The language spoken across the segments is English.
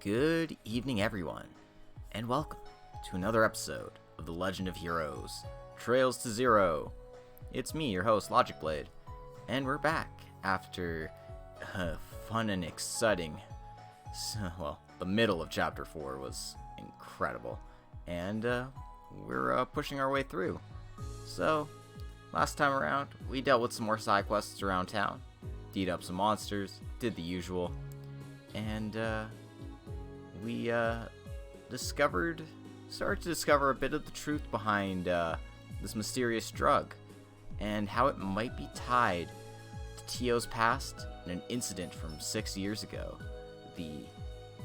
Good evening, everyone, and welcome to another episode of The Legend of Heroes, Trails to Zero. It's me, your host, Logic Blade, and we're back after fun and exciting. Well, the middle of Chapter 4 was incredible, and we're pushing our way through. So, last time around, we dealt with some more side quests around town, beat up some monsters, did the usual, and we started to discover a bit of the truth behind this mysterious drug and how it might be tied to Tio's past and an incident from 6 years ago, the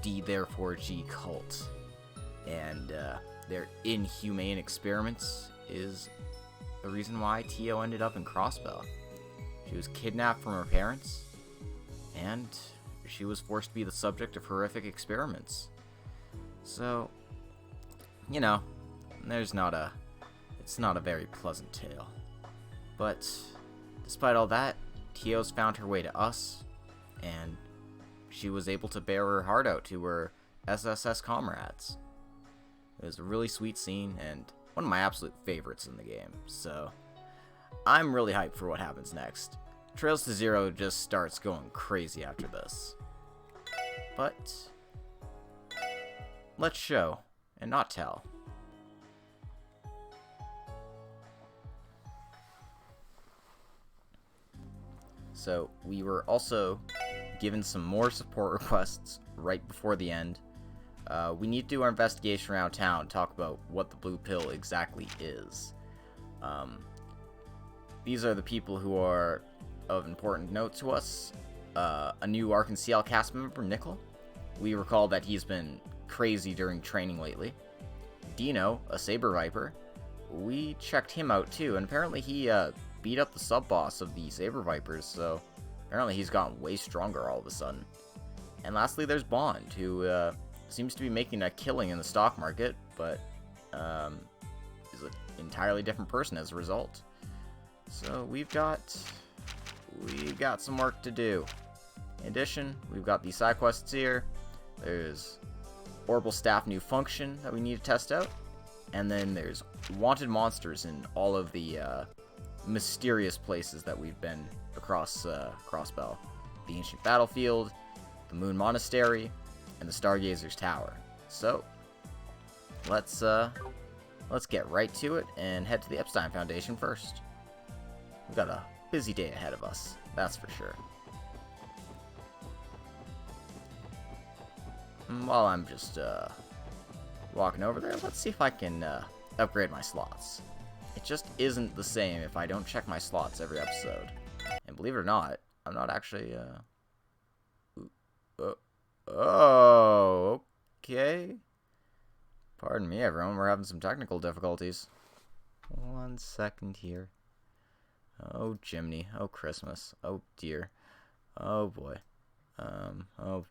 D therefore G cult, and their inhumane experiments is the reason why Tio ended up in Crossbell. She was kidnapped from her parents, and she was forced to be the subject of horrific experiments. So, you know, it's not a very pleasant tale. But despite all that, Tio's found her way to us, and she was able to bear her heart out to her SSS comrades. It was a really sweet scene, and one of my absolute favorites in the game, so I'm really hyped for what happens next. Trails to Zero just starts going crazy after this. But let's show and not tell. So we were also given some more support requests right before the end. We need to do our investigation around town, talk about what the blue pill exactly is. These are the people who are of important note to us. A new Ark and CL cast member, Nickel. We recall that he's been crazy during training lately. Dino, a Saber Viper. We checked him out too, and apparently he beat up the sub-boss of the Saber Vipers, so apparently he's gotten way stronger all of a sudden. And lastly, there's Bond, who seems to be making a killing in the stock market, but is an entirely different person as a result. So we've got some work to do. In addition, we've got these side quests here. There's Orbital Staff new function that we need to test out, and then there's wanted monsters in all of the mysterious places that we've been across Crossbell. The Ancient Battlefield, the Moon Monastery, and the Stargazer's Tower. So, let's get right to it and head to the Epstein Foundation first. We've got a busy day ahead of us, that's for sure. While I'm just walking over there, let's see if I can upgrade my slots. It just isn't the same if I don't check my slots every episode. And believe it or not, I'm not actually oh, okay. Pardon me, everyone, we're having some technical difficulties. 1 second here. Oh, Jiminy. Oh, Christmas. Oh, dear. Oh, boy. Oh,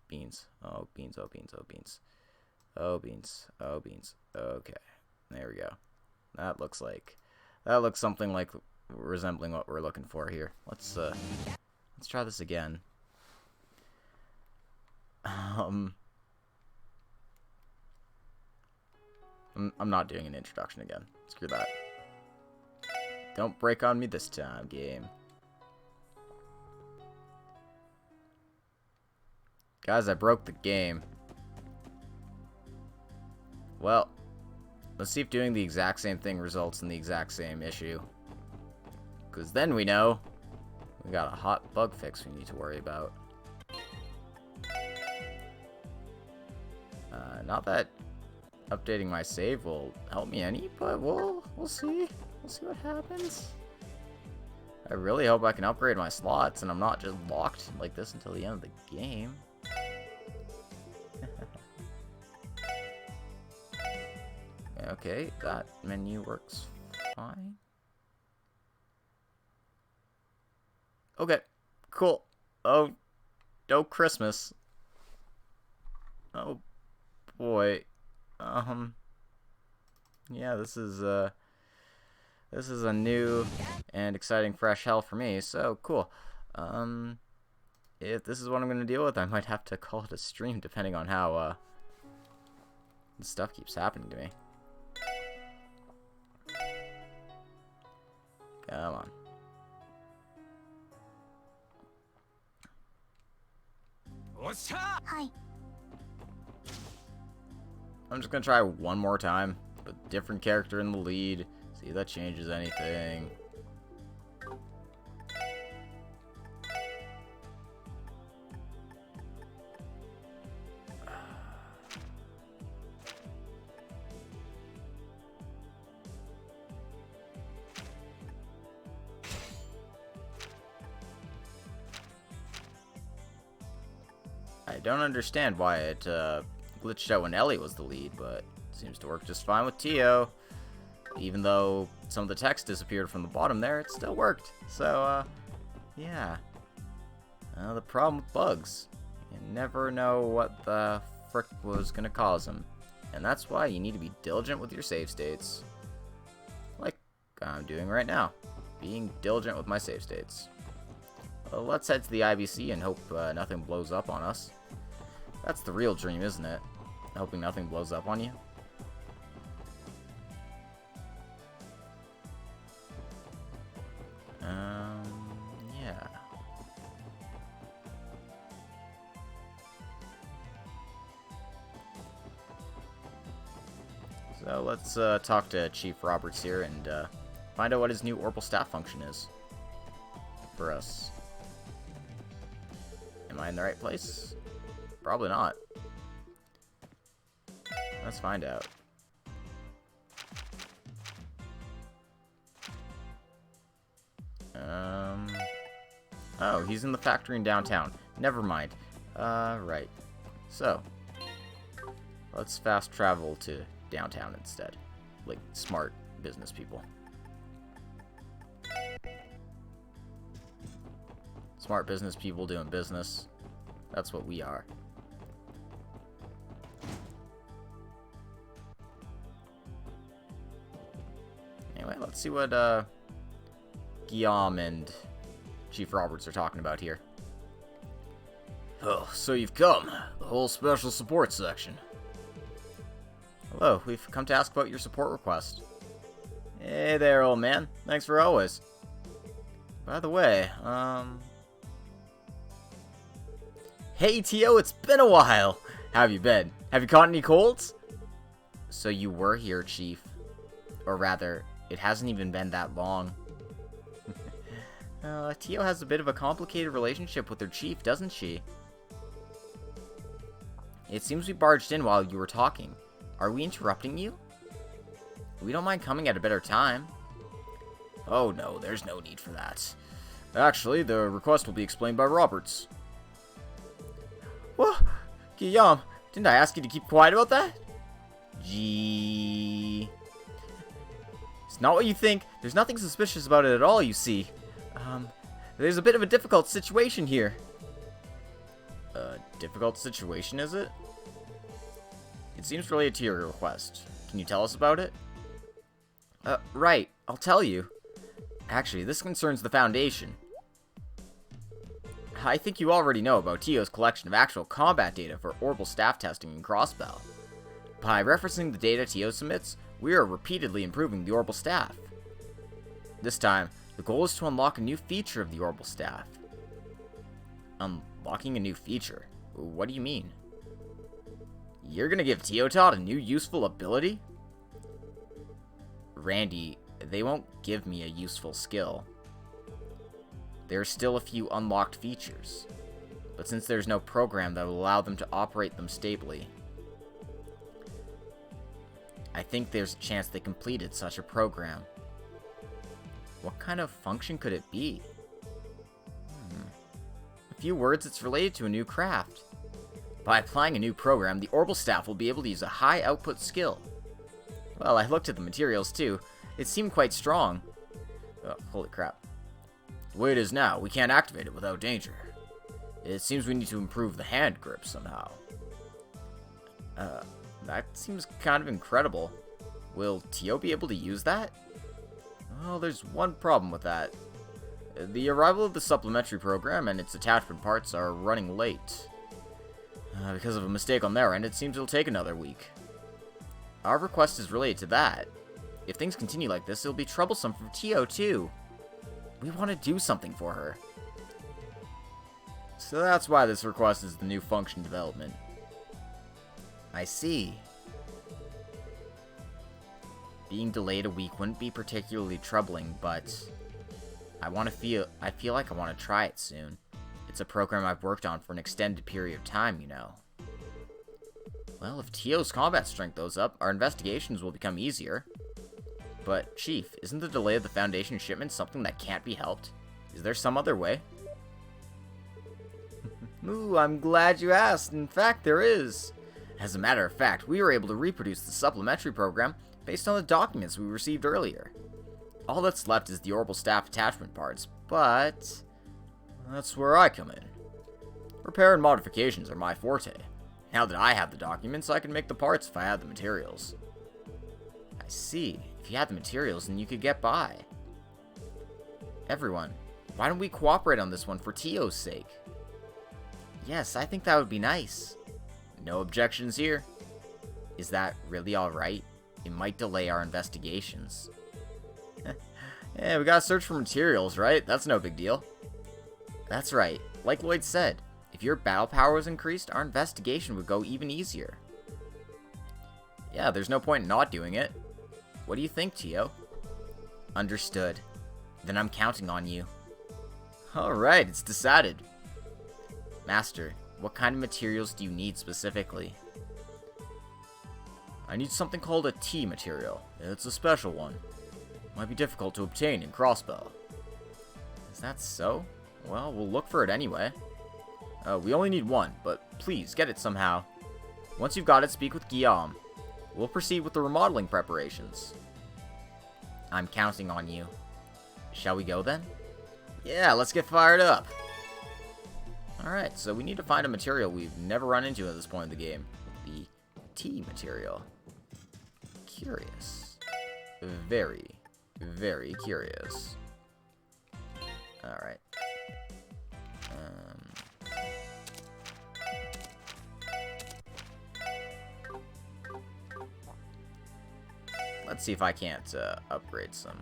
beans. Oh, beans, oh, beans, oh, beans. Oh, beans. Oh, beans. Okay. There we go. That looks something like resembling what we're looking for here. Let's try this again. I'm not doing an introduction again. Screw that. Don't break on me this time, game. Guys, I broke the game. Well, let's see if doing the exact same thing results in the exact same issue. Because then we know we got a hot bug fix we need to worry about. Not that updating my save will help me any, but we'll see. We'll see what happens. I really hope I can upgrade my slots and I'm not just locked like this until the end of the game. Okay, that menu works fine. Okay, cool. Oh, no Christmas. Oh, boy. Yeah, this is a new and exciting fresh hell for me, so cool. if this is what I'm going to deal with, I might have to call it a stream, depending on how this stuff keeps happening to me. Come on. Hi. I'm just going to try one more time, but different character in the lead. See if that changes anything. I don't understand why it glitched out when Ellie was the lead, but it seems to work just fine with Tio. Even though some of the text disappeared from the bottom there, it still worked. So, yeah. The problem with bugs. You never know what the frick was going to cause them. And that's why you need to be diligent with your save states. Like I'm doing right now. Being diligent with my save states. Well, let's head to the IBC and hope nothing blows up on us. That's the real dream, isn't it? Hoping nothing blows up on you. Yeah. So let's talk to Chief Roberts here and find out what his new orbital staff function is for us. Am I in the right place? Probably not. Let's find out. Oh, he's in the factory in downtown. Never mind. Right. So, let's fast travel to downtown instead. Like, smart business people. Smart business people doing business. That's what we are. Anyway, let's see what Guillaume and Chief Roberts are talking about here. Oh, so you've come. The whole special support section. Hello, we've come to ask about your support request. Hey there, old man. Thanks for always. By the way, Hey, Tio, it's been a while! How have you been? Have you caught any colds? So you were here, Chief. Or rather, it hasn't even been that long. Tio has a bit of a complicated relationship with her chief, doesn't she? It seems we barged in while you were talking. Are we interrupting you? We don't mind coming at a better time. Oh no, there's no need for that. Actually, the request will be explained by Roberts. What? Guillaume, didn't I ask you to keep quiet about that? Gee. It's not what you think. There's nothing suspicious about it at all, you see. There's a bit of a difficult situation here. A difficult situation, is it? It seems related to your request. Can you tell us about it? Right. I'll tell you. Actually, this concerns the Foundation. I think you already know about Tio's collection of actual combat data for orbital staff testing in Crossbell. By referencing the data Tio submits, we are repeatedly improving the orbital staff. This time, the goal is to unlock a new feature of the orbital staff. Unlocking a new feature? What do you mean? You're gonna give Tio Todd a new useful ability? Randy, they won't give me a useful skill. There are still a few unlocked features, but since there's no program that will allow them to operate them stably, I think there's a chance they completed such a program. What kind of function could it be? A few words, it's related to a new craft. By applying a new program, the orbital staff will be able to use a high output skill. Well, I looked at the materials too. It seemed quite strong. Oh, holy crap. The way it is now, we can't activate it without danger. It seems we need to improve the hand grip somehow. That seems kind of incredible. Will Tio be able to use that? Well, there's one problem with that. The arrival of the supplementary program and its attachment parts are running late. Because of a mistake on their end, it seems it'll take another week. Our request is related to that. If things continue like this, it'll be troublesome for Tio too. We want to do something for her. So that's why this request is the new function development. I see. Being delayed a week wouldn't be particularly troubling, but I feel like I want to try it soon. It's a program I've worked on for an extended period of time, you know. Well, if Tio's combat strength goes up, our investigations will become easier. But, Chief, isn't the delay of the Foundation shipment something that can't be helped? Is there some other way? Ooh, I'm glad you asked. In fact, there is. As a matter of fact, we were able to reproduce the supplementary program based on the documents we received earlier. All that's left is the orbital staff attachment parts, but that's where I come in. Repair and modifications are my forte. Now that I have the documents, I can make the parts if I have the materials. I see. If you had the materials, then you could get by. Everyone, why don't we cooperate on this one for Tio's sake? Yes, I think that would be nice. No objections here. Is that really alright? It might delay our investigations. Yeah, we gotta search for materials, right? That's no big deal. That's right. Like Lloyd said, if your battle power was increased, our investigation would go even easier. Yeah, there's no point in not doing it. What do you think, Tio? Understood. Then I'm counting on you. Alright, it's decided. Master, what kind of materials do you need specifically? I need something called a T material. It's a special one. Might be difficult to obtain in Crossbell. Is that so? Well, we'll look for it anyway. We only need one, but please, get it somehow. Once you've got it, speak with Guillaume. We'll proceed with the remodeling preparations. I'm counting on you. Shall we go then? Yeah, let's get fired up. Alright, so we need to find a material we've never run into at this point in the game. The T material. Curious. Very, very curious. Alright. Let's see if I can't upgrade some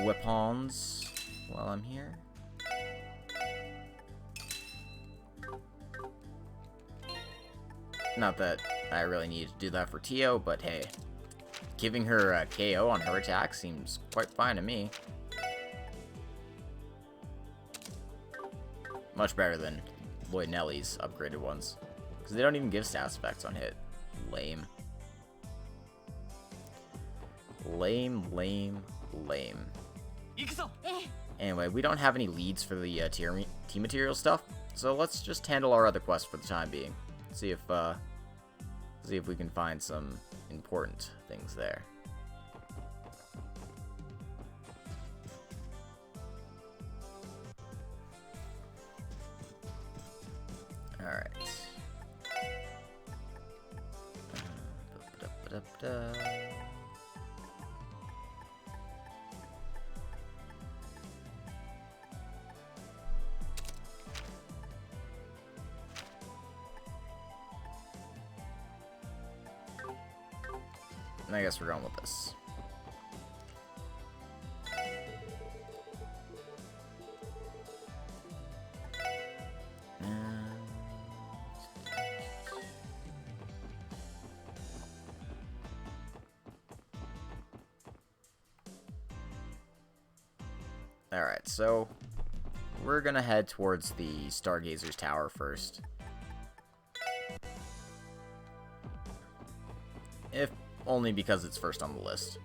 weapons while I'm here. Not that I really need to do that for Tio, but hey, giving her a KO on her attack seems quite fine to me. Much better than Lloyd Nelly's upgraded ones, because they don't even give status effects on hit. Lame. Lame, lame, lame. Anyway, we don't have any leads for the T material stuff, so let's just handle our other quests for the time being. See if we can find some important things there. Alright. I guess we're going with this. Alright, so we're gonna head towards the Stargazer's Tower first. If only because it's first on the list.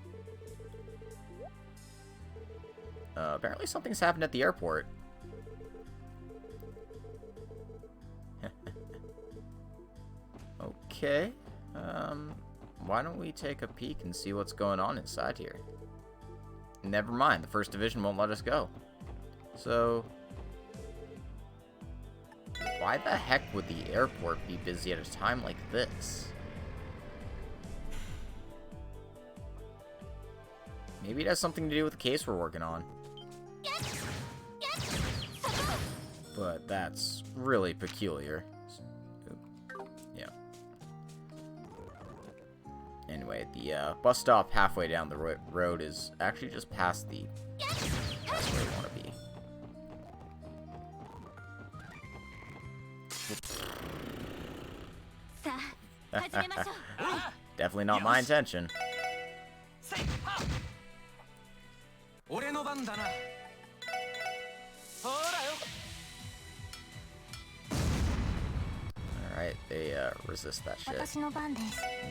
Apparently something's happened at the airport. Okay. Why don't we take a peek and see what's going on inside here? Never mind, the First Division won't let us go. So, why the heck would the airport be busy at a time like this? Maybe it has something to do with the case we're working on. But that's really peculiar. Yeah. Anyway, the bus stop halfway down the road is actually just past the... That's where we want to be. Definitely not my intention. Alright, they resist that shit.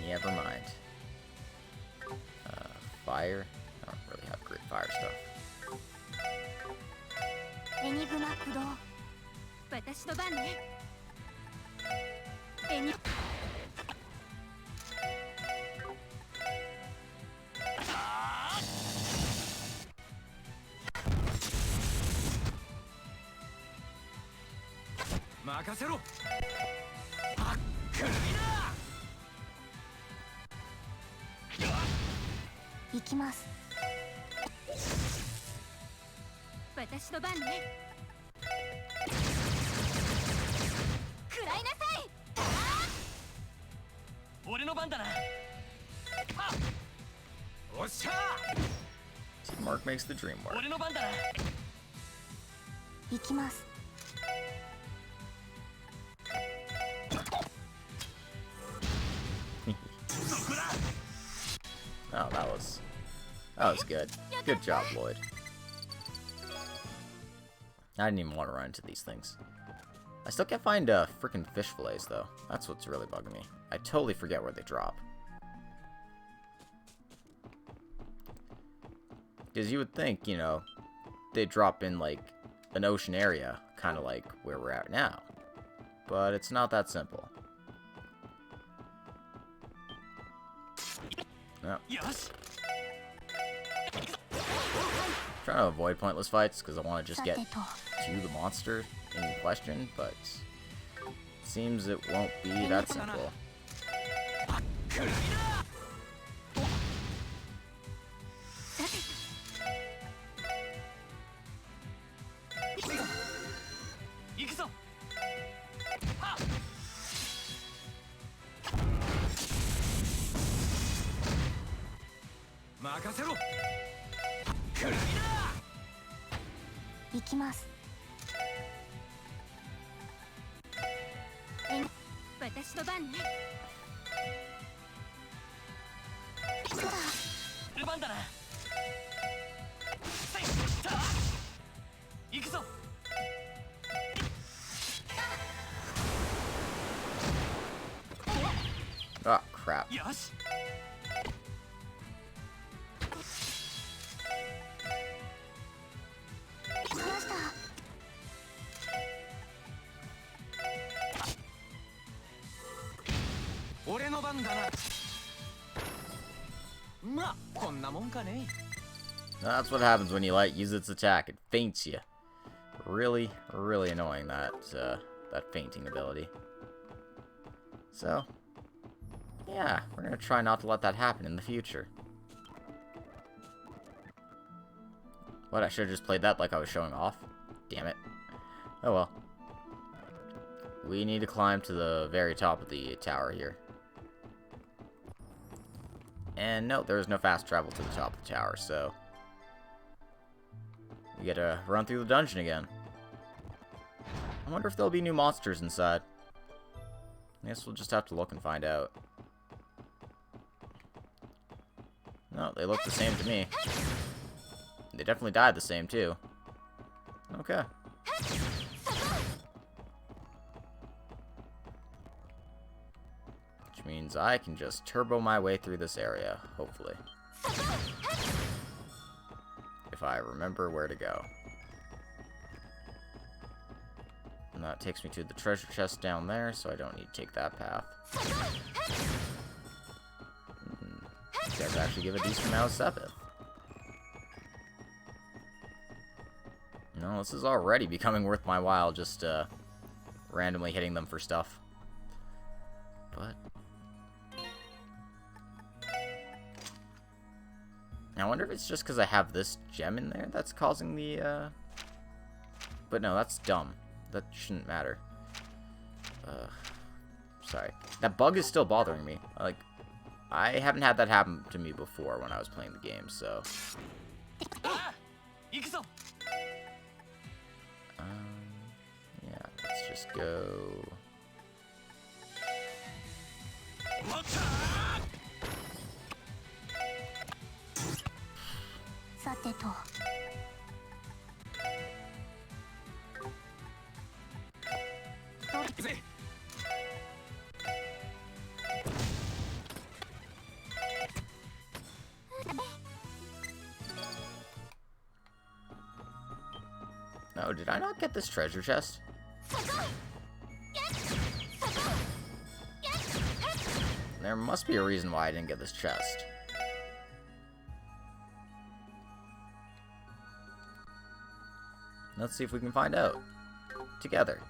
Never mind. Fire? I don't really have great fire stuff. Teamwork makes the dream work. Oh, that was good. Good job, Lloyd. I didn't even want to run into these things. I still can't find frickin' fish fillets, though. That's what's really bugging me. I totally forget where they drop. Because you would think, you know, they'd drop in, like, an ocean area, kind of like where we're at now. But it's not that simple. No. Yes. Trying to avoid pointless fights because I want to just get to the monster in question, but it seems it won't be that simple. Oh, crap. Yes. That's what happens when you use its attack. It faints you. Really, really annoying, that fainting ability. So, yeah, we're gonna try not to let that happen in the future. What, I should've just played that like I was showing off? Damn it. Oh well. We need to climb to the very top of the tower here. And no, there is no fast travel to the top of the tower, so we gotta run through the dungeon again. I wonder if there'll be new monsters inside. I guess we'll just have to look and find out. No, they look the same to me. They definitely died the same, too. Okay. Which means I can just turbo my way through this area, hopefully. If I remember where to go. And that takes me to the treasure chest down there, so I don't need to take that path. These guys actually give a decent amount of Sepith. No, this is already becoming worth my while, just randomly hitting them for stuff. But I wonder if it's just because I have this gem in there that's causing the, But no, that's dumb. That shouldn't matter. Sorry. That bug is still bothering me. Like, I haven't had that happen to me before when I was playing the game, so... yeah, let's just go... No, did I not get this treasure chest? There must be a reason why I didn't get this chest. Let's see if we can find out. Together.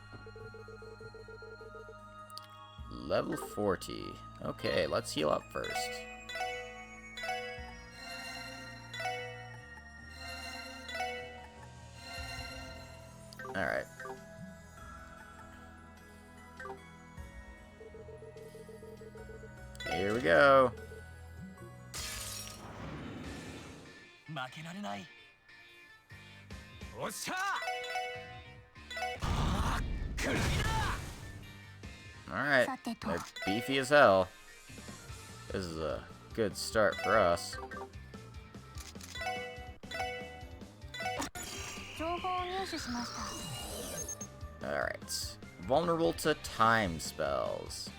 Level 40. Okay, let's heal up first. Alright. Here we go. Alright, they're beefy as hell. This is a good start for us. Alright. Vulnerable to time spells.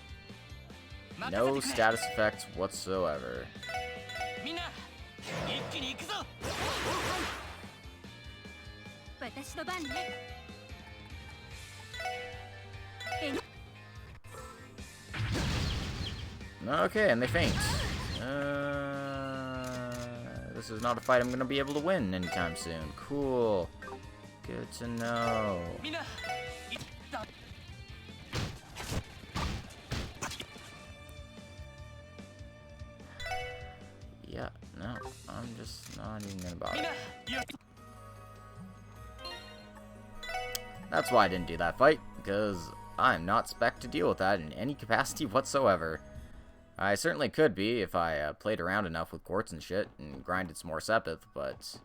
No status effects whatsoever. Okay, and they faint. This is not a fight I'm gonna be able to win anytime soon. Cool. Good to know. Yeah, no, I'm just not even gonna bother. That's why I didn't do that fight, because I'm not spec'd to deal with that in any capacity whatsoever. I certainly could be if I played around enough with quartz and shit and grinded some more sepith, but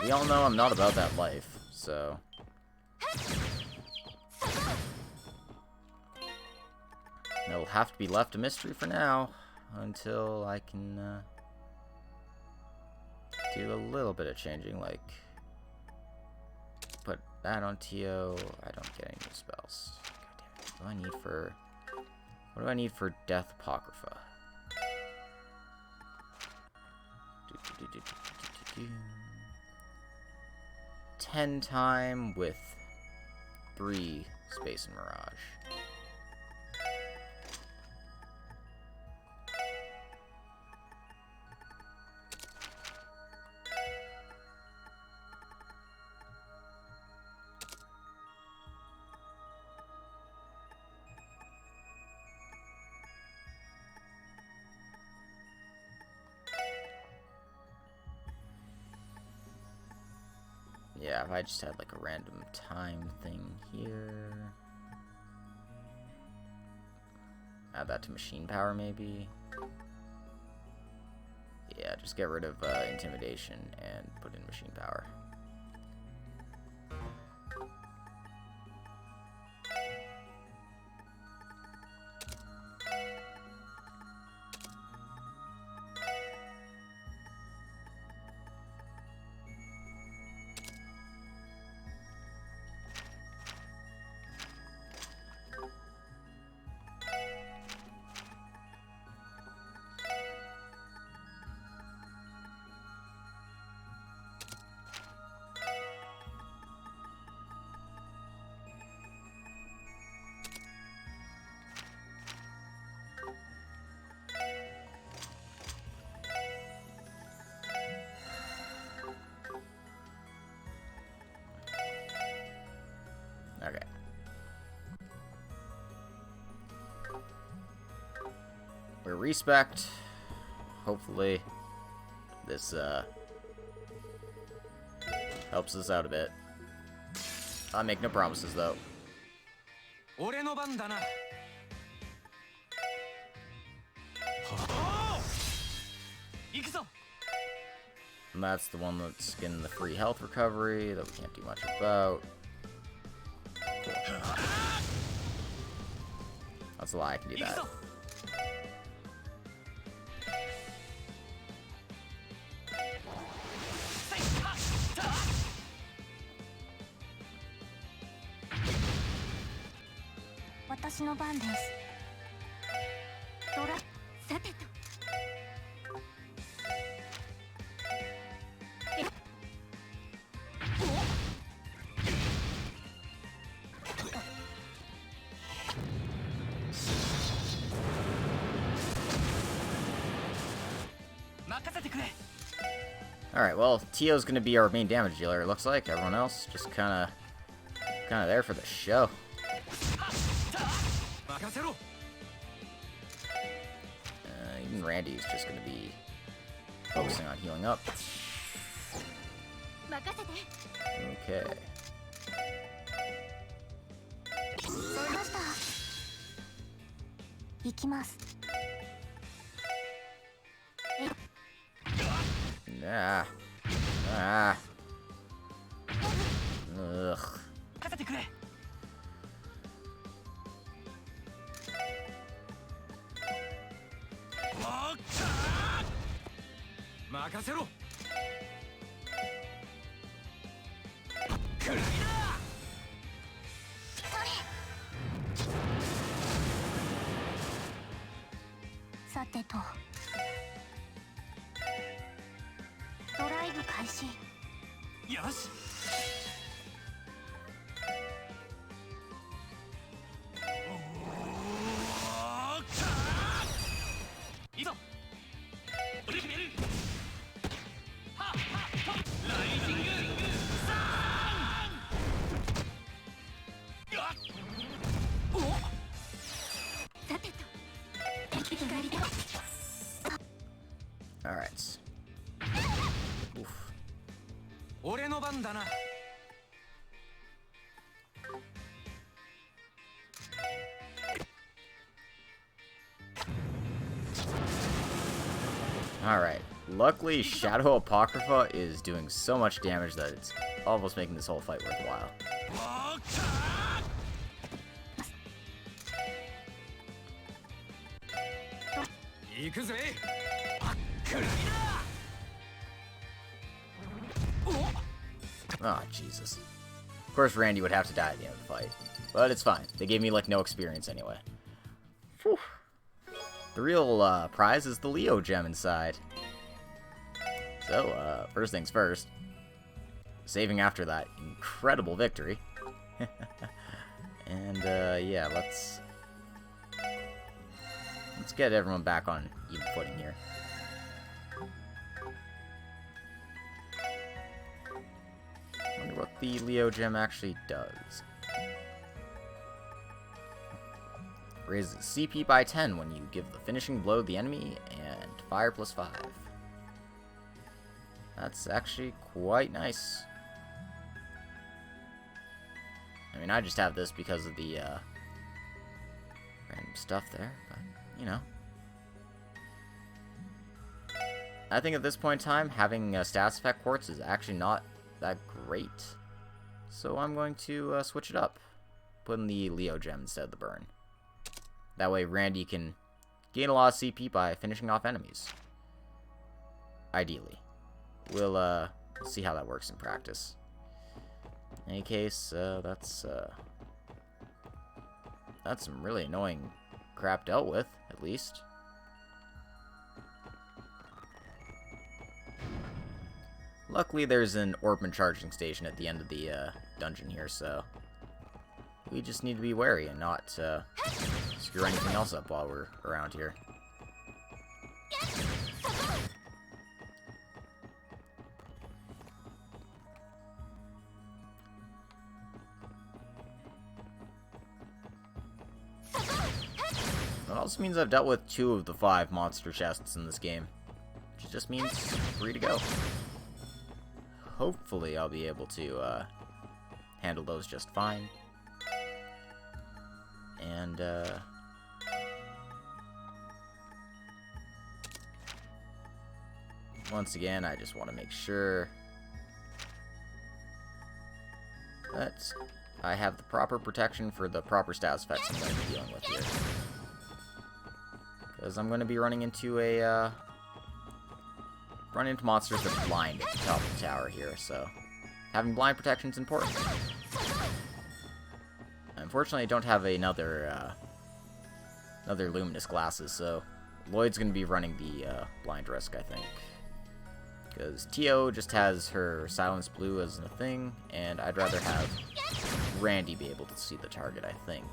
we all know I'm not about that life, so... It'll have to be left a mystery for now, until I can do a little bit of changing, like put that on TO. I don't get any new spells. God damn it. What do I need for Death Apocrypha? 10 time with 3 Space and Mirage. Yeah, if I just had like a random time thing here. Add that to machine power, maybe. Yeah, just get rid of intimidation and put in machine power. Okay. We're respect. Hopefully. This helps us out a bit. I make no promises though. And that's the one that's getting the free health recovery that we can't do much about. Cool. That's a lie, I can do that. Alright, well, Tio's gonna be our main damage dealer, it looks like. Everyone else just kinda there for the show. Even Randy's just gonna be focusing on healing up. Okay. Ah. Ah. Ugh. Alright. Oof. Alright. Luckily, Shadow Apocrypha is doing so much damage that it's almost making this whole fight worthwhile. Oh, Jesus. Of course, Randy would have to die at the end of the fight. But it's fine. They gave me, like, no experience anyway. Whew. The real prize is the Leo gem inside. So, first things first. Saving after that incredible victory. And, yeah, let's get everyone back on even footing here. Wonder what the Leo gem actually does. Raises CP by 10 when you give the finishing blow to the enemy, and fire plus 5. That's actually quite nice. I mean, I just have this because of the random stuff there, but, you know. I think at this point in time, having stats effect quartz is actually not that great. So I'm going to switch it up. Put in the Leo gem instead of the burn. That way Randy can gain a lot of CP by finishing off enemies. Ideally. We'll see how that works in practice. In any case, that's some really annoying crap dealt with, at least. Luckily, there's an Orbman charging station at the end of the dungeon here, so we just need to be wary and not screw anything else up while we're around here. That also means I've dealt with 2 of the 5 monster chests in this game, which is just means free to go. Hopefully I'll be able to handle those just fine. And once again, I just want to make sure that I have the proper protection for the proper status effects I'm going to be dealing with here. Because I'm going to be running into monsters that are blind at the top of the tower here, so having blind protection is important. Unfortunately, I don't have another luminous glasses, so Lloyd's going to be running the blind risk, I think. Because Tio just has her silence blue as a thing, and I'd rather have Randy be able to see the target, I think.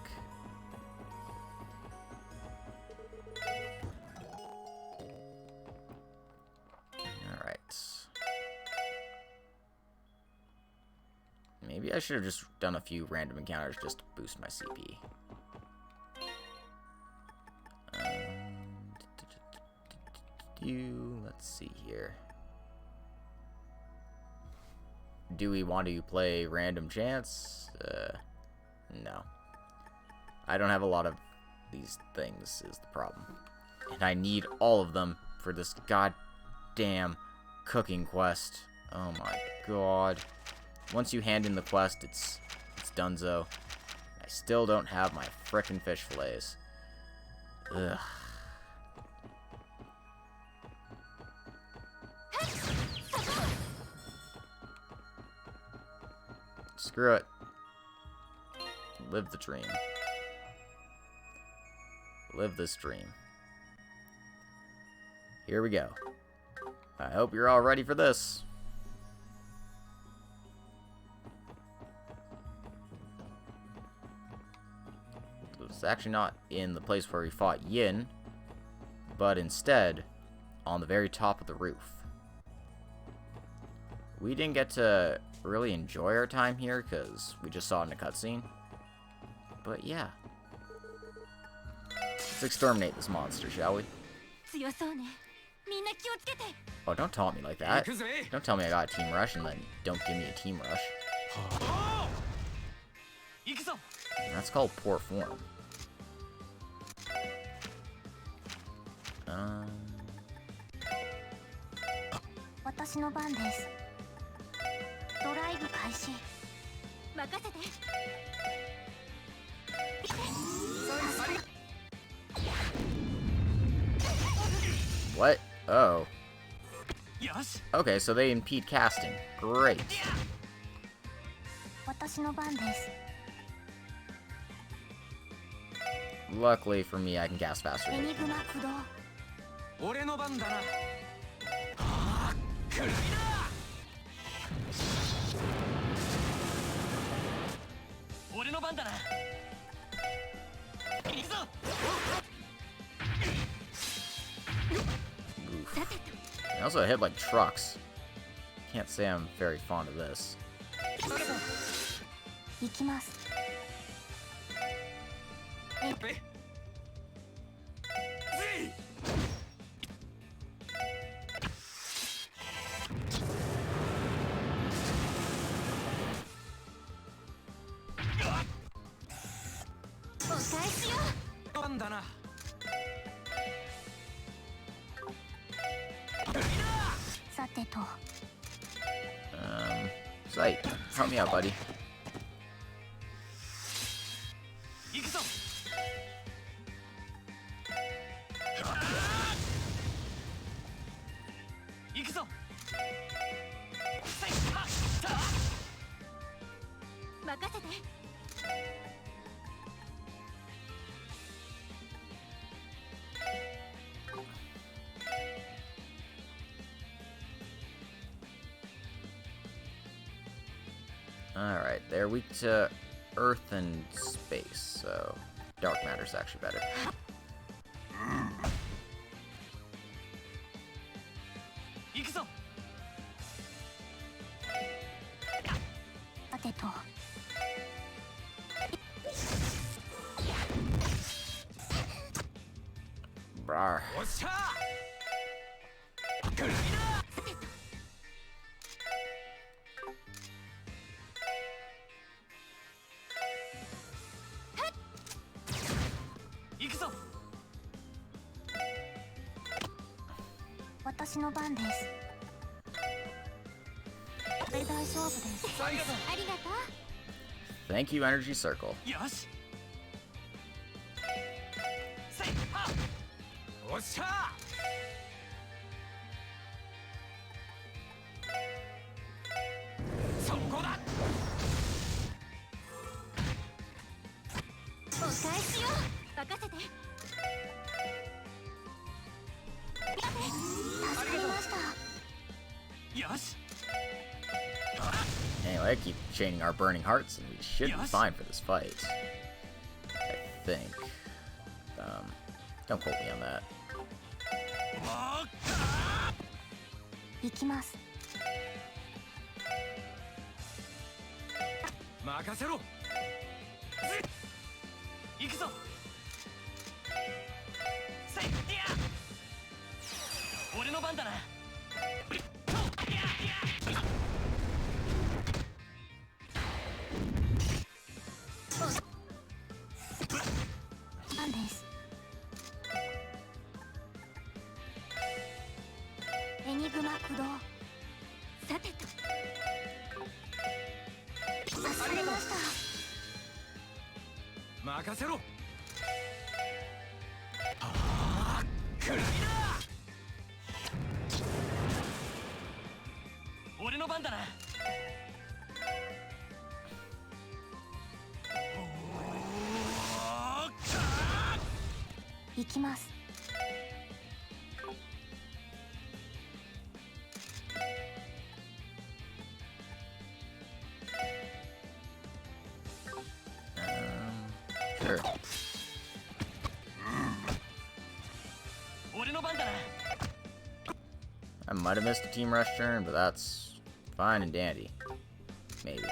Alright. Maybe I should have just done a few random encounters just to boost my CP. Let's see here. Do we want to play random chance? No. I don't have a lot of these things is the problem. And I need all of them for this goddamn cooking quest. Oh my god. Once you hand in the quest, it's donezo. I still don't have my frickin' fish fillets. Ugh. Screw it. Live the dream. Live this dream. Here we go. I hope you're all ready for this. It's actually not in the place where we fought Yin, but instead on the very top of the roof. We didn't get to really enjoy our time here because we just saw it in a cutscene. But yeah. Let's exterminate this monster, shall we? Oh, don't taunt me like that. Don't tell me I got a team rush and then don't give me a team rush. That's called poor form. What? Oh. Okay, so they impede casting. Great. Luckily for me, I can cast faster. I also hit like trucks. Can't say I'm very fond of this. Sight, help me out, buddy. Alright, they're weak to Earth and space, so dark matter's actually better. Brar. 私の番です。これ大丈夫です。ありがとう。Thank you, Energy Circle. よし。せいは。おっしゃ。そこだ。お返しよ。任せて。助かりました。よし。 Anyway, I keep chaining our burning hearts, and we should be fine for this fight. I think. Don't quote me on that. 行きます。任せろ。行くぞ。せいや。俺の番だな。 番です。エニグマ駆動。さてと。助かりました。任せろ。ああ、クリーナー。俺の番だな。 行きます。Sure. 俺の番だな。 I might have missed a team rush turn, but that's fine and dandy. Maybe.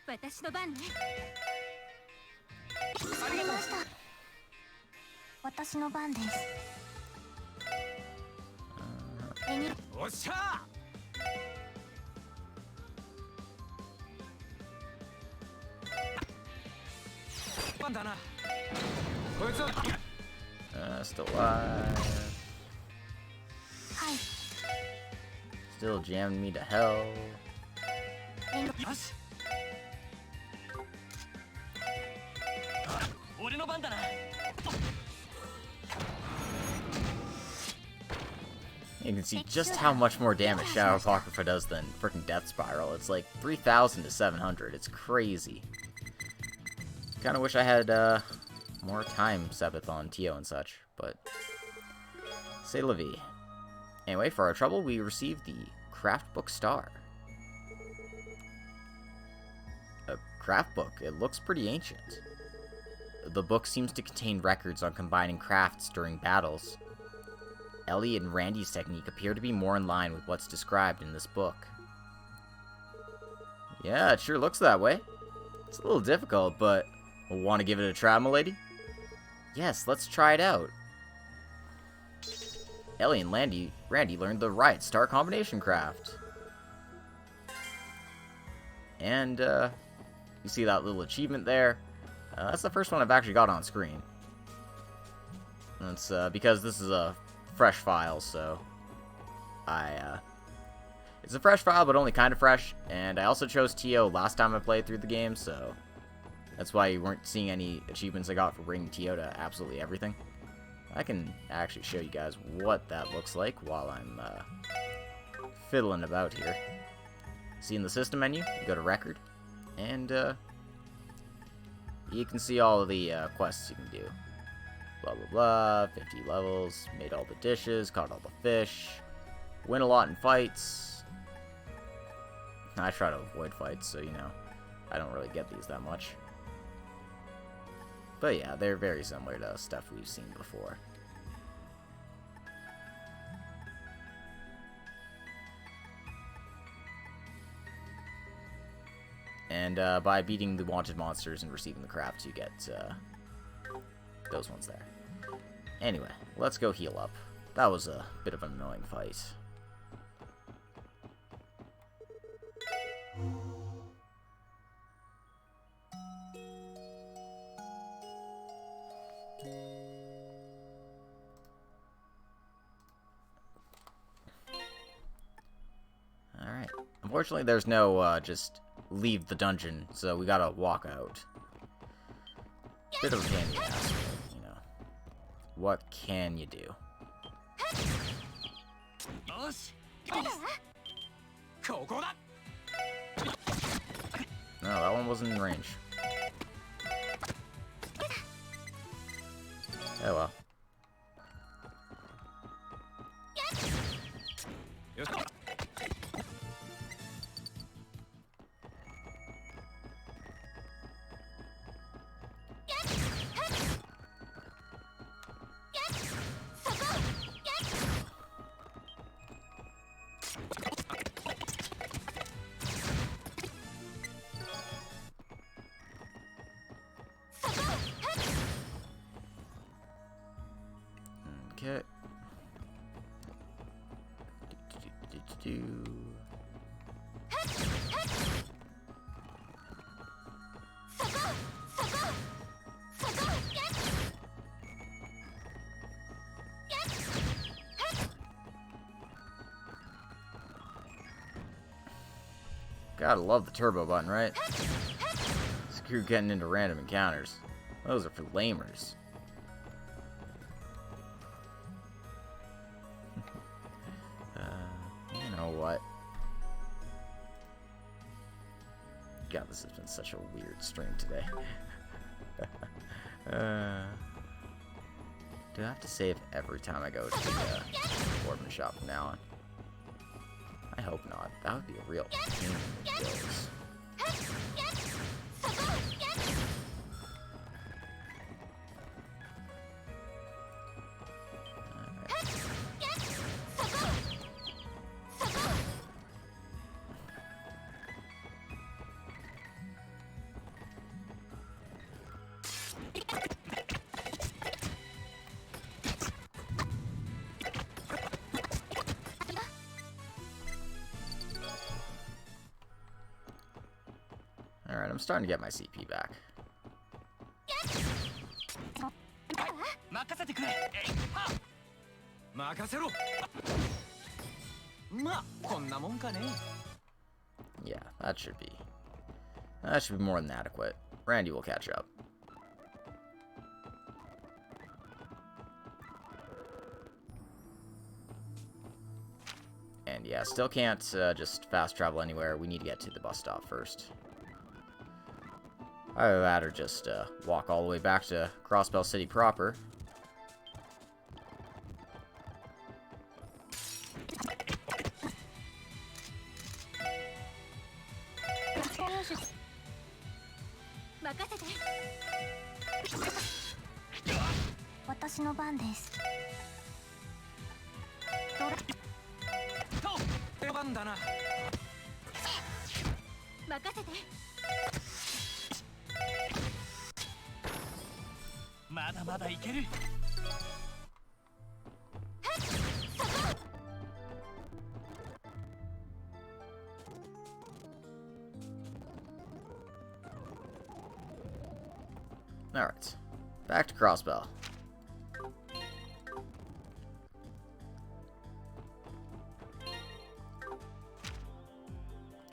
私の番ね。助かりました。私の番です。おっしゃ。番だな。こいつは。Still alive. はい。Still jamming me to hell. よし。俺の番だな。 You can see just how much more damage Shadow Apocrypha does than freaking Death Spiral. It's like 3,000 to 700. It's crazy. Kinda wish I had more time Sebeth on Tio and such, but c'est la vie. Anyway, for our trouble, we received the Craft Book Star. A craft book. It looks pretty ancient. The book seems to contain records on combining crafts during battles. Ellie and Randy's technique appear to be more in line with what's described in this book. Yeah, it sure looks that way. It's a little difficult, but want to give it a try, m'lady? Yes, let's try it out. Ellie and Randy learned the right star combination craft. And, you see that little achievement there? That's the first one I've actually got on screen. That's, because this is a fresh file, so it's a fresh file, but only kind of fresh, and I also chose TO last time I played through the game, so that's why you weren't seeing any achievements I got for bringing TO to absolutely everything. I can actually show you guys what that looks like while I'm fiddling about here. See, in the system menu, you go to record, and you can see all of the quests you can do. Blah blah blah, 50 levels, made all the dishes, caught all the fish, win a lot in fights. I try to avoid fights, so you know, I don't really get these that much. But yeah, they're very similar to stuff we've seen before. And by beating the wanted monsters and receiving the crafts, you get those ones there. Anyway, let's go heal up. That was a bit of an annoying fight. Alright. Unfortunately, there's no, just leave the dungeon, so we gotta walk out. Bit of a pain in the ass, but, you know. What can you do? No, that one wasn't in range. Oh well. Okay. Gotta love the turbo button, right? Screw getting into random encounters. Those are for lamers. You know what? God, this has been such a weird stream today. Do I have to save every time I go to the Orban shop from now on? I hope not. That would be a real pain in the gills. Alright, I'm starting to get my CP back. Yeah, that should be more than adequate. Randy will catch up. And yeah, still can't just fast travel anywhere. We need to get to the bus stop first. Either that or just walk all the way back to Crossbell City proper. Alright, back to Crossbell.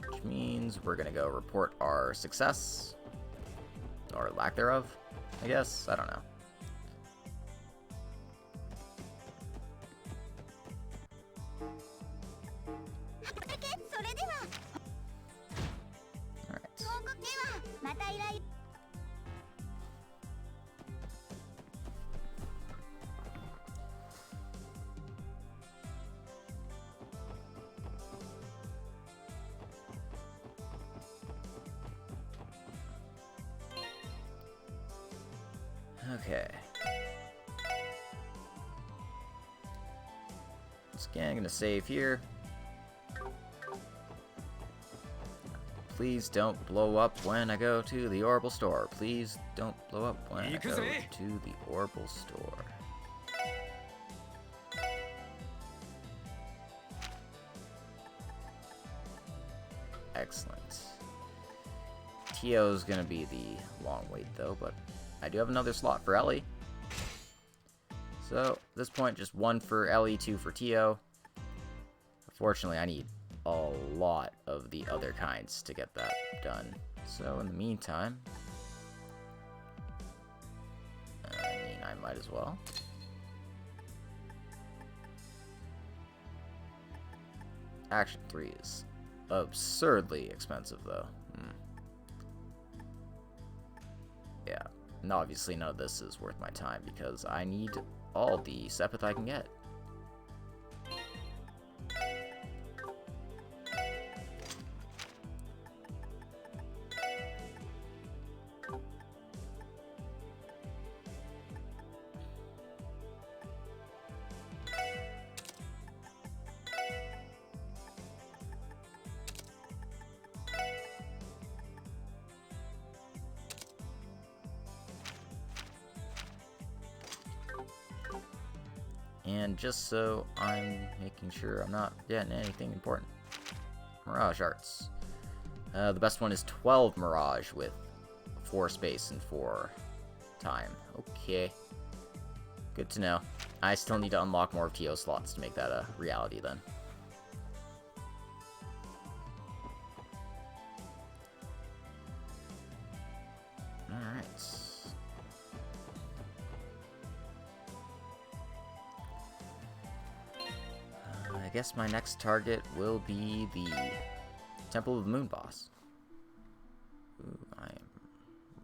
Which means we're gonna go report our success. Or lack thereof, I guess. I don't know. Okay. Scan, gonna save here. Please don't blow up when I go to the Orbital store. Please don't blow up when I go to the Orbital store. Tio's gonna be the long wait though, but I do have another slot for Ellie. So, at this point, just 1 for Ellie, 2 for Tio. Unfortunately, I need a lot of the other kinds to get that done. So, in the meantime, I might as well. Action 3 is absurdly expensive, though. Yeah, and obviously none of this is worth my time because I need all the Sepith I can get. And just so I'm making sure I'm not getting anything important. Mirage Arts. The best one is 12 Mirage with 4 space and 4 time. Okay. Good to know. I still need to unlock more of TO slots to make that a reality then. Alright. I guess my next target will be the Temple of the Moon boss. Ooh, I am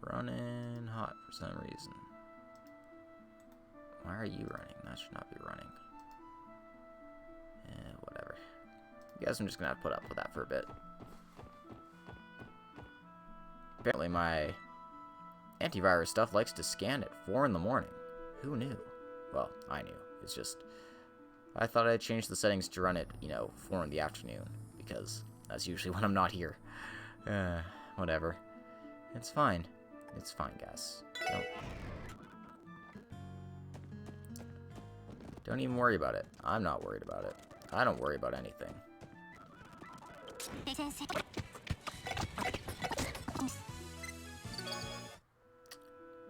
running hot for some reason. Why are you running? That should not be running. Whatever. I guess I'm just gonna have to put up with that for a bit. Apparently my antivirus stuff likes to scan at 4 in the morning. Who knew? Well, I knew. It's just I thought I'd change the settings to run it, 4 in the afternoon, because that's usually when I'm not here. Whatever. It's fine. It's fine, guys. Don't even worry about it. I'm not worried about it. I don't worry about anything.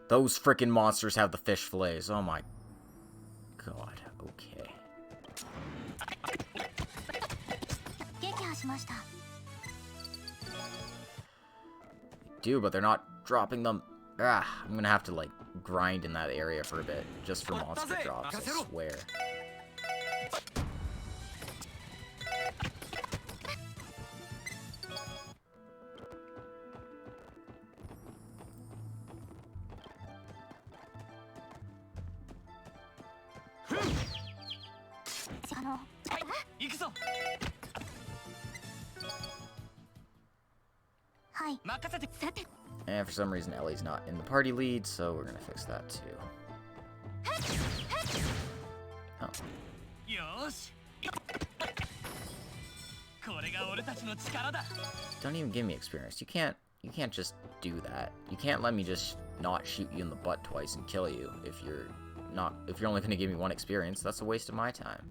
Those frickin' monsters have the fish fillets. Oh my god. Okay. They do, but they're not dropping them. I'm gonna have to, like, grind in that area for a bit, just for monster drops, I swear. And for some reason, Ellie's not in the party lead, so we're gonna fix that too. Oh. Don't even give me experience. You can't just do that. You can't let me just not shoot you in the butt twice and kill you if you're only gonna give me 1 experience. That's a waste of my time.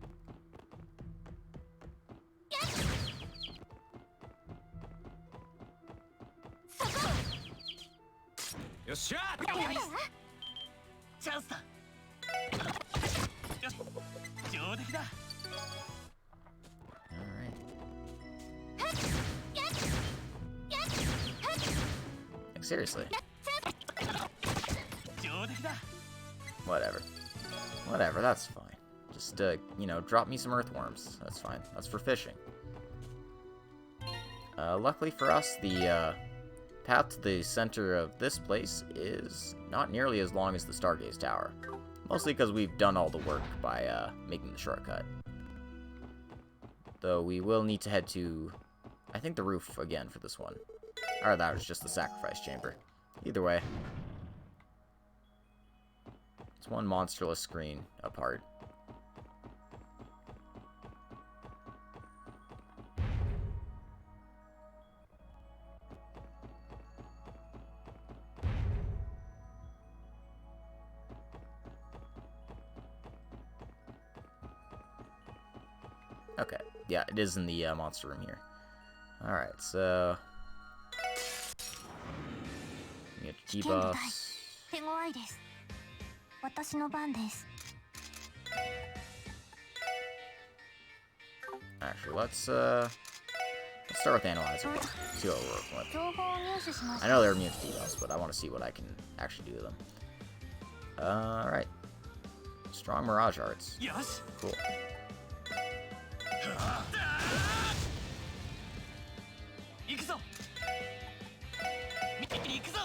Like, seriously. Whatever. Whatever, that's fine. Just, drop me some earthworms. That's fine. That's for fishing. Luckily for us, the, path to the center of this place is not nearly as long as the Stargaze Tower. Mostly because we've done all the work by, making the shortcut. Though we will need to head to, I think, the roof again for this one. Or that was just the sacrifice chamber. Either way. It's one monsterless screen apart. Okay, yeah, it is in the monster room here. Alright, so Key 剣の台 buffs. 手強いです。私の番です。 Actually, let's start with analyzing. See what we're working with. 情報を入手しまし I た。 know they're immune to debuffs, but I want to see what I can actually do to them. Alright. Strong Mirage Arts. よし Cool. 行くぞ行くぞ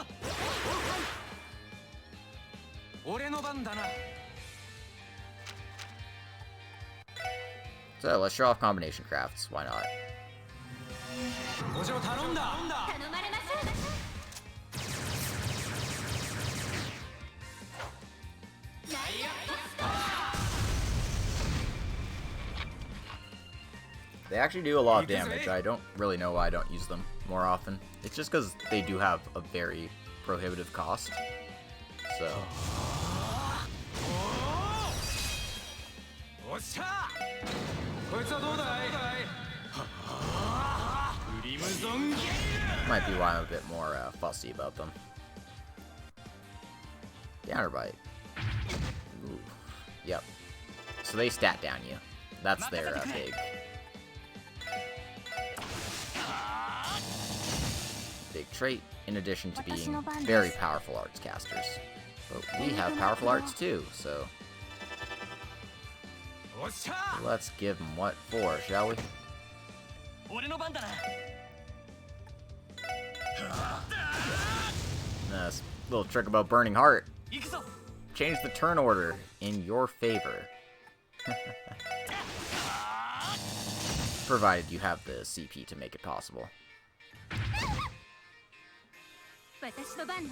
俺の番だな So, let's show off combination crafts. Why not? お嬢頼んだ頼まれます。 They actually do a lot of damage. I don't really know why I don't use them more often. It's just because they do have a very prohibitive cost. So, おっしゃこいつはどうだいクリムゾンゲイル might be why I'm a bit more fussy about them. Counterbite. Ooh. Yep. So they stat down you. That's their big trait, in addition to being very powerful arts casters. But we have powerful arts too, so おっしゃ let's give them what for, shall we? 俺の番だな This little trick about Burning Heart. 行くぞ Change the turn order in your favor. Provided you have the CP to make it possible. 私の番ね。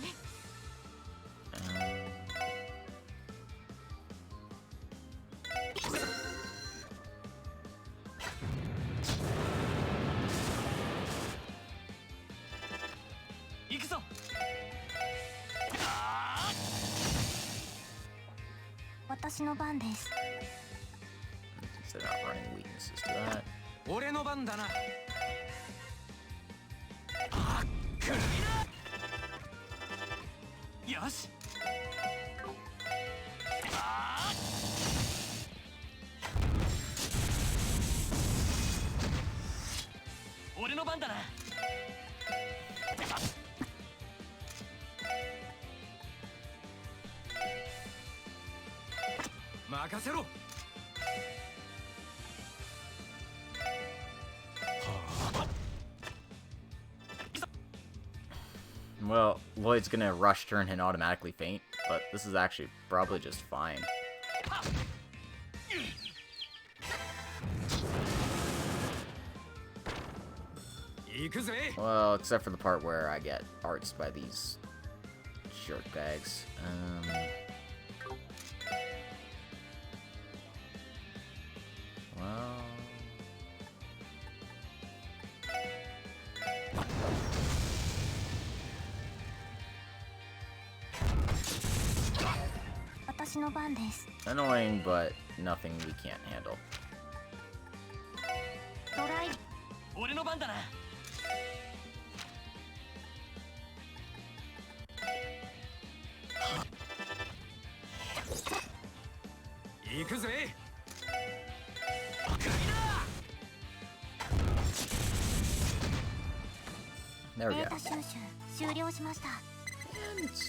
行くぞ 私の番です。 Since they're not running weaknesses to that. 俺の番だなよし俺の番だな任せろ Well, Lloyd's gonna rush turn and automatically faint, but this is actually probably just fine. Well, except for the part where I get arts by these jerkbags. Well... 私の番です。 Annoying, but nothing we can't handle. ドライ。俺の番だな行くぜ There we デ go. ータ収集終了しました。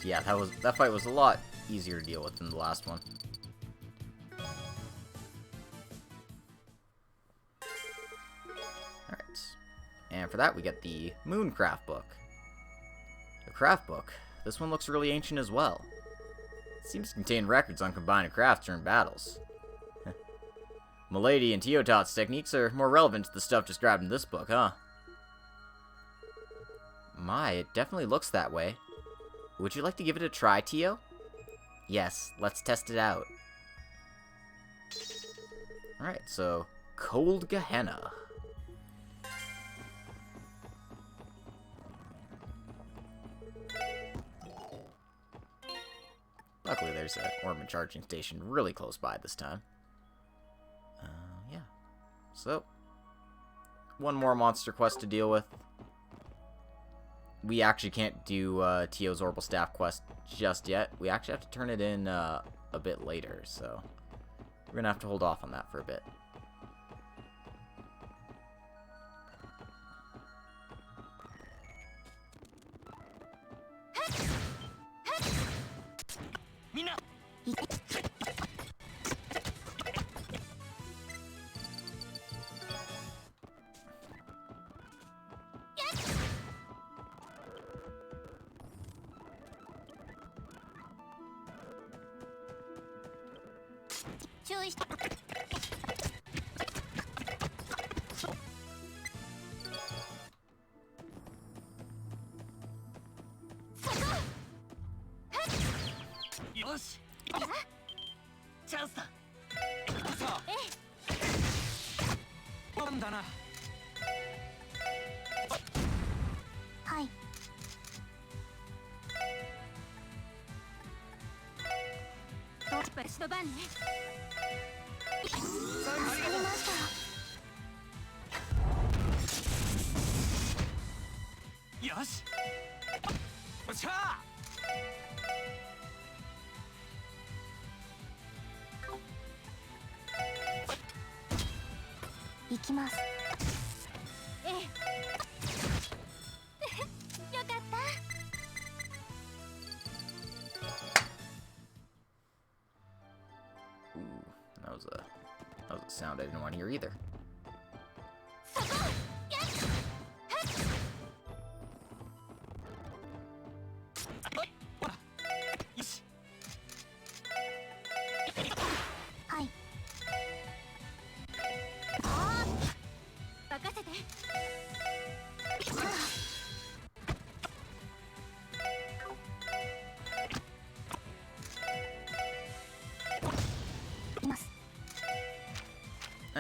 Yeah, that fight was a lot easier to deal with than the last one. Alright. And for that, we get the Mooncraft book. The craft book. This one looks really ancient as well. It seems to contain records on combining crafts during battles. Milady and Teotot's techniques are more relevant to the stuff described in this book, huh? My, it definitely looks that way. Would you like to give it a try, Tio? Yes, let's test it out. Alright, so, Cold Gehenna. Luckily, there's an ornament charging station really close by this time. Yeah. So, one more monster quest to deal with. we actually can't do Tio's Orbital Staff quest just yet. We actually have to turn it in a bit later, so we're gonna have to hold off on that for a bit. That was a sound I didn't want to hear either.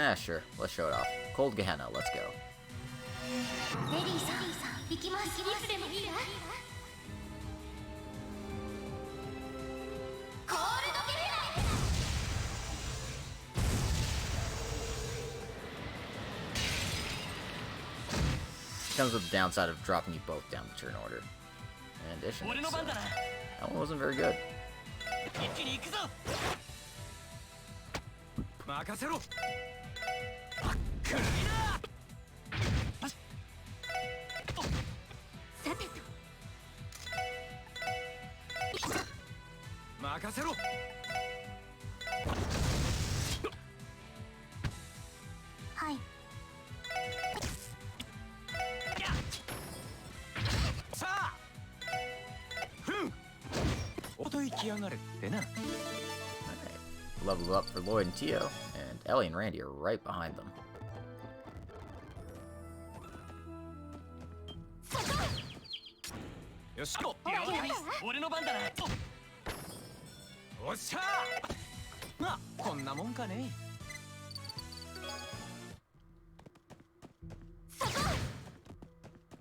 Ah, sure. Let's show it off. Cold Gehenna, let's go. Comes with the downside of dropping you both down the turn order. In addition, that one wasn't very good. Level up for Lloyd and Tio, and Ellie and Randy are right behind them.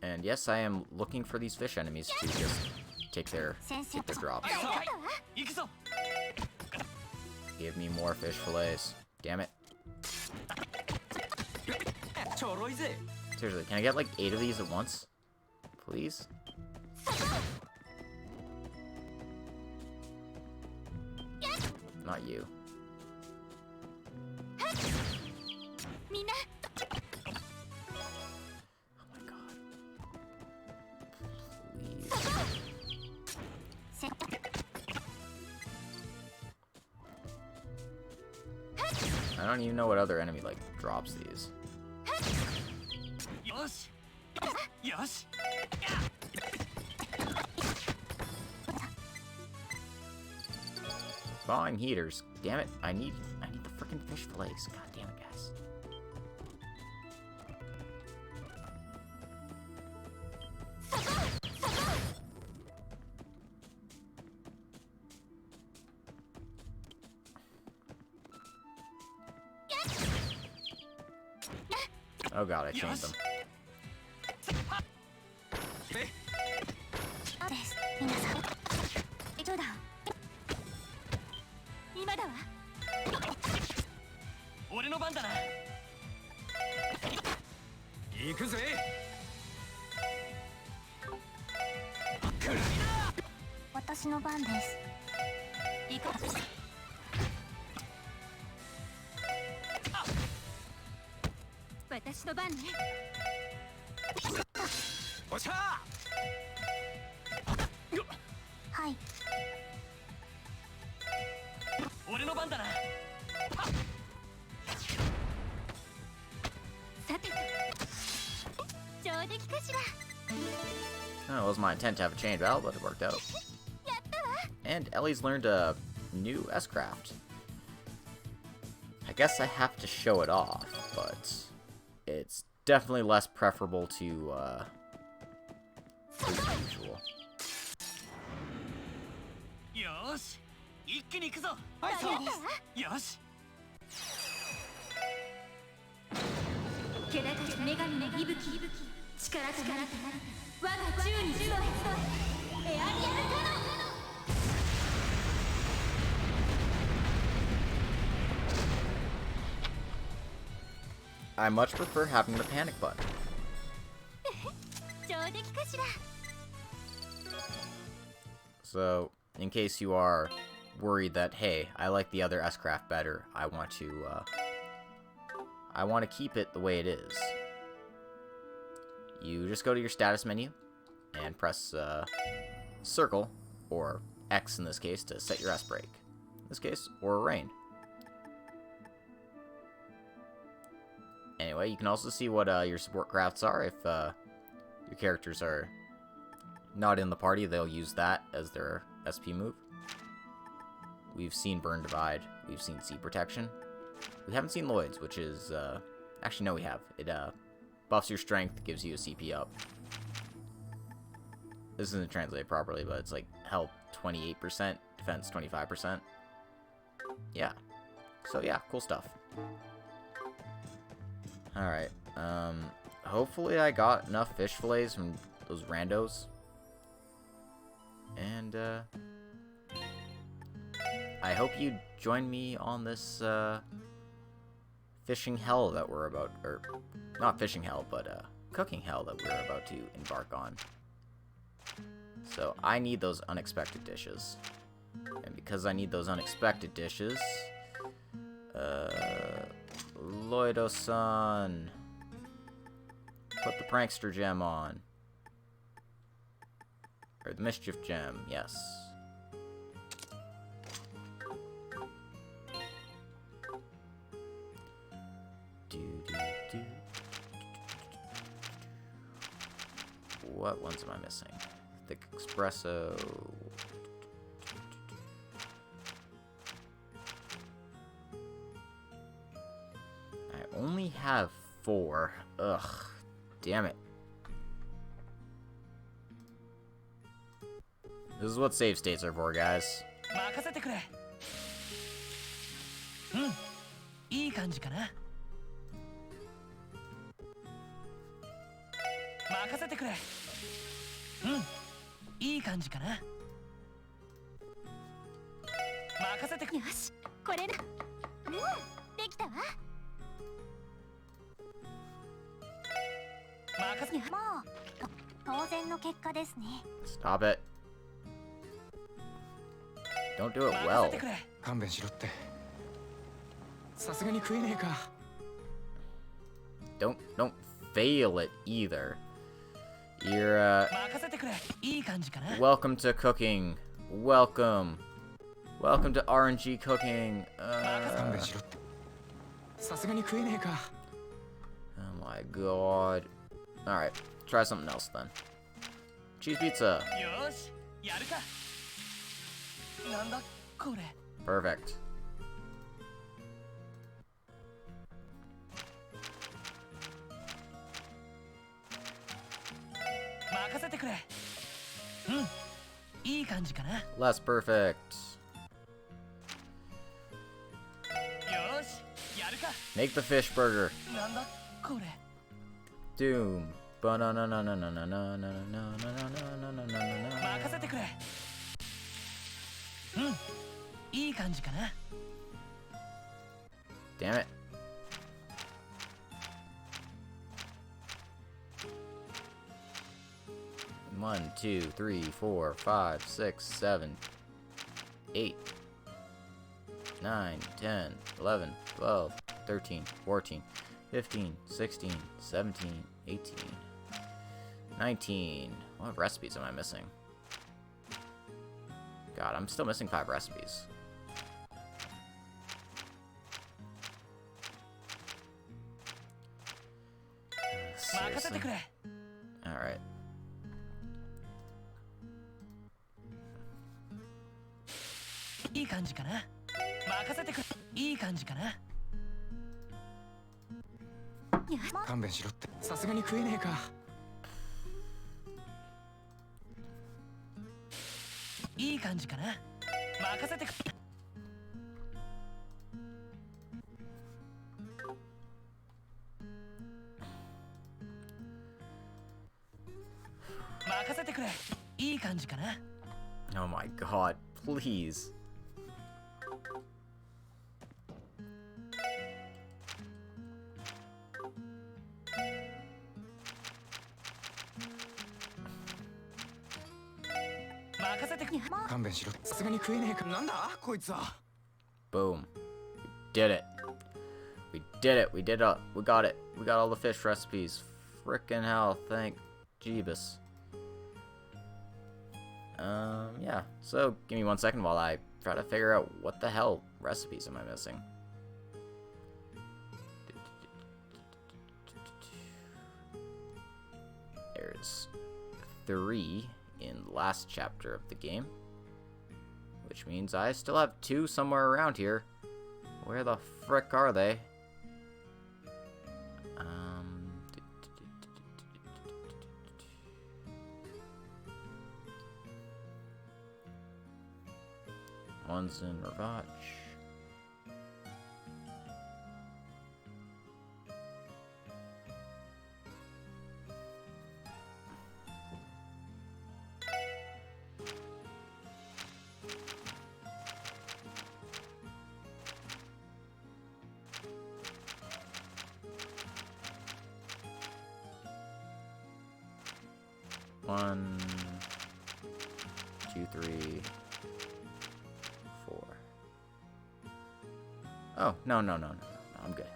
And yes, I am looking for these fish enemies to just take their drops. Give me more fish fillets. Damn it. Seriously, can I get like 8 of these at once? Please? Not you. Oh my god. Please. I don't even know what other enemy, like, drops these. Thawing heaters. Damn it. I need the frickin' fish fillets. God damn it, guys. Oh god, I changed them. 私の番です。いか私の番ね。おっしゃはい。俺の番だな。さてと上出来かしら。Oh, it was my intent to have a chain battle, but it worked out. And Ellie's learned a new S-craft. I guess I have to show it off, but it's definitely less preferable to usual. よーし、一気に行くぞ。はい、そう。よし。気高き女神の息吹、力となり我が宙に集え、エアリアルカノン。I much prefer having the panic button. 上出来かしら。 So, in case you are worried that, hey, I like the other S-craft better, I want to keep it the way it is. You just go to your status menu and press circle, or X in this case, to set your S-brake. In this case, or rain. Anyway, you can also see what your support crafts are. If your characters are not in the party, they'll use that as their SP move. We've seen Burn Divide. We've seen Sea Protection. We haven't seen Lloyd's, which is... actually, no, we have. It buffs your strength, gives you a CP up. This isn't translated properly, but it's like health 28%, defense 25%. Yeah. So, yeah, cool stuff. Alright, hopefully I got enough fish fillets from those randos. And, I hope you join me on this, fishing hell that we're about, or, not fishing hell, but, cooking hell that we're about to embark on. So, I need those unexpected dishes. And because I need those unexpected dishes, Lloydo-san, put the prankster gem on. Or the mischief gem, yes. What ones am I missing? Thick espresso. I only have 4. Ugh. Damn it. This is what save states are for, guys. 任せてくれ。うん、いい感じかな。任せてくれ。うん、いい感じかな。任せてくれ。よし、これだ。うん、できたわ。任せ。もう当然の結果ですね。Stop it. Don't do it well. 勘弁しろって。さすがに食えねえか。Don't fail it either. You're welcome to cooking. Welcome to RNG cooking. Oh my god. Alright, try something else then. Cheese pizza. Perfect. Less perfect. Make the fish burger. Doom. Damn it. 1, 2, 3, 4, 5, 6, 7, 8, 9, 10, 11, 12, 13, 14, 15, 16, 17, 18, 19. What recipes am I missing? God, I'm still missing 5 recipes. Seriously? Alright. Oh my god, please. Boom. We did it. We did it. We did it. We got it. We got all the fish recipes. Frickin' hell. Thank Jeebus. Yeah. So, give me 1 second while I try to figure out what the hell recipes am I missing. There's 3 in the last chapter of the game, which means I still have 2 somewhere around here. Where the frick are they? One's in Ravach. One, 2, 3, 4. Oh, no, I'm good,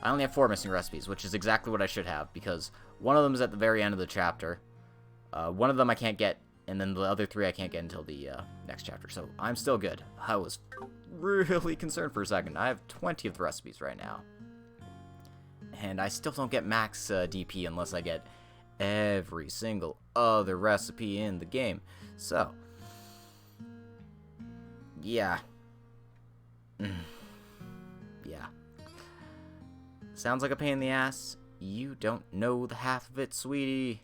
I only have 4 missing recipes, which is exactly what I should have, because one of them is at the very end of the chapter. One of them I can't get, and then the other 3 I can't get until the next chapter, so I'm still good. I was really concerned for a second. I have 20 of the recipes right now. And I still don't get max DP unless I get every single other recipe in the game. So, yeah. Yeah. Sounds like a pain in the ass. You don't know the half of it, sweetie.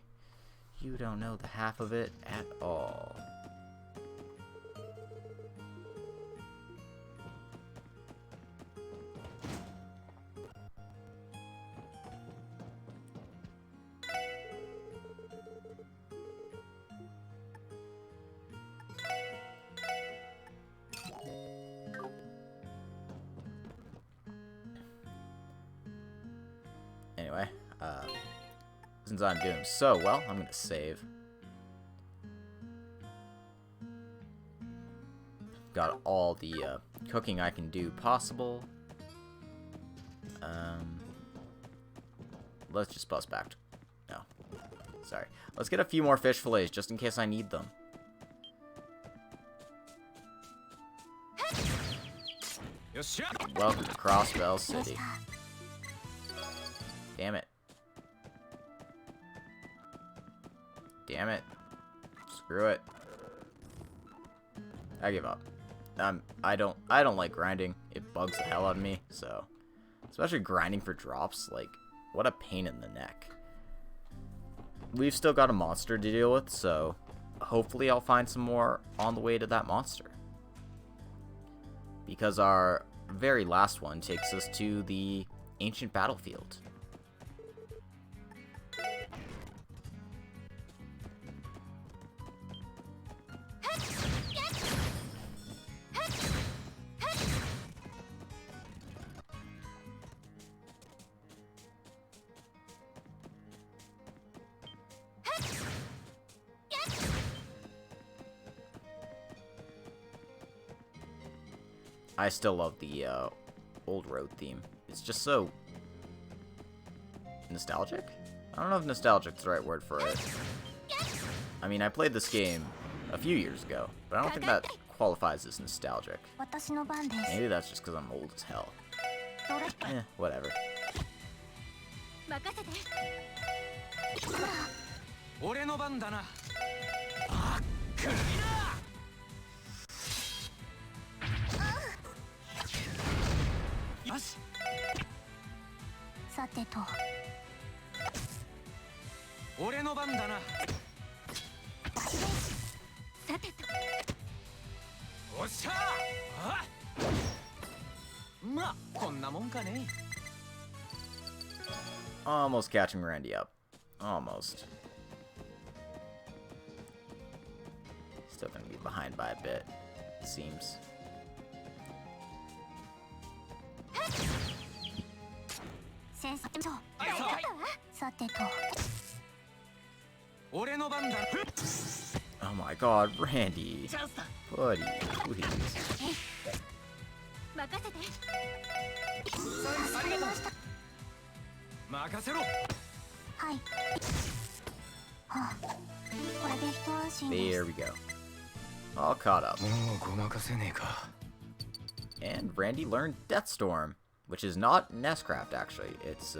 You don't know the half of it at all. Anyway, since I'm doing so well, I'm gonna save. Got all the cooking I can do possible. Let's just bust back to... No. Sorry. Let's get a few more fish fillets, just in case I need them. Welcome to Crossbell City. Damn it. Damn it. Screw it. I give up. I don't like grinding. It bugs the hell out of me, so... Especially grinding for drops, like, what a pain in the neck. We've still got a monster to deal with, so... Hopefully I'll find some more on the way to that monster. Because our very last one takes us to the ancient battlefield. I still love the old road theme. It's just so nostalgic? I don't know if nostalgic is the right word for it. I mean, I played this game a few years ago, but I don't think that qualifies as nostalgic. Maybe that's just because I'm old as hell. Whatever. 俺の番だな。あっくりな。よし。さてと。俺の番だな。さてと。おっしゃー。あ。まあこんなもんかね。 Almost catching Randy up. Almost. Still gonna be behind by a bit, it seems. Oh my god, Randy. Buddy, please. 任せろ。はい。はあ、これで一安心です。 There we go. All caught up. もうごまかせねえか。 And Randy learned Deathstorm, which is not Nestcraft actually. It's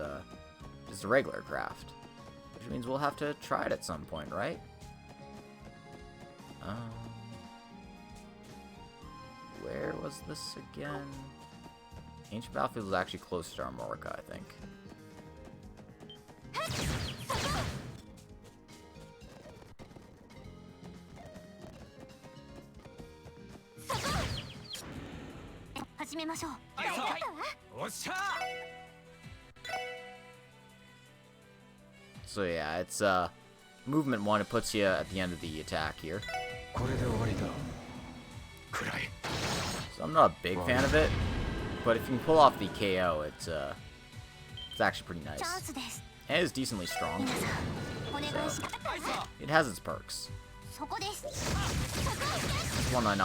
just a regular craft, which means we'll have to try it at some point, right? Where was this again? Ancient Battlefield is actually closer to Armorica, I think. So yeah, it's movement 1, it puts you at the end of the attack here. So I'm not a big fan of it, but if you can pull off the KO, it's actually pretty nice. And it's decently strong, so it has its perks. It's one I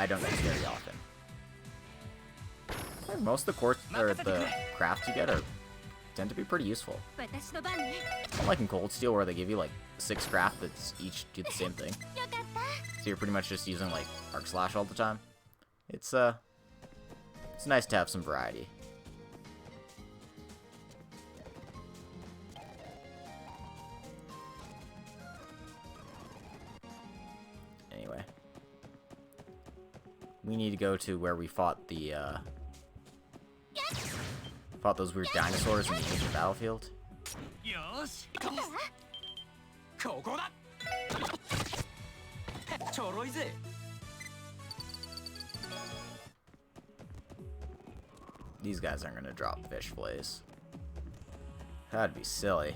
don't use very often. Most of the the crafts you get tend to be pretty useful. Unlike in Cold Steel, where they give you like 6 craft that's each do the same thing. So you're pretty much just using like Arc Slash all the time. It's nice to have some variety. Anyway, we need to go to where we fought the fought those weird dinosaurs in the ancient battlefield. These guys aren't gonna drop fish fillets. That'd be silly.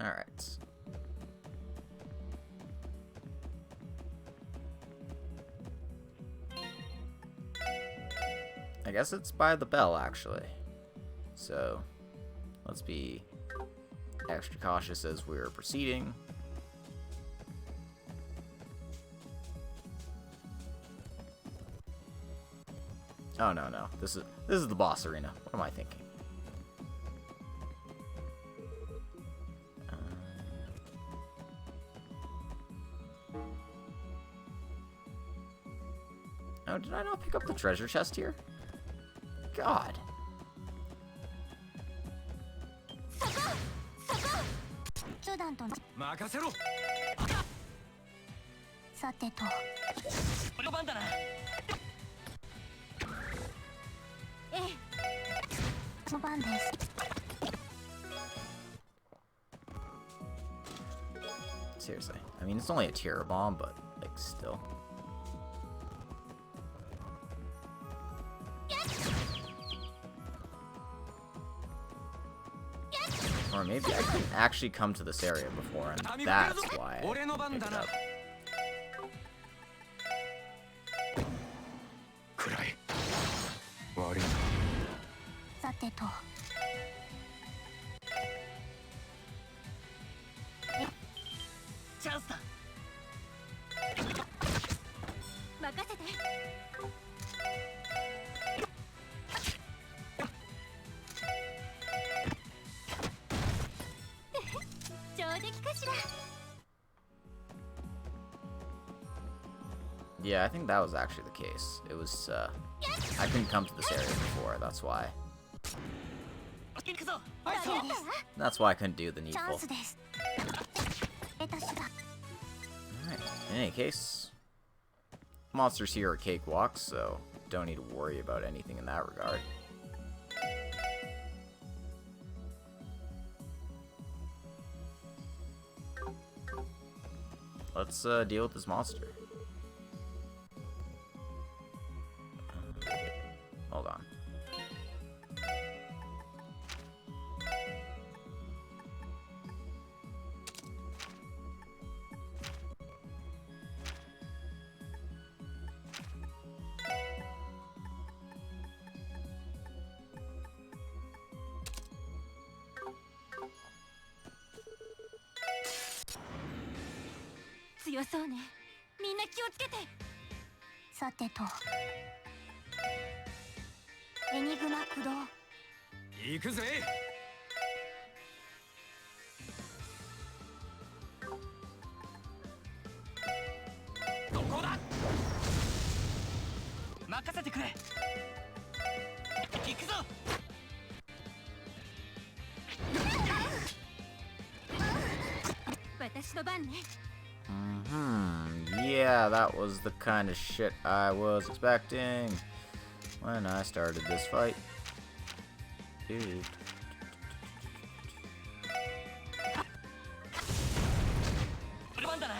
Alright. I guess it's by the bell, actually. So, let's be extra cautious as we're proceeding. Oh no, this is the boss arena. What am I thinking? Oh, did I not pick up the treasure chest here? God. Seriously. I mean, it's only a Terror Bomb, but, like, still. Or maybe I couldn't actually come to this area before, and that's why I picked it up. 暗い悪いさてとチャンスだ。任せて上出来かしら Yeah, I think that was actually the case. It was, I couldn't come to this area before, that's why. 行くぞ。 That's why I couldn't do the チャン needful. スです得た手段 Alright, in any case, monsters here are cakewalks, so don't need to worry about anything in that regard. Let's deal with this monster. Hold on.「強そうねみんな気をつけて」さてとエニグマ駆動行くぜ。どこだ。任せてくれ。行くぞ。私の番ね Yeah, that was the kind of shit I was expecting when I started this fight. Dude. 俺の番だな。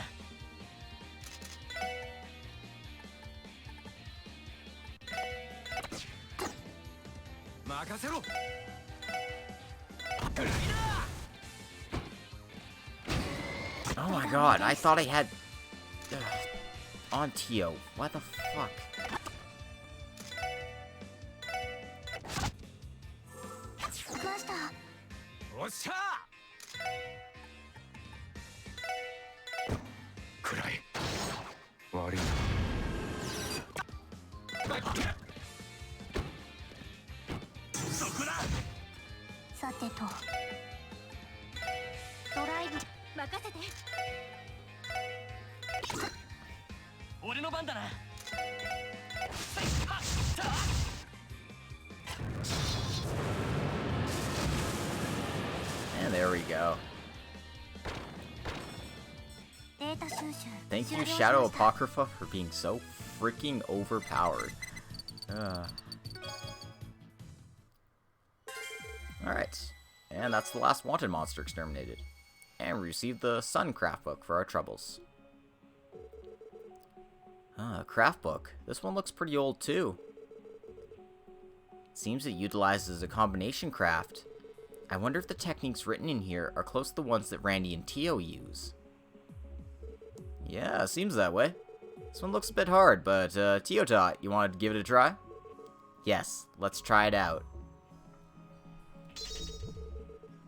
任せろ。グライダー。 Oh my god, I thought I had... on Tio. What the fuck? 来ましたおっしゃ暗い悪いそこだ。さてとドライブ任せて 俺の番だな。 And there we go. データ収集 Thank you, 終了しました Shadow Apocrypha, for being so freaking overpowered. Alright. And that's the last wanted monster exterminated. And we received the Sun craft book for our troubles. Craft book. This one looks pretty old too. Seems it utilizes a combination craft. I wonder if the techniques written in here are close to the ones that Randy and Tio use. Yeah, seems that way. This one looks a bit hard, but Tio taught. You wanted to give it a try? Yes, let's try it out.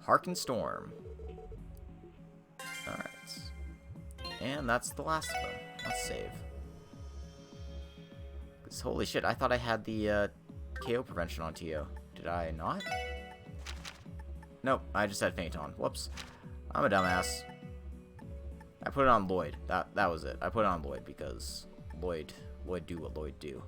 Harken Storm. Alright. And that's the last of them. Let's save. 'Cause holy shit, I thought I had the KO prevention on Tio. Did I not? Nope, I just had Faint on. Whoops. I'm a dumbass. I put it on Lloyd. That was it. I put it on Lloyd because Lloyd do what Lloyd do.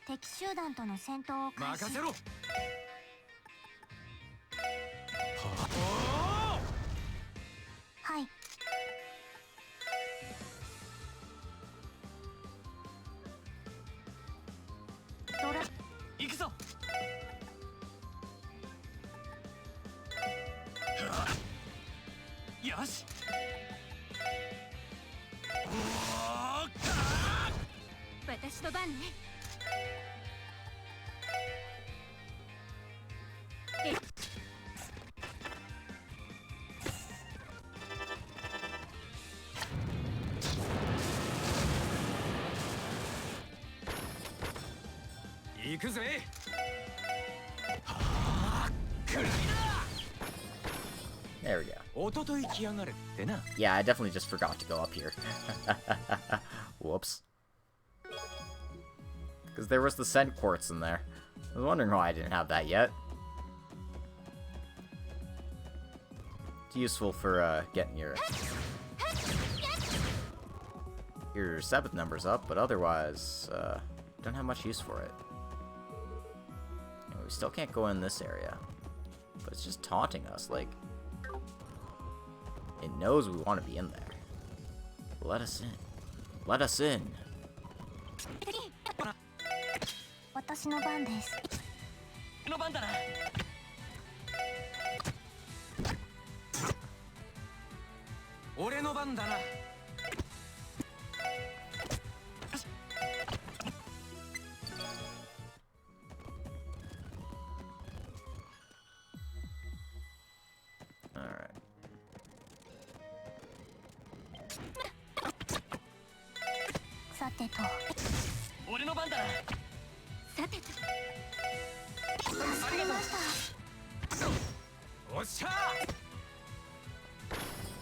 敵集団との戦闘を開始任せろ。し私の番ね。行くぜ。はあ、くらいだ。 There we go. おととい来やがれってな。 Yeah, I definitely just forgot to go up here. Whoops. Because there was the scent quartz in there. I was wondering why I didn't have that yet. It's useful for getting your 7th numbers up, but otherwise, don't have much use for it. And we still can't go in this area. But it's just taunting us, like... It knows we want to be in there. Let us in. Let us in. 私の番です。の番だな。俺の番だな。 Alright. さてと。俺の番だな。さてと。助かりました。おっしゃー。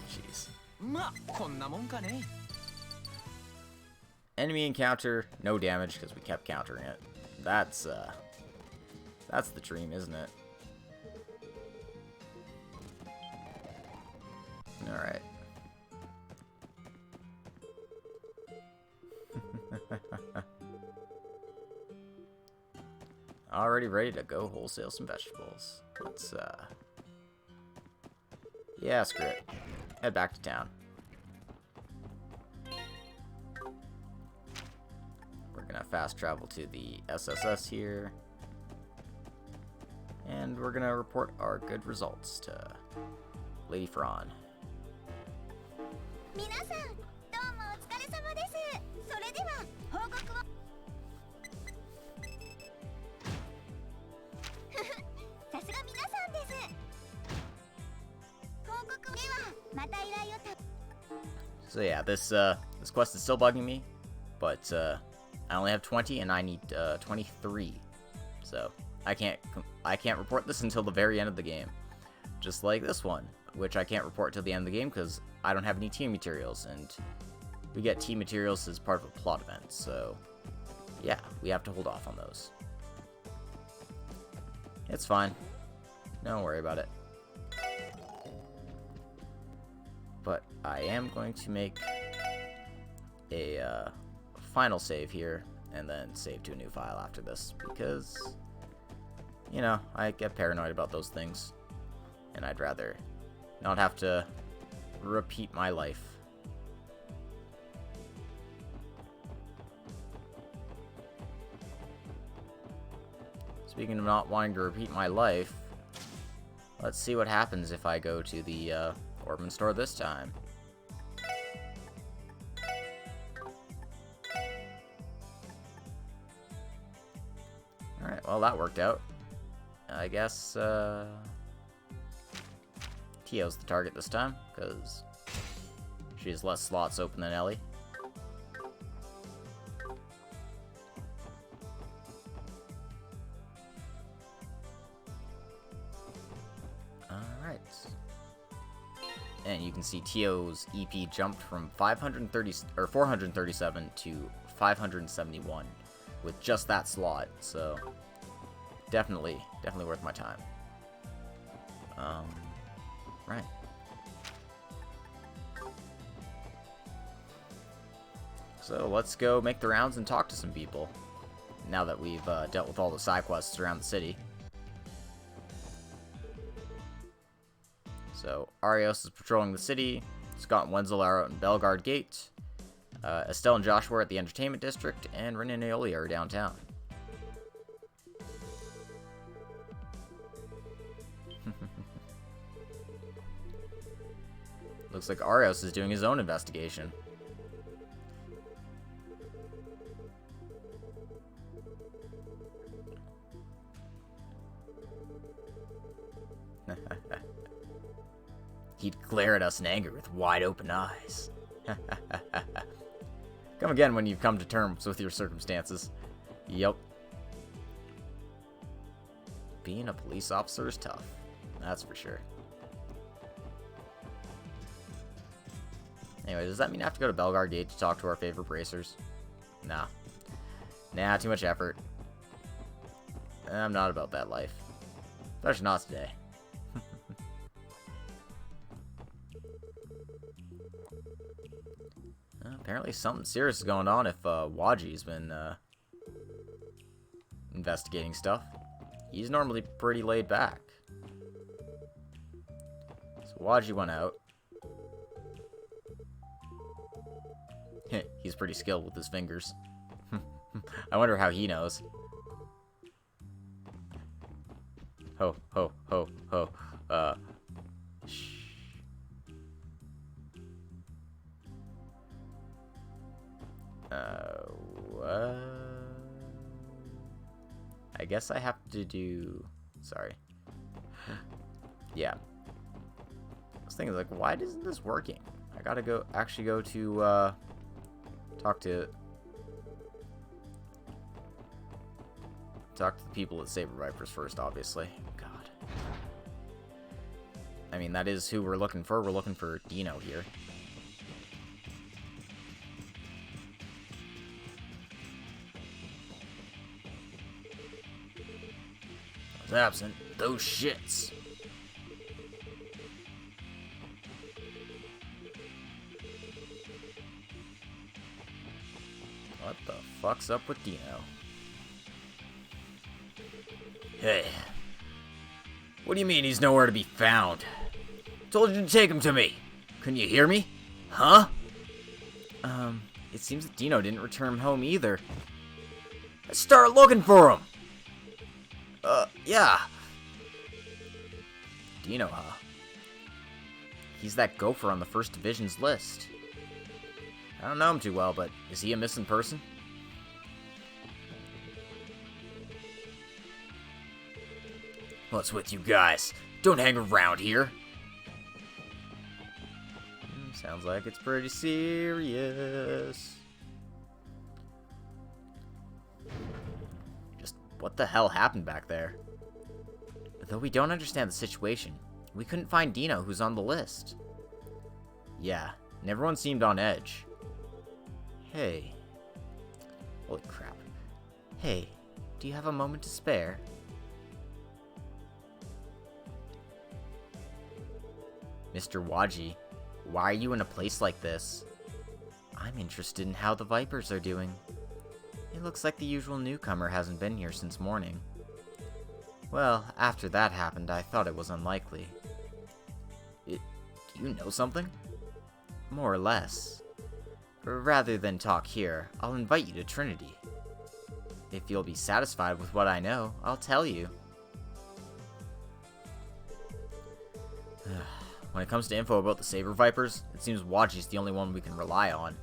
Jeez. まあこんなもんかね。 Enemy encounter, no damage because we kept countering it. That's the dream, isn't it? Alright. Already ready to go wholesale some vegetables. Let's, yeah, screw it. Head back to town. We're gonna fast travel to the SSS here. And we're gonna report our good results to Lady Fran. 皆さん、どうもお疲れ様です。それでは報告を。さすが皆さんです。報告ではまた依頼をた。 So yeah, this quest is still bugging me, but I only have 20 and I need 23. So I can't report this until the very end of the game, just like this one, which I can't report till the end of the game because I don't have any team materials, and we get team materials as part of a plot event. So yeah, we have to hold off on those. It's fine. Don't worry about it. But I am going to make a final save here, and then save to a new file after this, because, you know, I get paranoid about those things, and I'd rather not have to repeat my life. Speaking of not wanting to repeat my life, let's see what happens if I go to the Orphan store this time. Alright, well that worked out. I guess Tio's the target this time, because she has less slots open than Ellie. Alright. And you can see Tio's EP jumped from 437 to 571 with just that slot, so definitely worth my time. Right. So let's go make the rounds and talk to some people, now that we've dealt with all the side quests around the city. So Arios is patrolling the city, Scott and Wenzel are out in Belgard Gate, Estelle and Joshua are at the Entertainment District, and Rin and Aeolia are downtown. Looks like Arios is doing his own investigation. He'd glare at us in anger with wide open eyes. Come again when you've come to terms with your circumstances. Yep. Being a police officer is tough. That's for sure. Anyway, does that mean I have to go to Belgar Gate to talk to our favorite bracers? Nah. Nah, too much effort. I'm not about that life. Especially not today. Apparently something serious is going on if Waji's been investigating stuff. He's normally pretty laid back. So Waji went out. He's pretty skilled with his fingers. I wonder how he knows. Ho, ho, ho, ho. Shh. What? I guess I have to do... Sorry. Yeah. This thing is like, why isn't this working? I gotta go, actually go to, talk to the people at Saber Vipers first, obviously. God. I mean, that is who we're looking for. We're looking for Dino here. Absent those shits. What the fuck's up with Dino? Hey. What do you mean he's nowhere to be found? Told you to take him to me. Couldn't you hear me? Huh? It seems that Dino didn't return home either. Let's start looking for him. Yeah. Dino, huh? He's that gopher on the First Division's list. I don't know him too well, but is he a missing person? What's with you guys? Don't hang around here. Sounds like it's pretty serious. Just what the hell happened back there? Though we don't understand the situation, we couldn't find Dino, who's on the list. Yeah, and everyone seemed on edge. Hey. Holy crap. Hey, do you have a moment to spare? Mr. Waji, why are you in a place like this? I'm interested in how the Vipers are doing. It looks like the usual newcomer hasn't been here since morning. Well, after that happened, I thought it was unlikely. Do you know something? More or less. Rather than talk here, I'll invite you to Trinity. If you'll be satisfied with what I know, I'll tell you. When it comes to info about the Saber Vipers, it seems Waji's the only one we can rely on.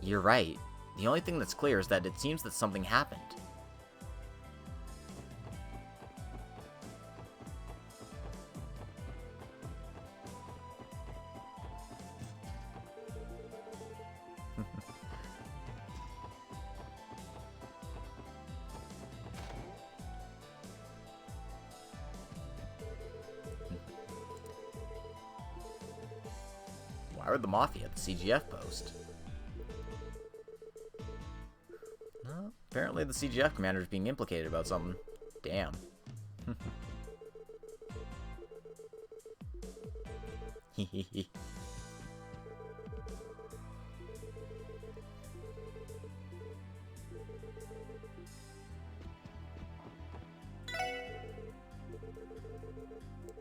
You're right. The only thing that's clear is that it seems that something happened. Why would the Mafia at the CGF post? Well, apparently the CGF commander is being implicated about something. Damn. Hehehe.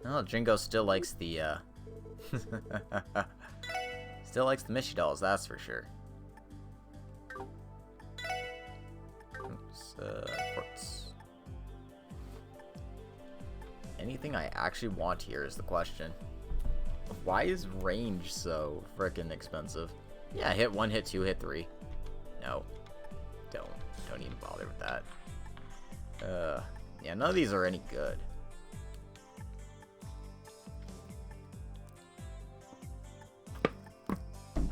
Well, Jingo still likes the, still likes the Mishi dolls, that's for sure. Oops, quartz. Anything I actually want here is the question. Why is range so frickin' expensive? Yeah, hit 1, hit 2, hit 3. No. Don't even bother with that. Yeah, none of these are any good.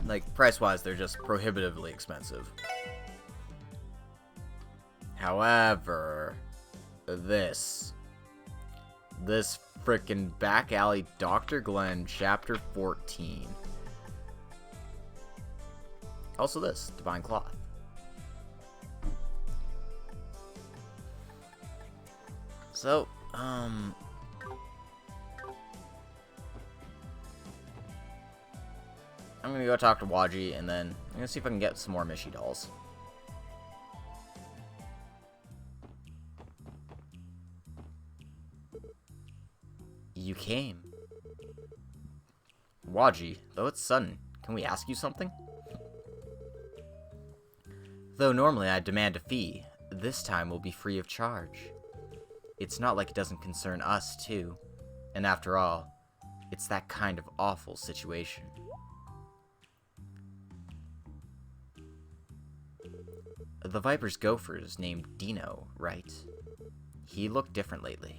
Like, price-wise, they're just prohibitively expensive. However, this frickin' back alley Dr. Glenn Chapter 14. Also this, Divine Cloth. So, I'm gonna go talk to Waji, and then I'm gonna see if I can get some more Mishi dolls. You came. Waji, though it's sudden, can we ask you something? Though normally I demand a fee, this time will be free of charge. It's not like it doesn't concern us, too. And after all, it's that kind of awful situation. The Viper's gopher is named Dino, right? He looked different lately.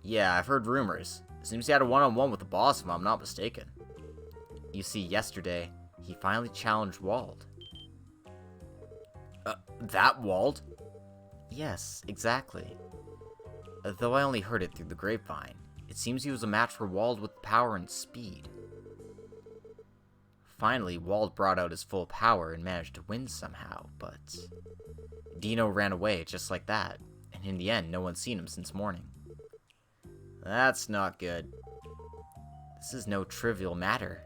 Yeah, I've heard rumors. Seems he had a one-on-one with the boss, if I'm not mistaken. You see, yesterday, he finally challenged Wald. That Wald? Yes, exactly. Though I only heard it through the grapevine, it seems he was a match for Wald with power and speed. Finally, Wald brought out his full power and managed to win somehow, but Dino ran away just like that, and in the end, no one's seen him since morning. That's not good. This is no trivial matter.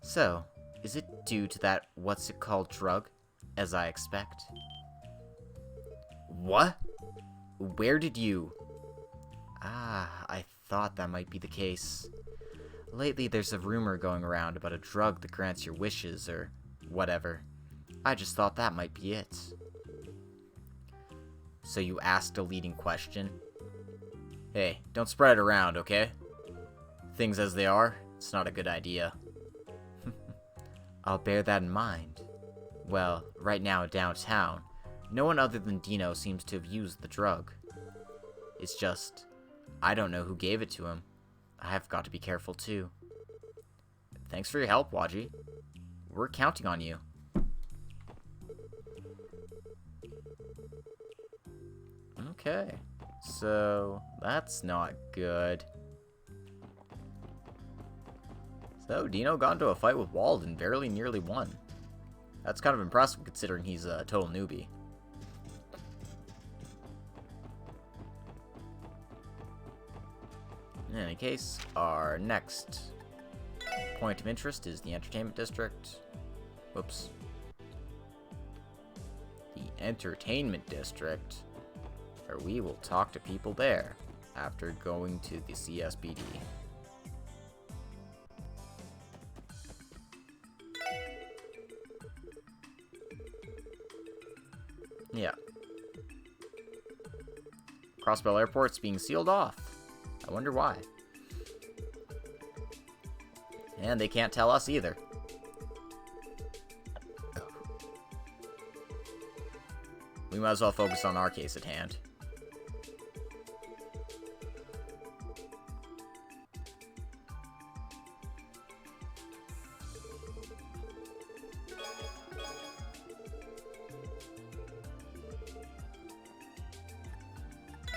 So, is it due to that what's-it-called drug, as I expect? What? Where did you... I thought that might be the case. Lately, there's a rumor going around about a drug that grants your wishes, or whatever. I just thought that might be it. So you asked a leading question? Hey, don't spread it around, okay? Things as they are, it's not a good idea. I'll bear that in mind. Well, right now downtown, no one other than Dino seems to have used the drug. It's just, I don't know who gave it to him. I've got to be careful too. Thanks for your help, Waji. We're counting on you. Okay, so that's not good. So Dino got into a fight with Wald and barely nearly won. That's kind of impressive considering he's a total newbie. In any case, our next point of interest is the Entertainment District. Whoops. The Entertainment District, where we will talk to people there after going to the CSBD. Yeah. Crossbell Airport's being sealed off. I wonder why. And they can't tell us either. We might as well focus on our case at hand.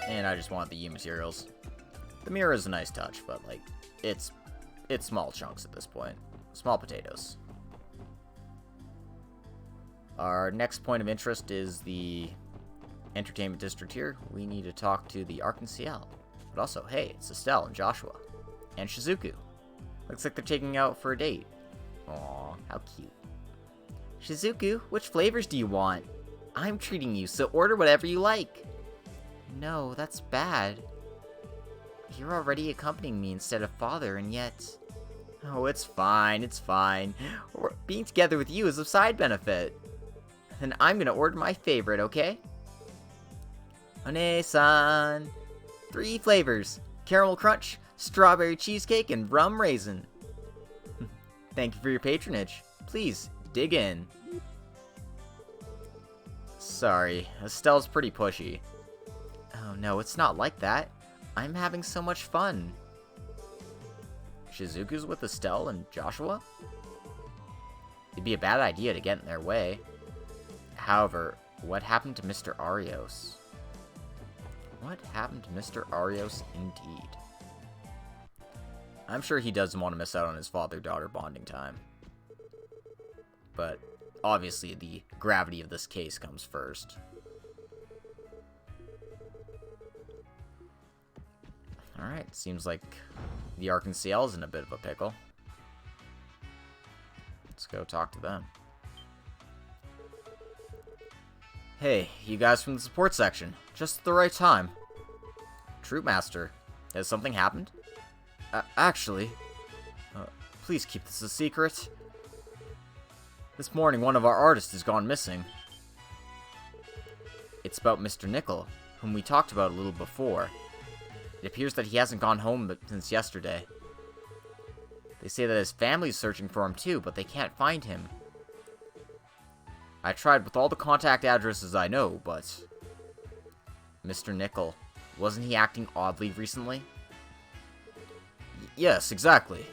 And I just want the U materials. The mirror is a nice touch, but like, it's small chunks at this point. Small potatoes. Our next point of interest is the Entertainment District here. We need to talk to the Arc and CL. But also, hey, it's Estelle and Joshua. And Shizuku. Looks like they're taking out for a date. Aw, how cute. Shizuku, which flavors do you want? I'm treating you, so order whatever you like. No, that's bad. You're already accompanying me instead of father, and yet... Oh, it's fine, it's fine. Being together with you is a side benefit. Then I'm gonna order my favorite, okay? One-san. 3 flavors. caramel crunch, strawberry cheesecake, and rum raisin. Thank you for your patronage. Please, dig in. Sorry, Estelle's pretty pushy. Oh no, it's not like that. I'm having so much fun. Shizuku's with Estelle and Joshua? It'd be a bad idea to get in their way. However, what happened to Mr. Arios? What happened to Mr. Arios indeed? I'm sure he doesn't want to miss out on his father-daughter bonding time. But obviously the gravity of this case comes first. Alright, seems like the Arc-en-Ciel is in a bit of a pickle. Let's go talk to them. Hey, you guys from the support section. Just at the right time. Troopmaster, has something happened? Actually, please keep this a secret. This morning, one of our artists has gone missing. It's about Mr. Nickel, whom we talked about a little before. It appears that he hasn't gone home since yesterday. They say that his family's searching for him too, but they can't find him. I tried with all the contact addresses I know, but... Mr. Nickel, wasn't he acting oddly recently? Yes, exactly.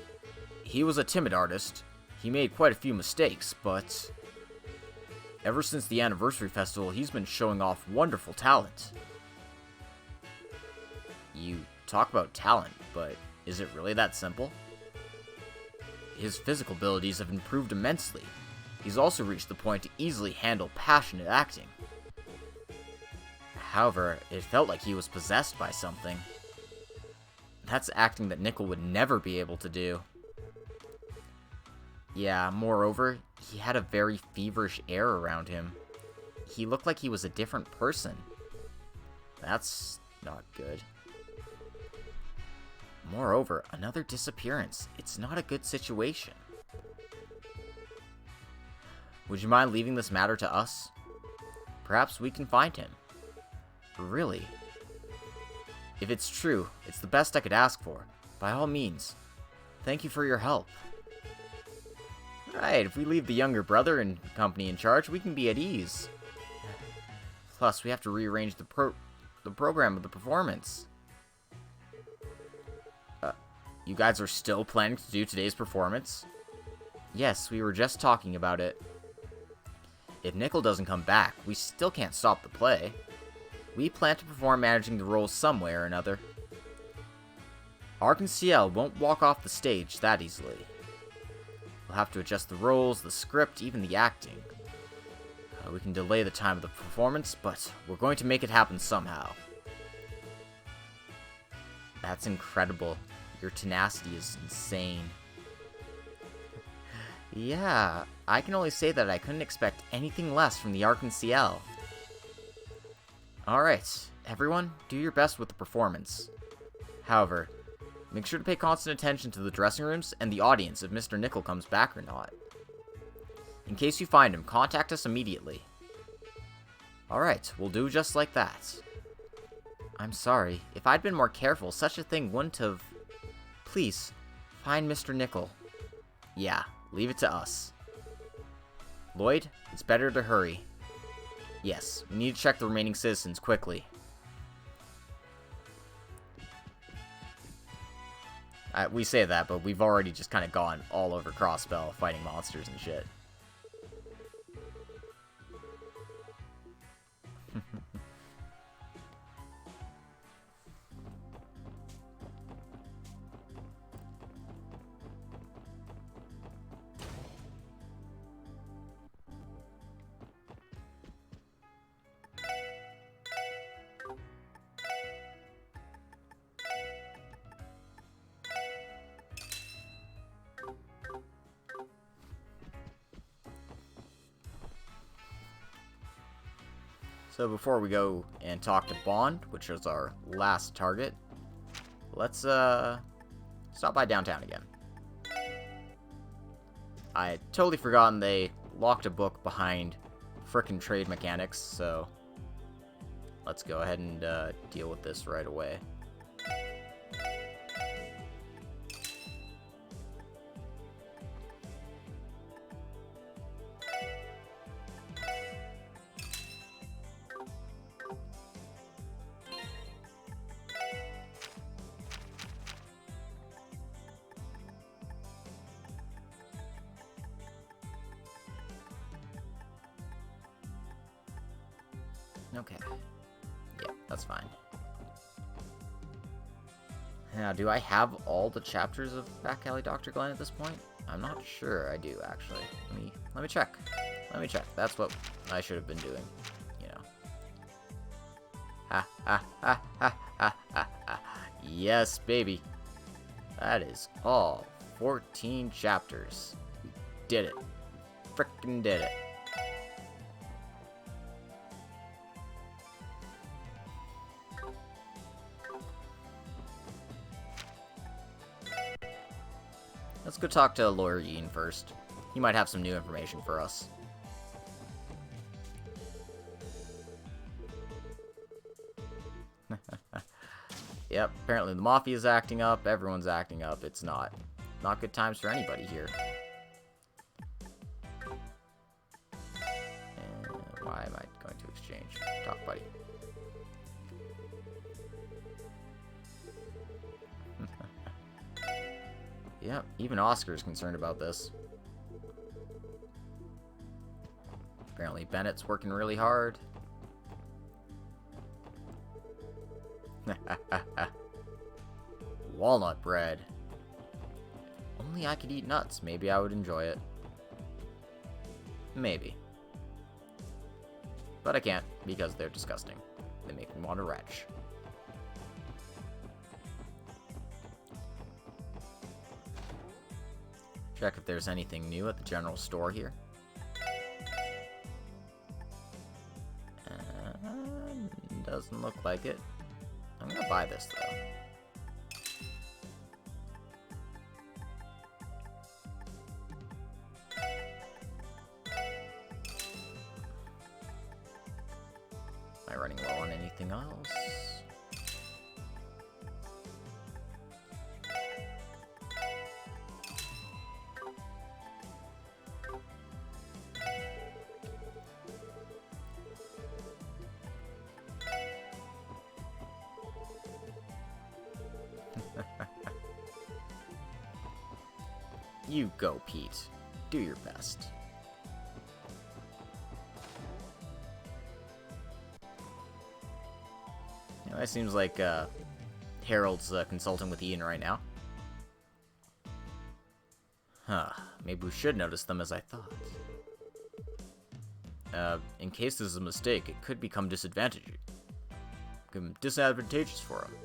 He was a timid artist. He made quite a few mistakes, but... ever since the anniversary festival, he's been showing off wonderful talent. You talk about talent, but is it really that simple? His physical abilities have improved immensely. He's also reached the point to easily handle passionate acting. However, it felt like he was possessed by something. That's acting that Nickel would never be able to do. Yeah, moreover, he had a very feverish air around him. He looked like he was a different person. That's not good. Moreover, another disappearance. It's not a good situation. Would you mind leaving this matter to us? Perhaps we can find him. Really? If it's true, it's the best I could ask for. By all means. Thank you for your help. Right, if we leave the younger brother and company in charge, we can be at ease. Plus, we have to rearrange the program of the performance. You guys are still planning to do today's performance? Yes, we were just talking about it. If Nickel doesn't come back, we still can't stop the play. We plan to perform managing the roles some way or another. Arc-en-Ciel won't walk off the stage that easily. We'll have to adjust the roles, the script, even the acting. We can delay the time of the performance, but we're going to make it happen somehow. That's incredible. Your tenacity is insane. Yeah, I can only say that I couldn't expect anything less from the Arc-en-Ciel. Alright, everyone, do your best with the performance. However, make sure to pay constant attention to the dressing rooms and the audience if Mr. Nickel comes back or not. In case you find him, contact us immediately. Alright, we'll do just like that. I'm sorry, if I'd been more careful, such a thing wouldn't have... Please, find Mr. Nickel. Yeah, leave it to us. Lloyd, it's better to hurry. Yes, we need to check the remaining citizens quickly. We say that, but we've already just kind of gone all over Crossbell fighting monsters and shit. So before we go and talk to Bond, which is our last target, let's stop by downtown again. I had totally forgotten they locked a book behind frickin' trade mechanics, so let's go ahead and deal with this right away. Okay. Yeah, that's fine. Now, do I have all the chapters of Back Alley Dr. Glenn at this point? I'm not sure I do, actually. Let me check. Let me check. That's what I should have been doing, you know. Ha, ha, ha, ha, ha, ha, ha. Yes, baby. That is all 14 chapters. We did it. Frickin' did it. Let's go talk to Lawyer Ian first. He might have some new information for us. Yep, apparently the Mafia's acting up, everyone's acting up. It's not good times for anybody here. And why am I going to exchange? Talk, buddy. Yep, even Oscar's concerned about this. Apparently Bennett's working really hard. Walnut bread. Only I could eat nuts. Maybe I would enjoy it. Maybe. But I can't, because they're disgusting. They make me want to retch. Check if there's anything new at the general store here. Doesn't look like it. I'm gonna buy this, though. Am I running low on anything else? You go, Pete. Do your best. You know, it seems like Harold's consulting with Ian right now. Huh. Maybe we should notice them as I thought. In case this is a mistake, it could become disadvantageous for him.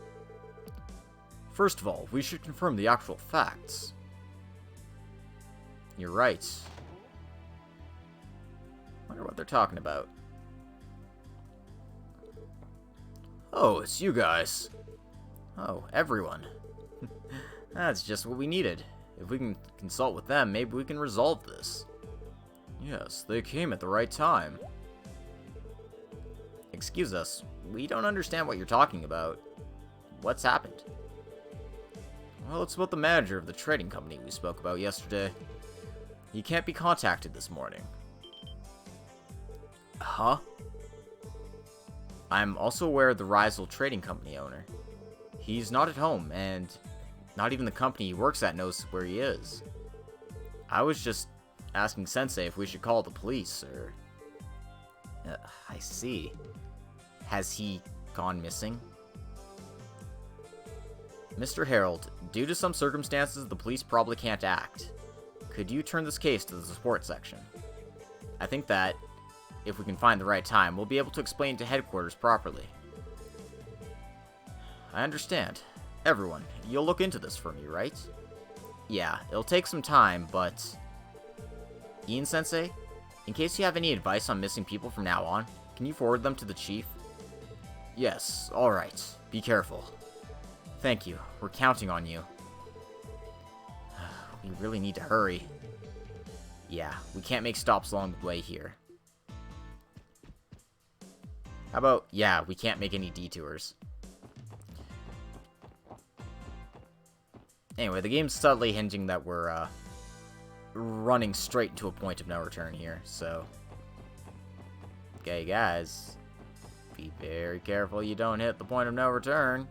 First of all, we should confirm the actual facts. You're right. Wonder what they're talking about. Oh, it's you guys. Oh, everyone. That's just what we needed. If we can consult with them, maybe we can resolve this. Yes, they came at the right time. Excuse us, we don't understand what you're talking about. What's happened? Well, it's about the manager of the trading company we spoke about yesterday. He can't be contacted this morning. Huh? I'm also aware of the Rizal Trading Company owner. He's not at home, and not even the company he works at knows where he is. I was just asking Sensei if we should call the police, or... I see. Has he gone missing? Mr. Harold, due to some circumstances, the police probably can't act. Could you turn this case to the support section? I think that, if we can find the right time, we'll be able to explain to headquarters properly. I understand. Everyone, you'll look into this for me, right? Yeah, it'll take some time, but... Ian-sensei, in case you have any advice on missing people from now on, can you forward them to the chief? Yes, alright. Be careful. Thank you. We're counting on you. We really need to hurry. Yeah, we can't make stops along the way here. How about, yeah, we can't make any detours. Anyway, the game's subtly hinting that we're, running straight into a point of no return here, so... Okay, guys. Be very careful you don't hit the point of no return.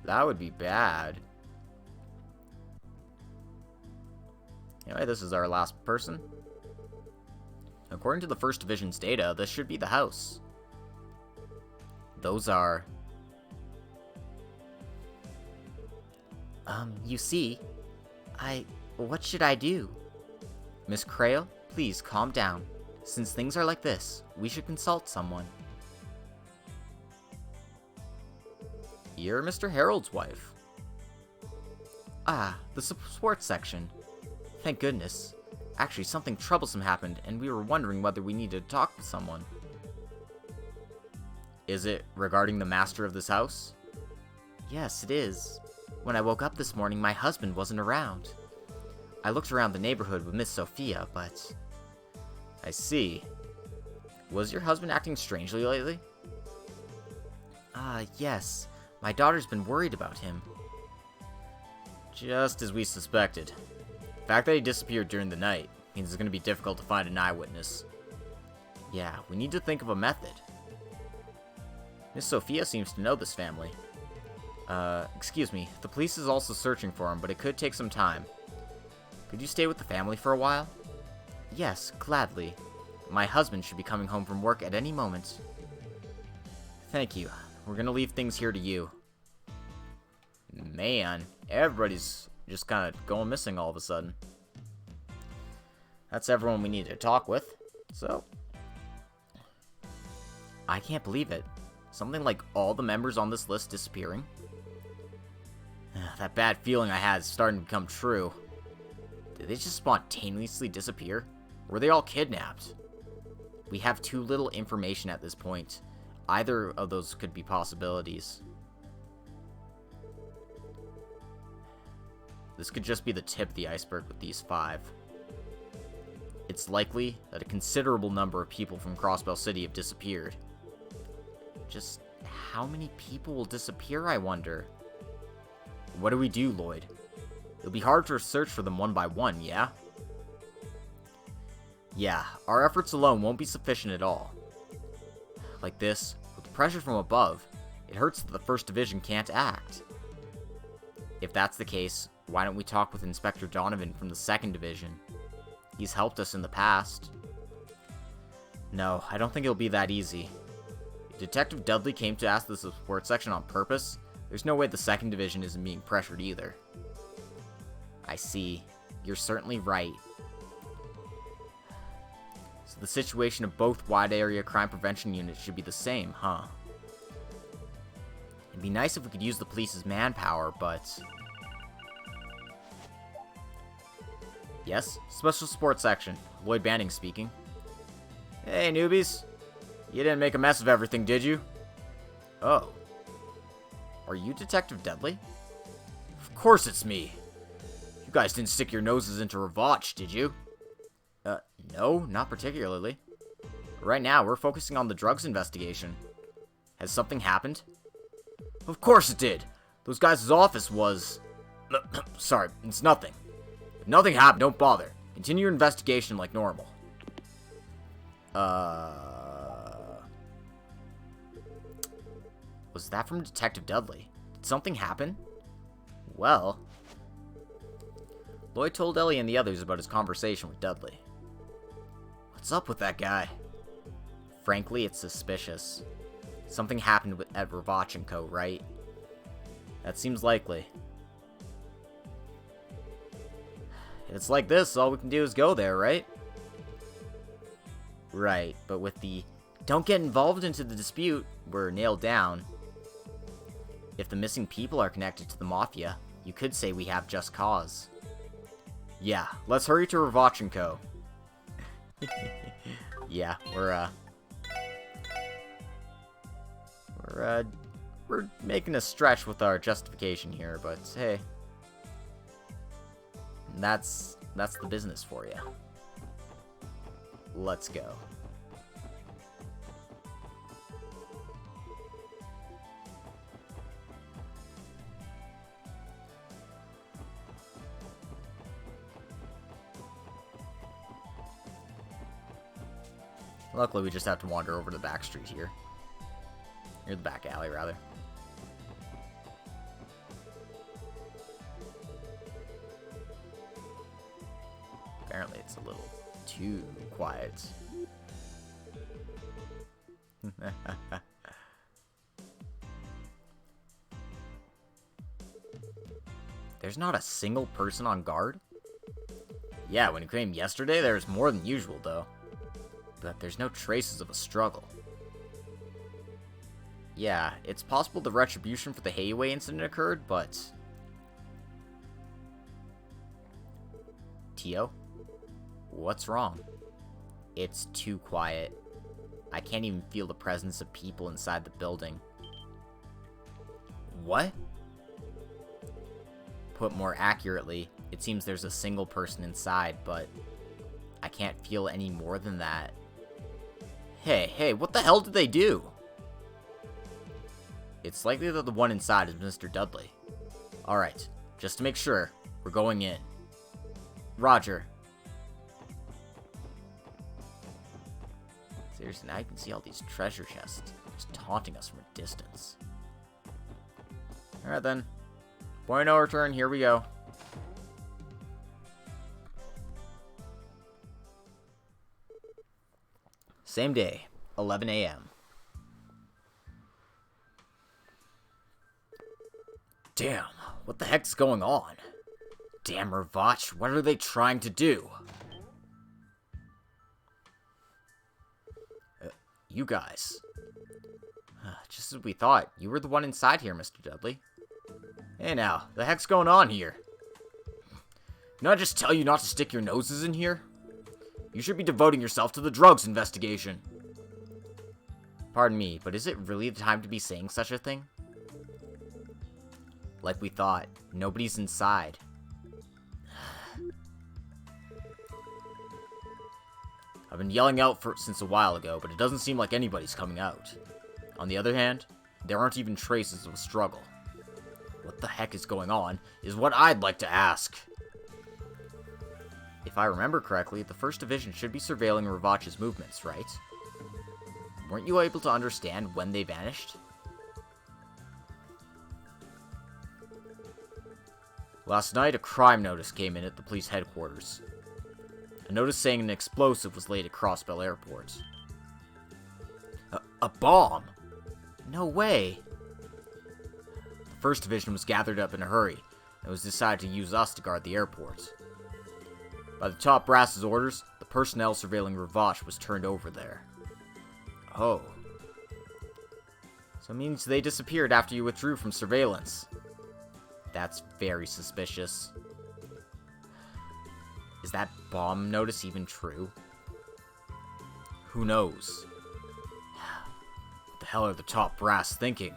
That would be bad. Anyway, this is our last person. According to the First Division's data, this should be the house. Those are... you see, what should I do? Miss Crail, please calm down. Since things are like this, we should consult someone. You're Mr. Harold's wife. Ah, the sports section. Thank goodness. Actually, something troublesome happened, and we were wondering whether we needed to talk to someone. Is it regarding the master of this house? Yes, it is. When I woke up this morning, my husband wasn't around. I looked around the neighborhood with Miss Sophia, but... I see. Was your husband acting strangely lately? Yes. My daughter's been worried about him. Just as we suspected. The fact that he disappeared during the night means it's going to be difficult to find an eyewitness. Yeah, we need to think of a method. Miss Sophia seems to know this family. Excuse me. The police is also searching for him, but it could take some time. Could you stay with the family for a while? Yes, gladly. My husband should be coming home from work at any moment. Thank you. We're gonna leave things here to you. Man, everybody's just kind of going missing all of a sudden. That's everyone we need to talk with, so... I can't believe it. Something like all the members on this list disappearing. That bad feeling I had is starting to become true. Did they just spontaneously disappear? Or were they all kidnapped? We have too little information at this point. Either of those could be possibilities. This could just be the tip of the iceberg with these 5. It's likely that a considerable number of people from Crossbell City have disappeared. Just how many people will disappear, I wonder? What do we do, Lloyd? It'll be hard to search for them one by one, yeah? Yeah, our efforts alone won't be sufficient at all. Like this, with the pressure from above, it hurts that the 1st Division can't act. If that's the case, why don't we talk with Inspector Donovan from the 2nd Division? He's helped us in the past. No, I don't think it'll be that easy. If Detective Dudley came to ask the support section on purpose, there's no way the 2nd Division isn't being pressured either. I see. You're certainly right. So the situation of both wide area crime prevention units should be the same, huh? It'd be nice if we could use the police's manpower, but... Yes? Special Sports Section. Lloyd Banning speaking. Hey, newbies. You didn't make a mess of everything, did you? Oh. Are you Detective Dudley? Of course it's me. You guys didn't stick your noses into Ravotch, did you? No, not particularly. Right now, we're focusing on the drugs investigation. Has something happened? Of course it did! Those guys' office was... Sorry, it's nothing. If nothing happened, don't bother. Continue your investigation like normal. Was that from Detective Dudley? Did something happen? Well... Lloyd told Ellie and the others about his conversation with Dudley. What's up with that guy? Frankly, it's suspicious. Something happened at Ravotch & Co., right? That seems likely. If it's like this, all we can do is go there, right? Right, but with the don't get involved into the dispute, we're nailed down. If the missing people are connected to the Mafia, you could say we have just cause. Yeah, let's hurry to Ravotch & Co. Yeah, we're making a stretch with our justification here, but hey. That's the business for you. Let's go. Luckily, we just have to wander over to the back street here. Or the back alley, rather. Apparently, it's a little too quiet. There's not a single person on guard? Yeah, when you came yesterday, there was more than usual, though. But there's no traces of a struggle. Yeah, it's possible the retribution for the Hayway incident occurred, but... Tio? What's wrong? It's too quiet. I can't even feel the presence of people inside the building. What? Put more accurately, it seems there's a single person inside, but I can't feel any more than that. Hey, what the hell did they do? It's likely that the one inside is Mr. Dudley. Alright, just to make sure, we're going in. Roger. Seriously, now you can see all these treasure chests just taunting us from a distance. Alright then. Point of no return, here we go. Same day, 11 a.m. Damn, what the heck's going on? Damn, Ravach, what are they trying to do? You guys. Just as we thought, you were the one inside here, Mr. Dudley. Hey now, the heck's going on here? Didn't I just tell you not to stick your noses in here? You should be devoting yourself to the drugs investigation. Pardon me, but is it really the time to be saying such a thing? Like we thought, nobody's inside. I've been yelling out since a while ago, but it doesn't seem like anybody's coming out. On the other hand, there aren't even traces of a struggle. What the heck is going on, is what I'd like to ask. If I remember correctly, the First Division should be surveilling Ravach's movements, right? Weren't you able to understand when they vanished? Last night, a crime notice came in at the police headquarters. A notice saying an explosive was laid at Crossbell Airport. A bomb? No way. The First Division was gathered up in a hurry, and it was decided to use us to guard the airport. By the top brass's orders, the personnel surveilling Ravach was turned over there. Oh. So it means they disappeared after you withdrew from surveillance. That's very suspicious. Is that bomb notice even true? Who knows? What the hell are the top brass thinking?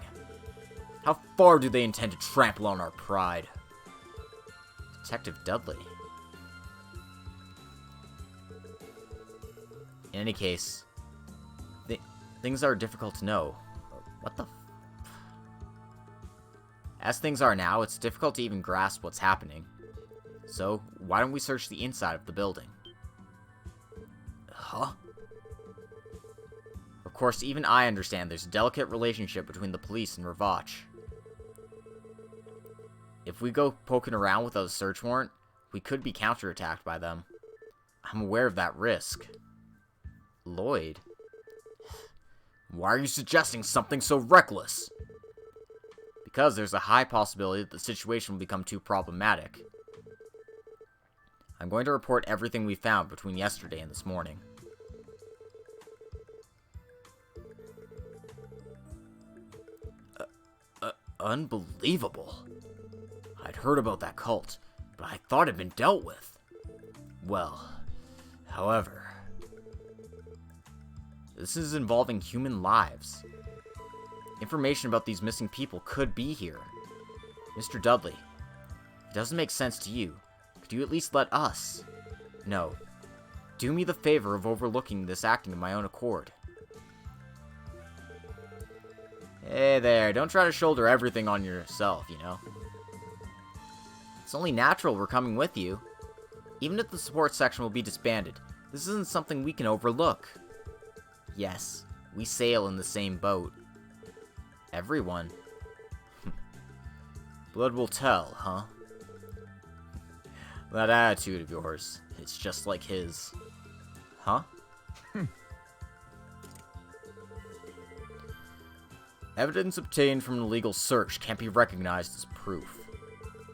How far do they intend to trample on our pride? Detective Dudley. In any case, things are difficult to know. What the As things are now, it's difficult to even grasp what's happening. So, why don't we search the inside of the building? Huh? Of course, even I understand there's a delicate relationship between the police and Ravach. If we go poking around without a search warrant, we could be counterattacked by them. I'm aware of that risk. Lloyd? Why are you suggesting something so reckless? Because there's a high possibility that the situation will become too problematic. I'm going to report everything we found between yesterday and this morning. Unbelievable. I'd heard about that cult, but I thought it had been dealt with. Well, however, this is involving human lives. Information about these missing people could be here. Mr. Dudley, if it doesn't make sense to you, could you at least let us? No. Do me the favor of overlooking this acting of my own accord. Hey there, don't try to shoulder everything on yourself, you know. It's only natural we're coming with you. Even if the support section will be disbanded, this isn't something we can overlook. Yes, we sail in the same boat. Everyone. Blood will tell, huh? That attitude of yours, it's just like his. Huh? Evidence obtained from an illegal search can't be recognized as proof.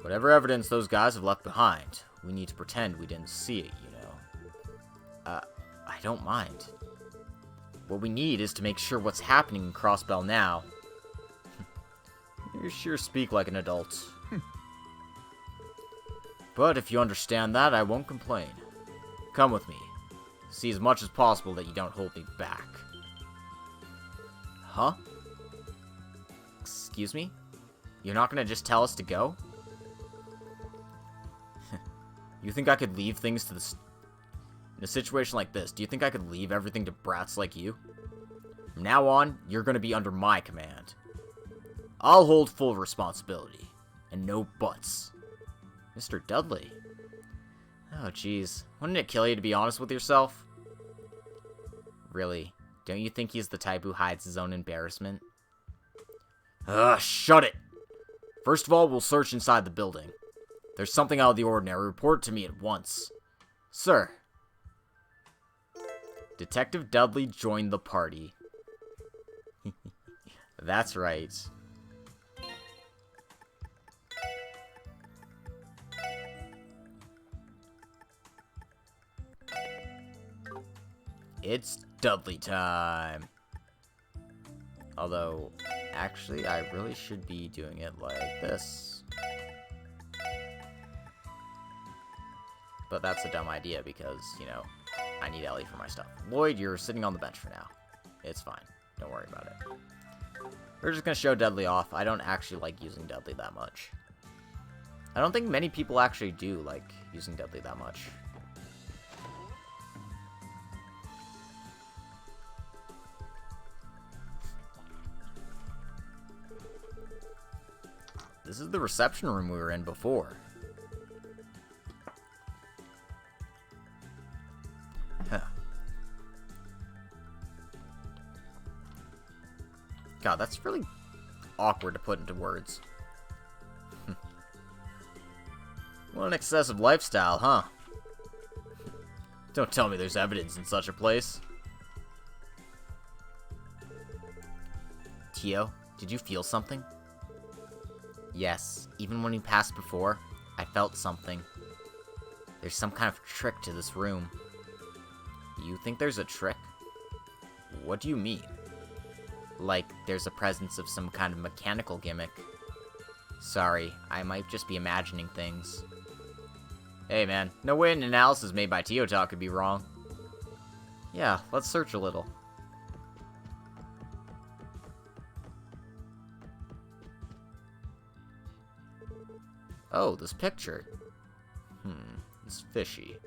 Whatever evidence those guys have left behind, we need to pretend we didn't see it, you know. I don't mind. What we need is to make sure what's happening in Crossbell now. You sure speak like an adult. But if you understand that, I won't complain. Come with me. See as much as possible that you don't hold me back. Huh? Excuse me? You're not gonna just tell us to go? You think I could leave things to the... In a situation like this, do you think I could leave everything to brats like you? From now on, you're gonna be under my command. I'll hold full responsibility. And no buts. Mr. Dudley. Oh, jeez. Wouldn't it kill you to be honest with yourself? Really? Don't you think he's the type who hides his own embarrassment? Shut it! First of all, we'll search inside the building. If there's something out of the ordinary, report to me at once. Sir. Detective Dudley joined the party. That's right. It's Dudley time. Although, actually, I really should be doing it like this. But that's a dumb idea because, you know, I need Ellie for my stuff. Lloyd, you're sitting on the bench for now. It's fine. Don't worry about it. We're just gonna show Dudley off. I don't actually like using Dudley that much. I don't think many people actually do like using Dudley that much. This is the reception room we were in before. Huh. God, that's really awkward to put into words. What an excessive lifestyle, huh? Don't tell me there's evidence in such a place. Tio, did you feel something? Yes, even when we passed before, I felt something. There's some kind of trick to this room. You think there's a trick? What do you mean? Like, there's a presence of some kind of mechanical gimmick. Sorry, I might just be imagining things. Hey man, no way an analysis made by Teotalk could be wrong. Yeah, let's search a little. Oh, this picture. It's fishy.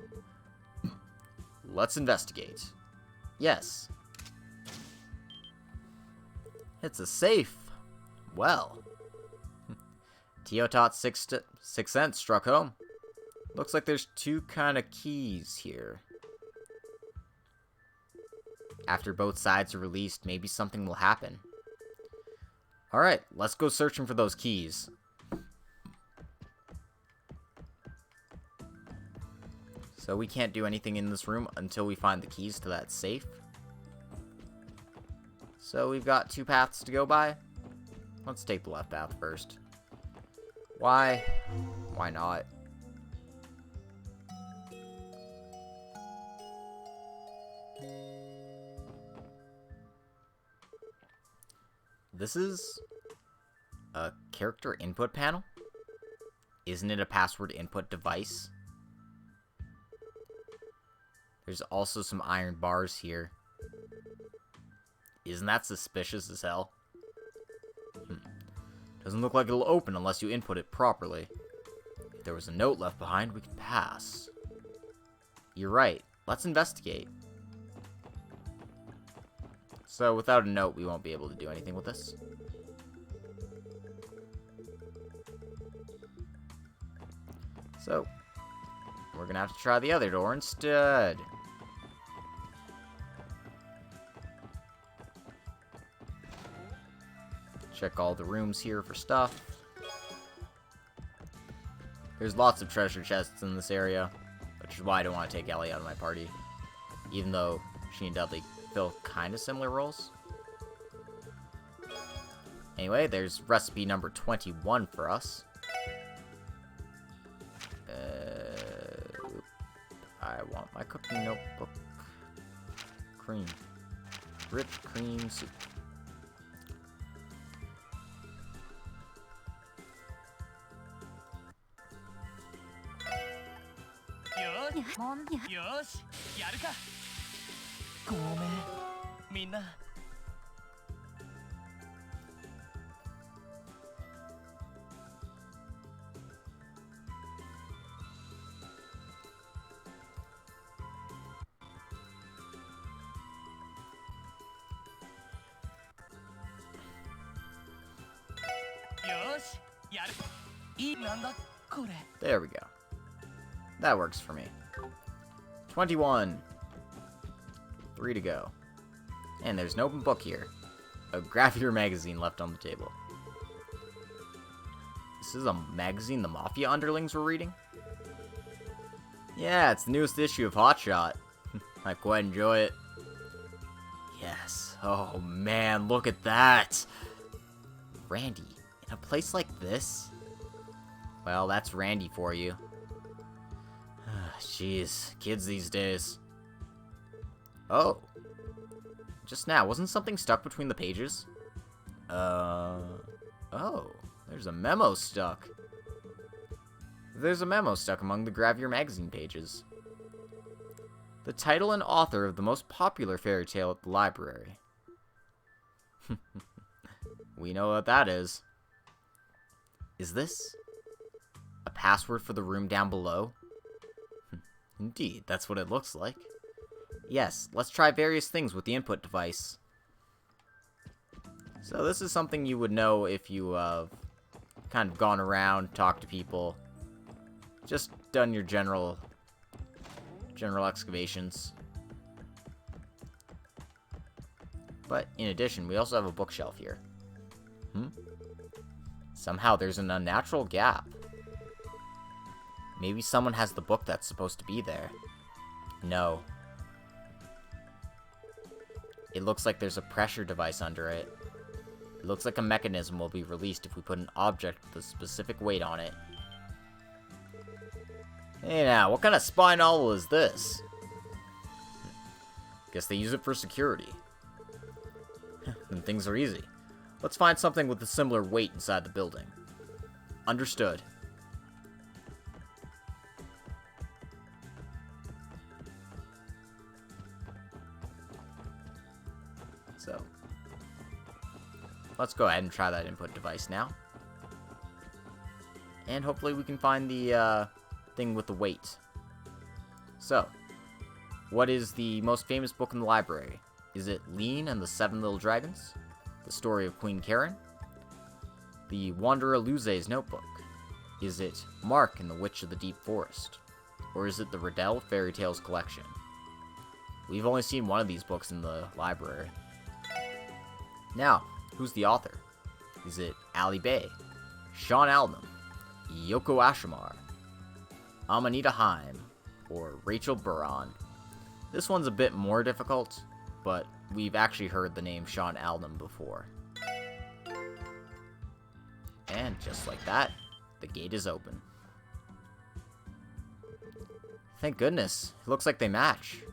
Let's investigate. Yes. It's a safe. Well. Teotot's sixth sense struck home. Looks like there's two kind of keys here. After both sides are released, maybe something will happen. Alright, let's go searching for those keys. So we can't do anything in this room until we find the keys to that safe. So we've got two paths to go by. Let's take the left path first. Why? Why not? This is a character input panel? Isn't it a password input device? There's also some iron bars here. Isn't that suspicious as hell? Doesn't look like it'll open unless you input it properly. If there was a note left behind, we could pass. You're right. Let's investigate. So, without a note, we won't be able to do anything with this. So, we're gonna have to try the other door instead. Check all the rooms here for stuff. There's lots of treasure chests in this area, which is why I don't want to take Ellie out of my party. Even though she and Dudley fill kind of similar roles. Anyway, there's recipe number 21 for us. I want my cooking notebook. Cream. Rich cream soup. Yoし、やるか。ごめん、みんな。よし、やる。いいなんだこれ。 There we go. That works for me. 21. 3 to go. And there's an open book here. A graphier magazine left on the table. This is a magazine the Mafia underlings were reading? Yeah, it's the newest issue of Hotshot. I quite enjoy it. Yes. Oh man, look at that! Randy, in a place like this? Well, that's Randy for you. Jeez, kids these days. Oh. Just now, wasn't something stuck between the pages? Oh, there's a memo stuck. There's a memo stuck among the Gravier magazine pages. The title and author of the most popular fairy tale at the library. We know what that is. Is this a password for the room down below? Indeed, that's what it looks like. Yes, let's try various things with the input device. So this is something you would know if you kind of gone around, talked to people, just done your general excavations. But in addition, we also have a bookshelf here. Somehow there's an unnatural gap. Maybe someone has the book that's supposed to be there. No. It looks like there's a pressure device under it. It looks like a mechanism will be released if we put an object with a specific weight on it. Hey now, what kind of spy novel is this? Guess they use it for security. Then things are easy. Let's find something with a similar weight inside the building. Understood. So, let's go ahead and try that input device now. And hopefully we can find the thing with the weight. So, what is the most famous book in the library? Is it Lean and the Seven Little Dragons? The Story of Queen Karen? The Wanderer Luze's Notebook? Is it Mark and the Witch of the Deep Forest? Or is it the Riddell Fairy Tales Collection? We've only seen one of these books in the library. Now, who's the author? Is it Ali Bay, Sean Alnham, Yoko Ashimar, Amanita Haim, or Rachel Buran? This one's a bit more difficult, but we've actually heard the name Sean Alnham before. And just like that, the gate is open. Thank goodness, it looks like they match.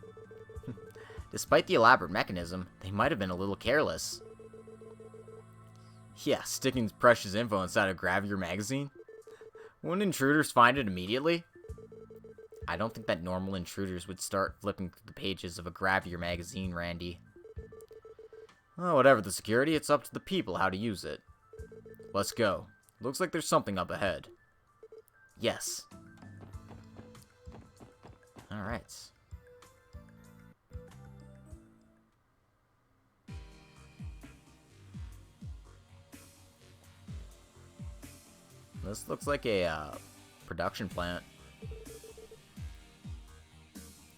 Despite the elaborate mechanism, they might have been a little careless. Yeah, sticking precious info inside a Gravier magazine? Wouldn't intruders find it immediately? I don't think that normal intruders would start flipping through the pages of a Gravier magazine, Randy. Oh, whatever the security, it's up to the people how to use it. Let's go. Looks like there's something up ahead. Yes. Alright. This looks like a production plant.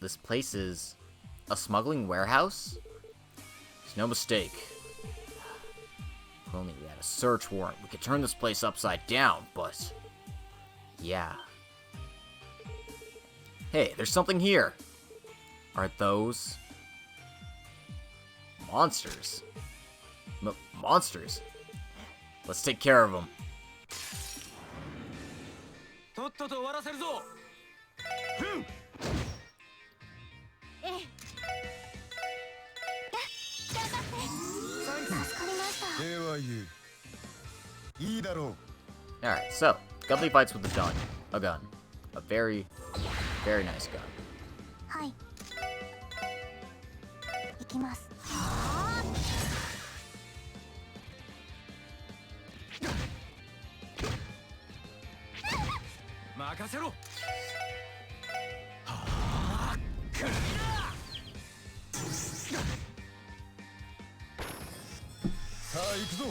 This place is a smuggling warehouse? It's no mistake. If only we had a search warrant, we could turn this place upside down, but... yeah. Hey, there's something here. Are those... monsters? Monsters? Let's take care of them. とっとと終わらせるぞ。ええ。頑張って。助かりました。では言う。いいだろう。 Alright, so, Gutley fights with a gun. A very, very nice gun. はい。行きます。任せろ。さあ行くぞ。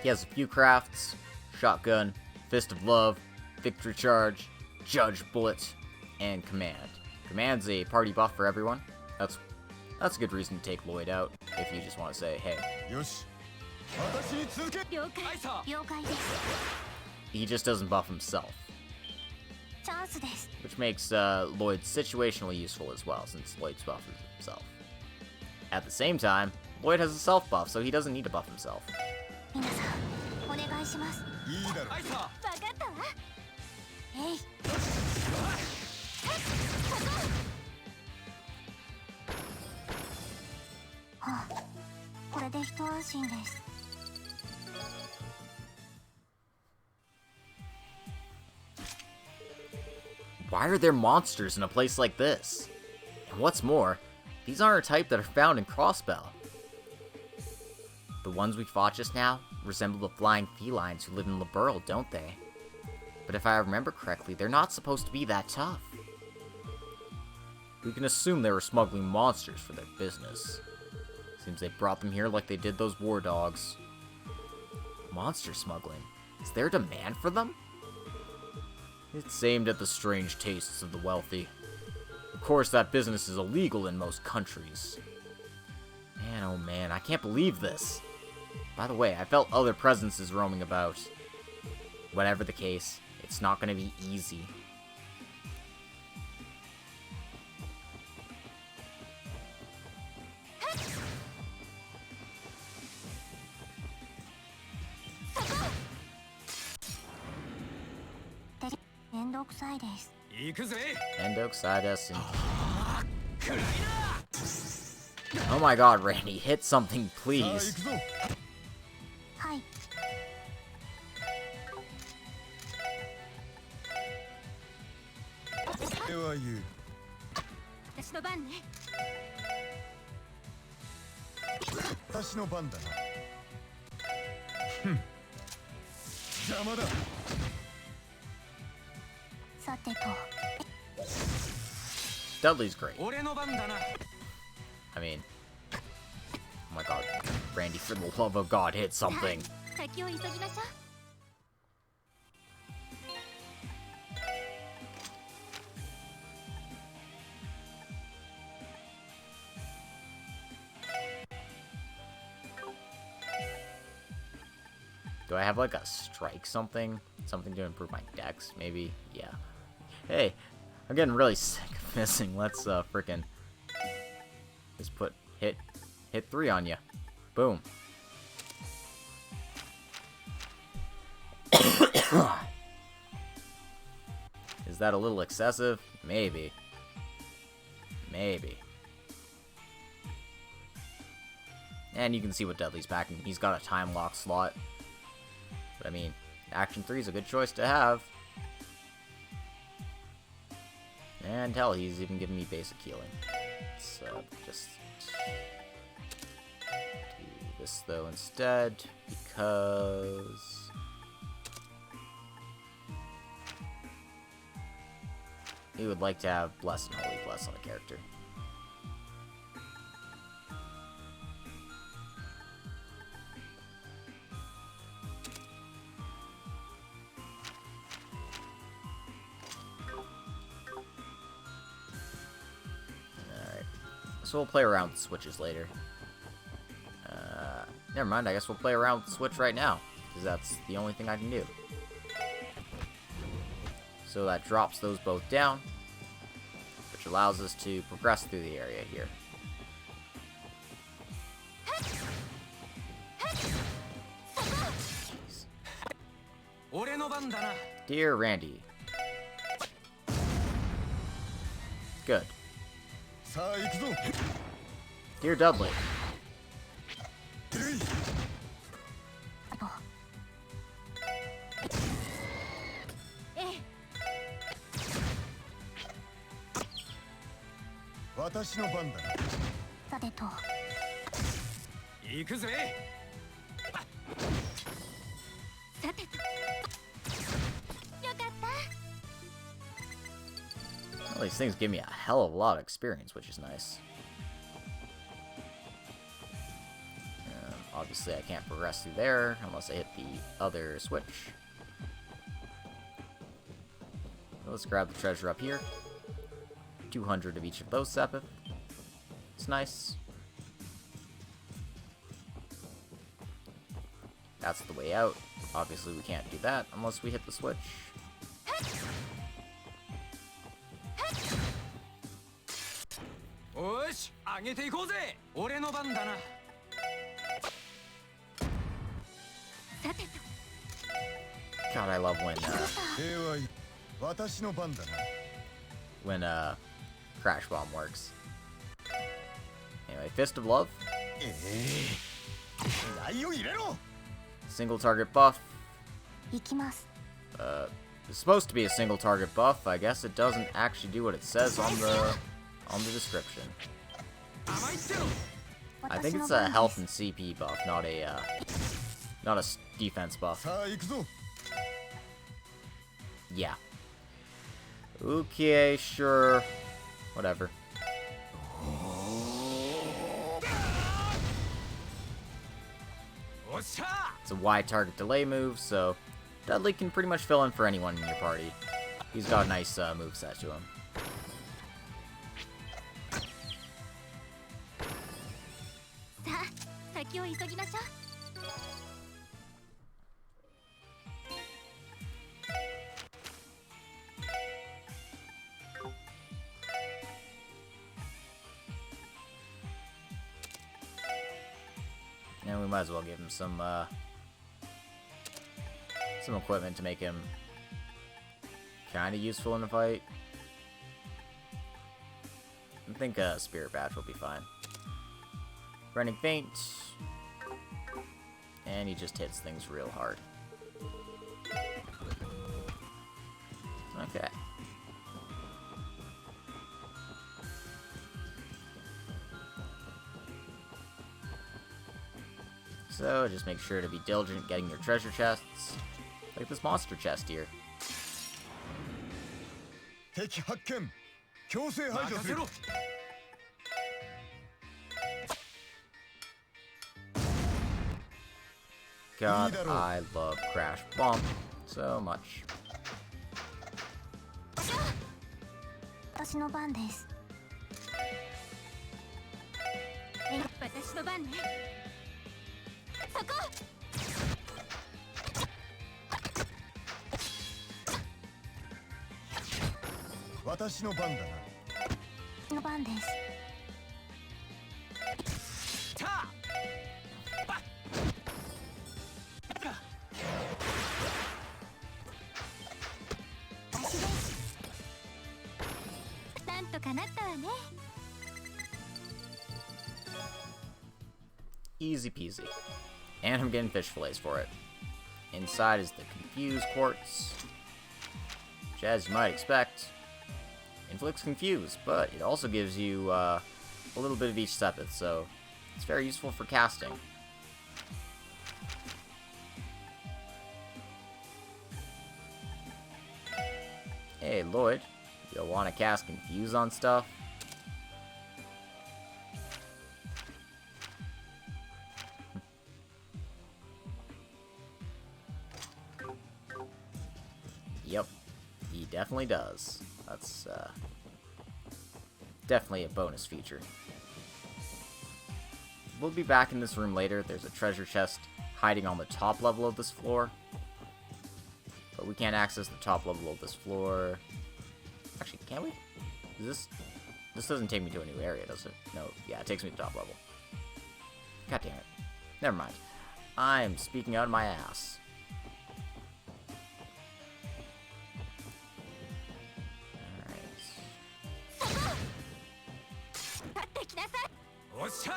He has a few crafts: shotgun, fist of love, victory charge, judge bullet, and command. Command's a party buff for everyone. That's a good reason to take Lloyd out if you just want to say, hey. よし。私に続け。了解。了解です。 He just doesn't buff himself, チャンスです。 which makes Lloyd situationally useful as well, since Lloyd's buff himself. At the same time, Lloyd has a self buff, so he doesn't need to buff himself. 皆さん、お願いします。いいだろう。アイサー。わかったわ。えい。はあ、これで一安心です。 Why are there monsters in a place like this? And what's more, these aren't a type that are found in Crossbell. The ones we fought just now resemble the flying felines who live in Liberl, don't they? But if I remember correctly, they're not supposed to be that tough. We can assume they were smuggling monsters for their business. Seems they brought them here like they did those war dogs. Monster smuggling? Is there a demand for them? It's aimed at the strange tastes of the wealthy. Of course, that business is illegal in most countries. Man, oh man, I can't believe this. By the way, I felt other presences roaming about. Whatever the case, it's not gonna be easy. Endoxides and... Oh my god, Randy, hit something, please. はい。では言う。私の番ね。私の番だな。ふん。邪魔だ。さてと。 Dudley's great. 俺の番だな。 I mean... Oh my god, Randy, for the love of God, hit something. 先を急ぎましょう。 Do I have like a strike something? Something to improve my dex, maybe? Yeah. Hey, I'm getting really sick of missing. Let's frickin' just put hit 3 on you. Boom. Is that a little excessive? Maybe. Maybe. And you can see what Dudley's packing. He's got a time lock slot. But I mean, Action 3 is a good choice to have. And hell, he's even giving me basic healing. So just do this though instead, because we would like to have Bless and Holy Bless on a character. So we'll play around with switches later. Never mind, I guess we'll play around with the switch right now, because that's the only thing I can do. So that drops those both down, which allows us to progress through the area here. Jeez. Dear Randy. Good. さあ行くぞ Dear Dudley. ええ。私の番だなさてと。行くぜ。さてと。よかった。 Well, these things give me a hell of a lot of experience, which is nice. Obviously, I can't progress through there unless I hit the other switch. Let's grab the treasure up here. 200 of each of those Sepith. It's nice. That's the way out. Obviously, we can't do that unless we hit the switch. おし、上げていこうぜ。俺の番だな。さてと。 God, I love when 平和い私の番だな when Crash Bomb works. Anyway, Fist of Love. 内を入れろ Single target buff. 行きます。 It's supposed to be a single target buff. I guess it doesn't actually do what it says on the description. 甘いってろ。 I think it's a health and CP buff, not a defense buff. さあ行くぞ Yeah. Okay, sure. Whatever. It's a wide target delay move, so Dudley can pretty much fill in for anyone in your party. He's got a nice moveset to him. さあ、先を急ぎましょう。 And we might as well give him some equipment to make him kind of useful in a fight. I think a Spirit Badge will be fine. Running Feint. And he just hits things real hard. Okay. So, just make sure to be diligent getting your treasure chests. Like this monster chest here. 敵発見強制排除する God, I love Crash Bomb so much. 私の番です。私の番ね。そこ。私の番だな私の番です。 私です。なんとかなったわね。 Easy peasy. And I'm getting fish fillets for it. Inside is the Confuse Quartz, which, as you might expect, inflicts Confuse, but it also gives you a little bit of each Sepith, so it's very useful for casting. Hey, Lloyd, you'll want to cast Confuse on stuff? Yep, he definitely does. That's definitely a bonus feature. We'll be back in this room later. There's a treasure chest hiding on the top level of this floor. But we can't access the top level of this floor. Actually, can we? This doesn't take me to a new area, does it? No, yeah, it takes me to the top level. God damn it. Never mind. I'm speaking out of my ass. おっしゃ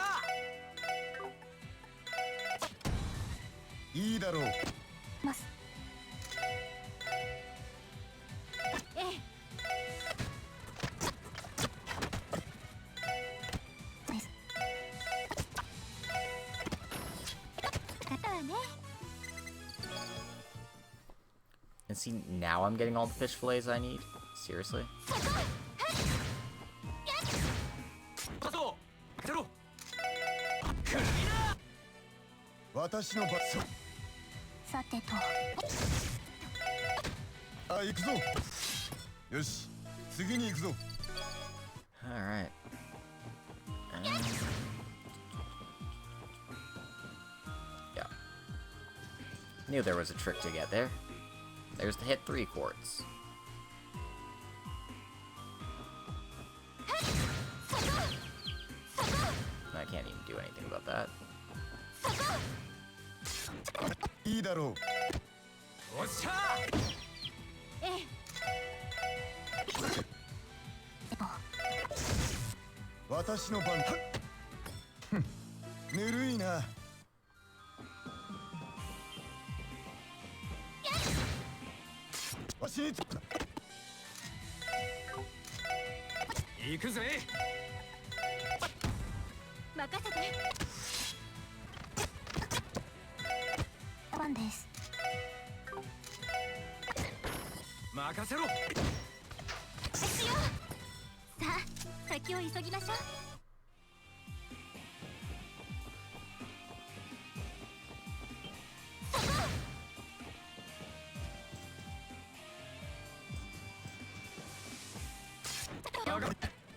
いいだろう。ます。ええ。です。方はね。And see, now I'm getting all the fish fillets I need? Seriously? 行くぞゼロ私の番。さてと。あ、行くぞ。よし、次に行くぞ。Alright. Yeah. Knew there was a trick to get there. There's the hit 3 quartz. I can't even do anything about that. いいだろう。おっしゃええ。私の番だ。ふん、ぬるいな。わしにつくな。行くぜ任せて。番です。任せろですよ。さあ、先を急ぎましょう。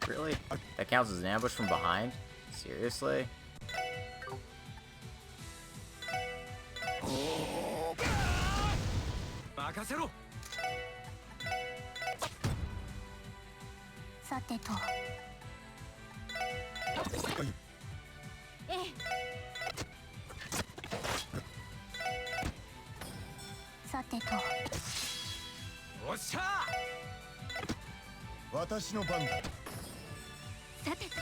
Really? That counts as an ambush from behind? Seriously? 任せろさてと。ええ。さてと。おっしゃ私の番だ。さてと。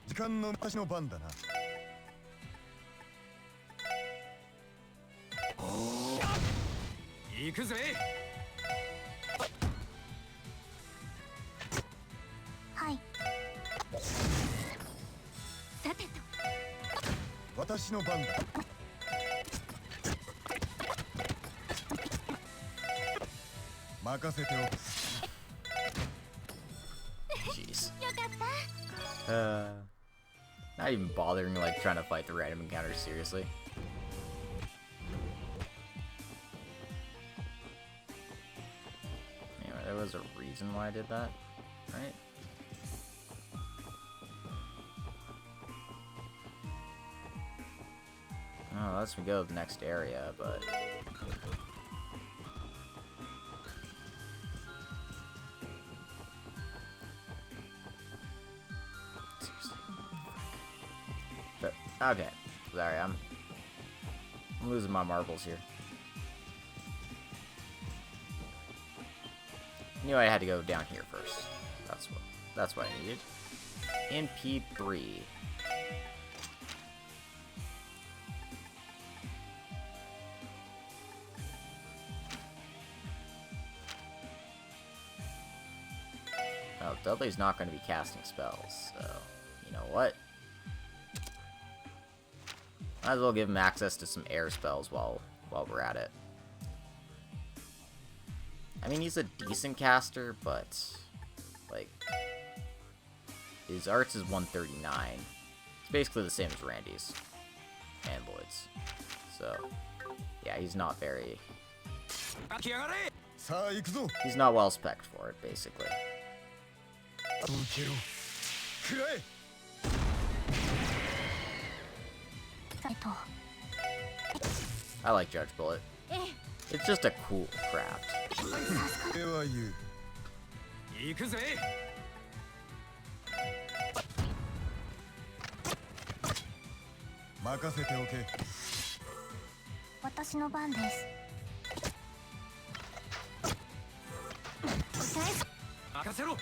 時間の私の番だな。行くぜはい。さてと。私の番だ。任せておく。Jeez. よかった。Not even bothering, like, trying to fight the random encounters seriously. Anyway, there was a reason why I did that, right? Oh, lets me go to the next area, but... Seriously. But, okay. Sorry, I'm losing my marbles here. Knew I had to go down here first. That's what I needed. In P3. Oh, Dudley's not going to be casting spells, so you know what? Might as well give him access to some air spells while we're at it. I mean, he's a decent caster, but like his arts is 139. It's basically the same as Randy's and Lloyd's. So yeah, he's not very. He's not well spec'd for it, basically. 受けろ食らえ I like Judge Bullet. It's just a cool craft. 俺は言う行くぜ。任せておけ私の番です。任せろ。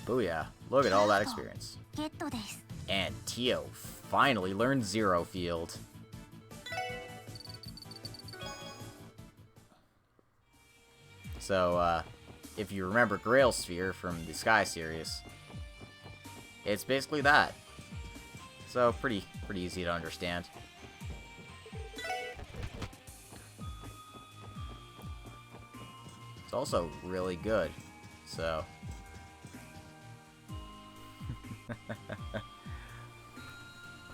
Booyah. Look at all that experience. ゲットです。 And Tio finally learned Zero Field. So, if you remember Grail Sphere from the Sky series, it's basically that. So, pretty easy to understand. It's also really good, so...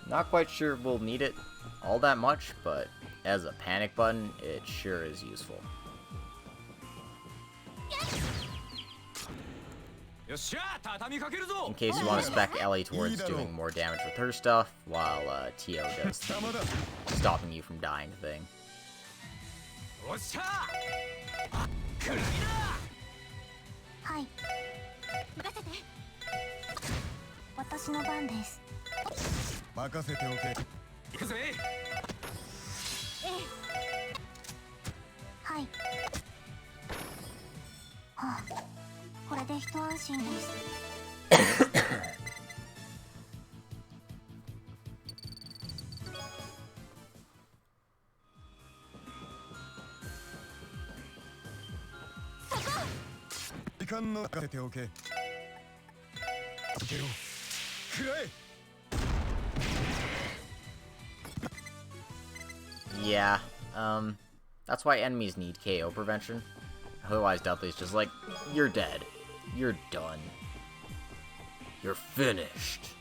Not quite sure we'll need it all that much, but as a panic button, it sure is useful. In case you want to spec Ellie towards doing more damage with her stuff, while Tio does the stopping you from dying thing. はい。任せて。私の番です。任せておけ行くぜ。はい。はあ、これで一安心です。時間の任せておけ受けろ食らえ Yeah, that's why enemies need KO prevention. Otherwise, Dudley's just like, you're dead. You're done. You're finished.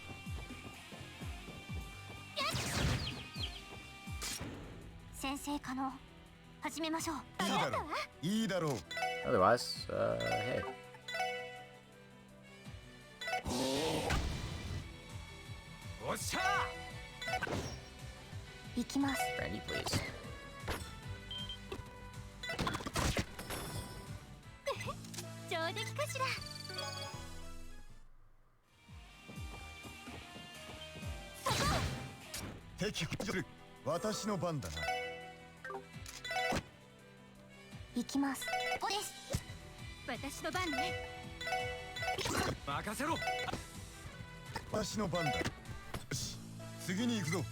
先生可能。始めましょう。いいだろういいだろう Otherwise, hey. おっしゃ行きます。 Randy, please. 上出来かしら。敵駆除私の番だな行きます。おです。私の番ね。任せろ。私の番だよし次に行くぞ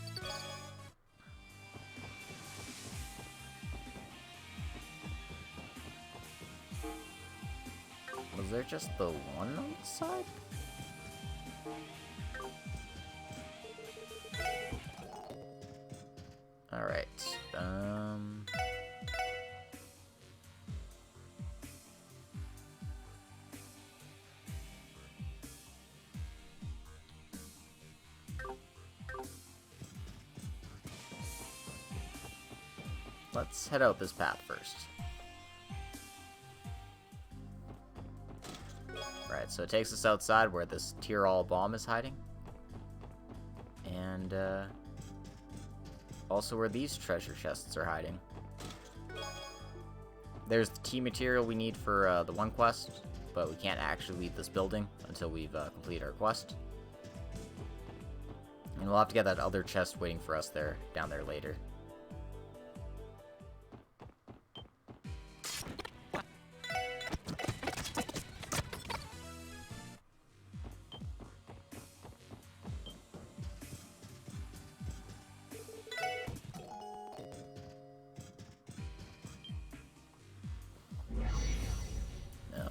Was there just the one on the side? Alright, let's head out this path first. Right, so it takes us outside where this Tyrol bomb is hiding. And, also where these treasure chests are hiding. There's the tea material we need for the one quest, but we can't actually leave this building until we've completed our quest. And we'll have to get that other chest waiting for us there, down there later.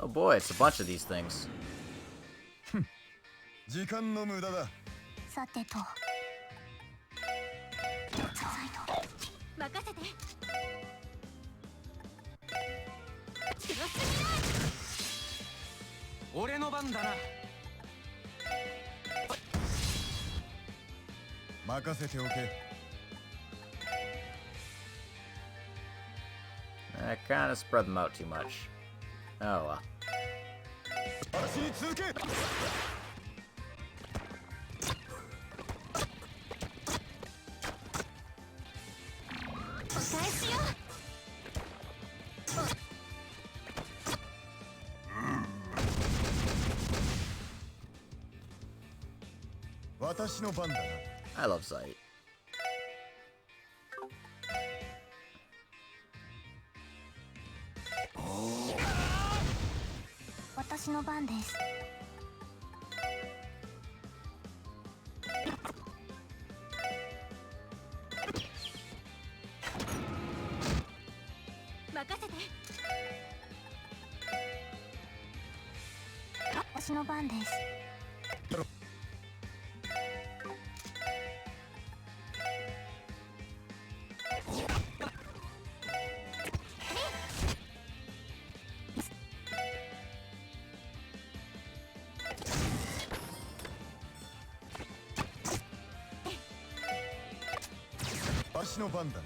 Oh boy, it's a bunch of these things. 時間の無駄ださてと。任せて。強すぎない。俺の番だな。任せておけ I kind of spread them out too much. Oh well. 私に続け。お返しよ。私の番だな。 I love Sight. 私の番です。任せて。私の番です。私の番だな。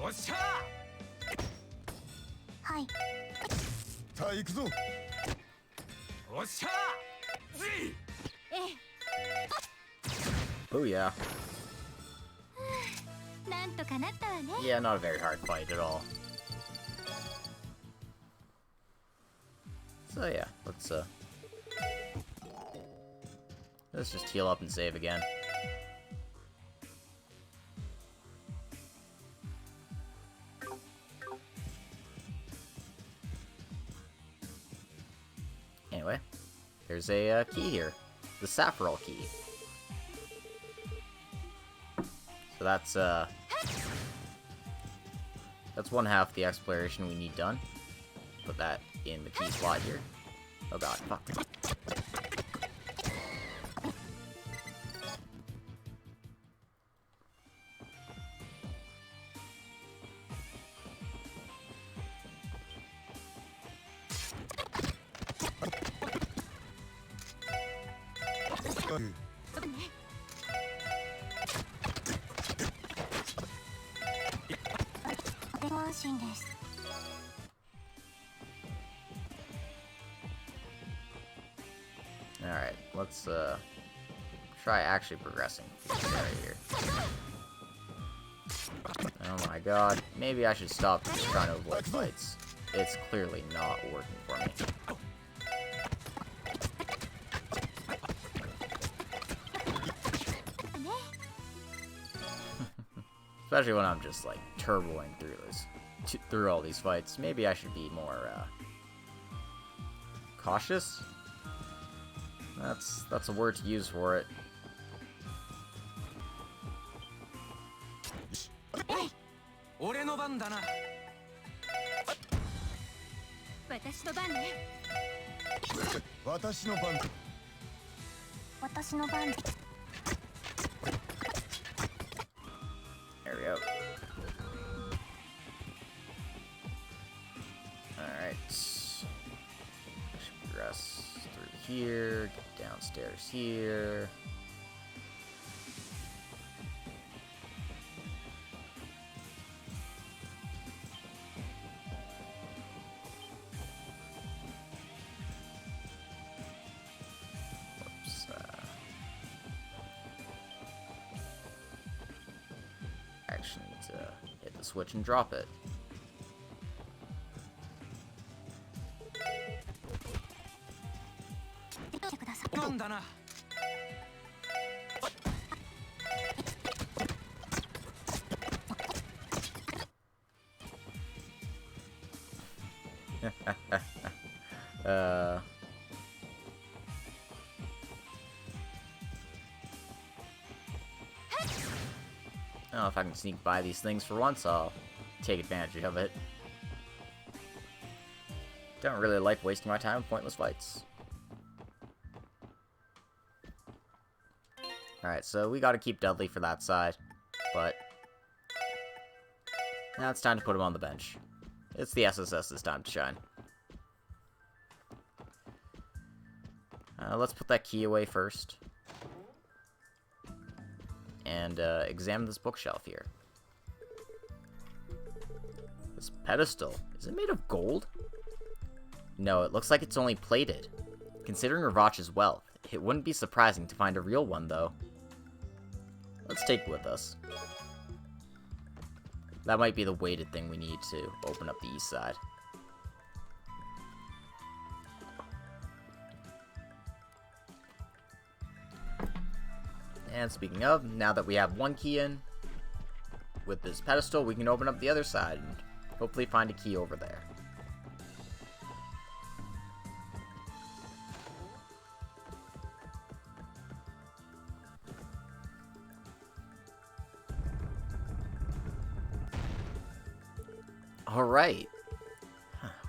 おっしゃはい。さあ行くぞ。おっしゃぜえ Oh yeah. え、なんとかなったわね。 Yeah, not a very hard fight at all. So yeah, let's just heal up and save again. Anyway, there's a key here. The Saffron key. So that's one half the exploration we need done. Put that in the key slot here. Oh god, fuck. Alright, let's try actually progressing this area here. Oh my god, maybe I should stop just trying to avoid fights. It's clearly not working for me. Especially when I'm just like turboing through all these fights. Maybe I should be more cautious. That's a word to use for it. 俺の番だな。私の番ね。私の番。私の番。 There we go. Alright. Progress through here, get downstairs here. Whoops. Actually need to hit the switch and drop it. I don't know if I can sneak by these things for once, I'll take advantage of it. Don't really like wasting my time with pointless fights. Alright, so we gotta keep Dudley for that side, but now it's time to put him on the bench. It's the SSS's time to shine. Let's put that key away first. and examine this bookshelf here. This pedestal, is it made of gold? No, it looks like it's only plated. Considering Ravach's wealth, it wouldn't be surprising to find a real one, though. Let's take it with us. That might be the weighted thing we need to open up the east side. And speaking of, now that we have one key in, with this pedestal, we can open up the other side and hopefully find a key over there. Alright.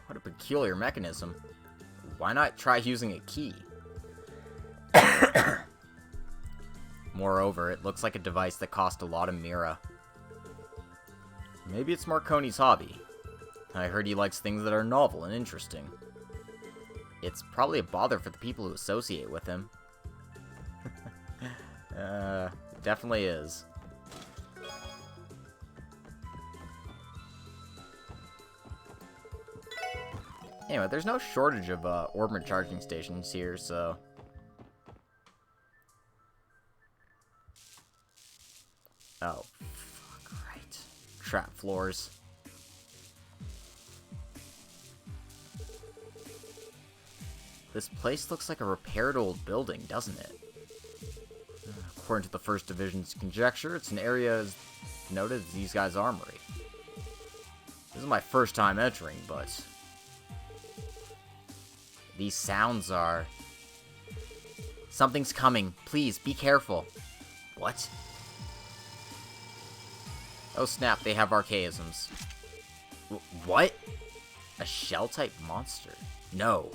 What a peculiar mechanism. Why not try using a key? Moreover, it looks like a device that cost a lot of Mira. Maybe it's Marconi's hobby. I heard he likes things that are novel and interesting. It's probably a bother for the people who associate with him. It definitely is. Anyway, there's no shortage of orbit charging stations here, so... Oh, fuck, right. Trap floors. This place looks like a repaired old building, doesn't it? According to the First Division's conjecture, it's an area as noted as these guys' armory. This is my first time entering, but... these sounds are... Something's coming. Please, be careful. What? Oh snap, they have archaisms. What? A shell-type monster? No.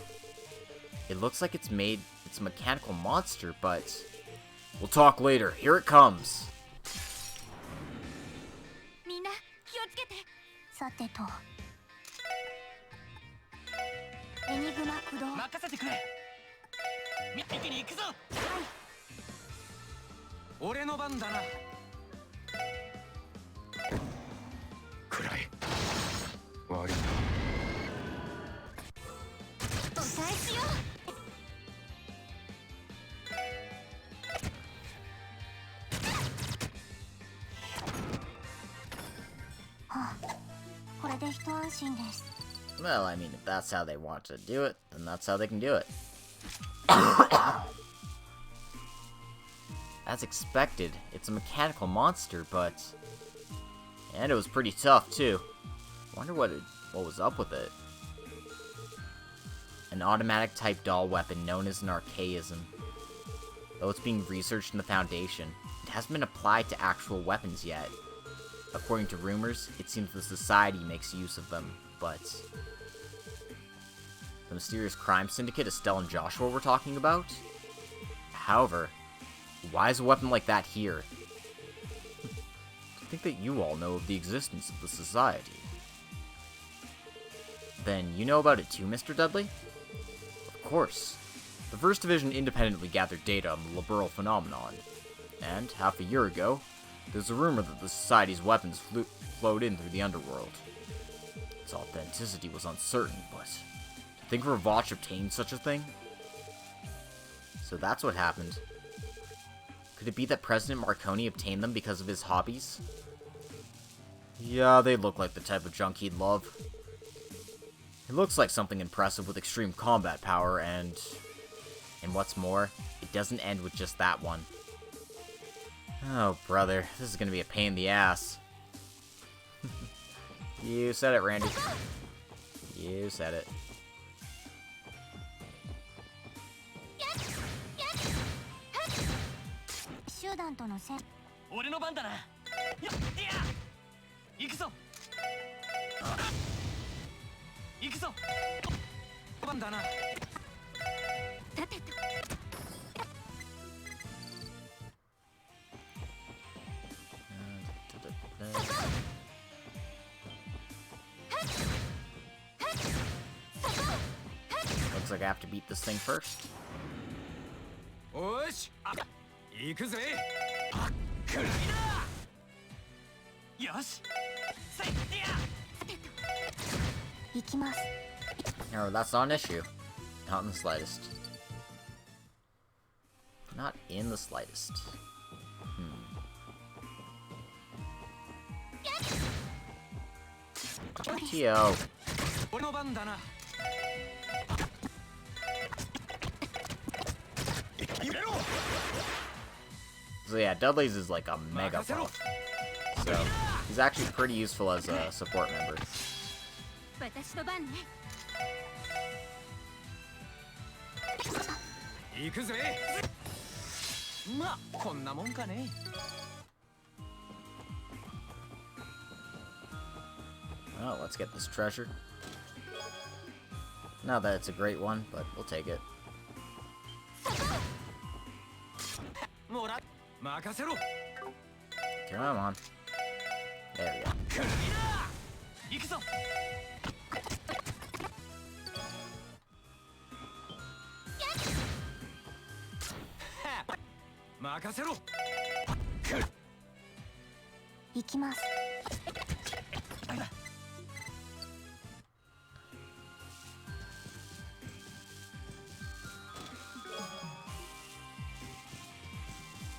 It looks like it's a mechanical monster, but... We'll talk later. Here it comes. みんな気をつけて。さてと。エニグマ駆動。任せてくれ。一気に行くぞ。俺の番だな。暗い。悪いな。お返しよ。はあ、これで一安心です。 Well, I mean, if that's how they want to do it, then that's how they can do it. As expected, it's a mechanical monster, but... And it was pretty tough, too. Wonder what was up with it. An automatic-type doll weapon known as an archaism. Though it's being researched in the Foundation, it hasn't been applied to actual weapons yet. According to rumors, it seems the Society makes use of them, but... The mysterious crime syndicate Estelle and Joshua were talking about? However, why is a weapon like that here? I think that you all know of the existence of the Society. Then you know about it too, Mr. Dudley? Of course. The First Division independently gathered data on the Liberal phenomenon, and half a year ago, there's a rumor that the Society's weapons flowed in through the underworld. Its authenticity was uncertain, but think Ravach obtained such a thing? So that's what happened. Could it be that President Marconi obtained them because of his hobbies? Yeah, they look like the type of junk he'd love. It looks like something impressive with extreme combat power, and what's more, it doesn't end with just that one. Oh, brother, this is gonna be a pain in the ass. You said it, Randy. You said it. Ore no ban da na. Iku zo. Iku zo. Ban da na. Looks like I have to beat this thing first. おーし、行くぜ。暗いな。よしせいや。行きます。 No, that's not an issue. Not in the slightest. Not in the slightest. T.O. 俺の番だな。 So yeah, Dudley's is like a mega buff. So he's actually pretty useful as a support member. 私の番ね。行くぜ。まあこんなもんかね。 Oh, let's get this treasure. Not that it's a great one, but we'll take it. もら任せろ。 Come on. There we go. 暗いな。行くぞ。 任せろ。 行きます。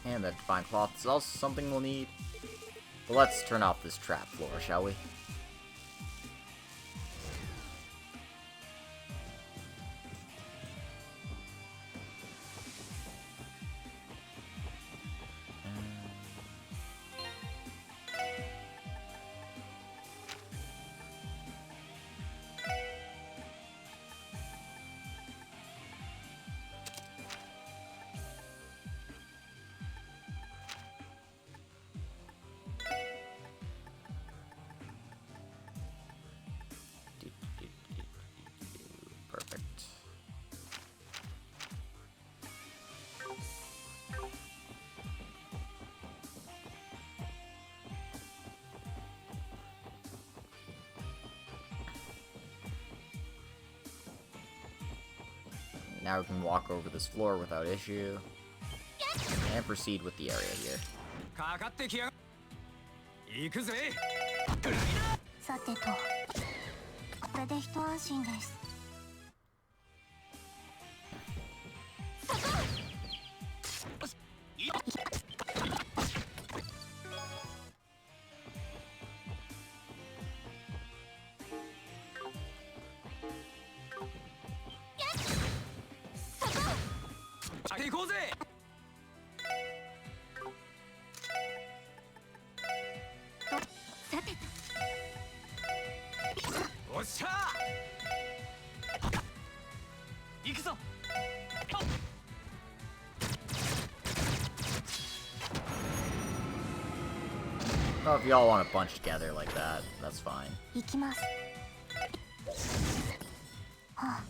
And that divine cloth is also something we'll need. But let's turn off this trap floor, shall we? Perfect. Now we can walk over this floor without issue. And proceed with the area here. かかってきやが。行くぜ。 さてと、これで一安心です。 行こうぜ。 さてと、 おっしゃ。行くぞ。 Well, if y'all want to bunch together like that, that's fine. 行きます。はあ、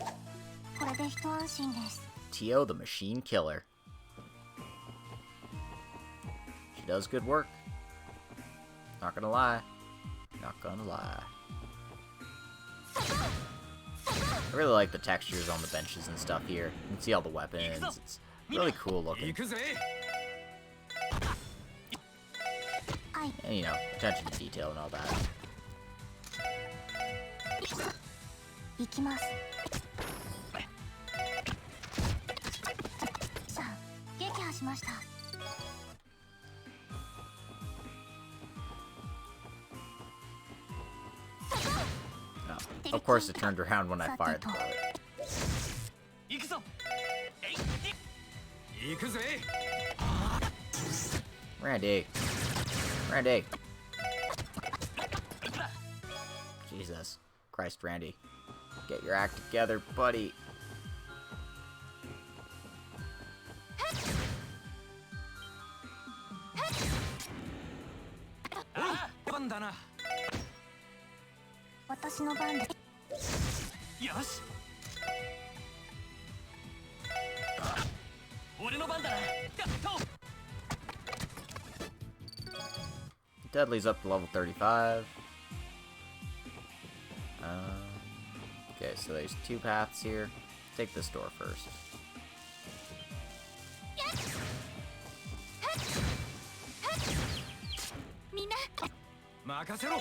これで一安心です。 T.O. the Machine Killer. She does good work. Not gonna lie. Not gonna lie. I really like the textures on the benches and stuff here. You can see all the weapons. It's really cool looking. 行くぜ。 And, you know, attention to detail and all that. 行きます。さあ、撃破しました。 Oh, of course it turned around when I fired the bullet. 行くぞ。行くぜ。 Randy. Randy. Jesus. Christ, Randy. Get your act together, buddy. 番だな。 私の番で。 よし。俺の番だな。Dudley's up to level 35. Okay, so there's two paths here. Take this door first. 任せろ。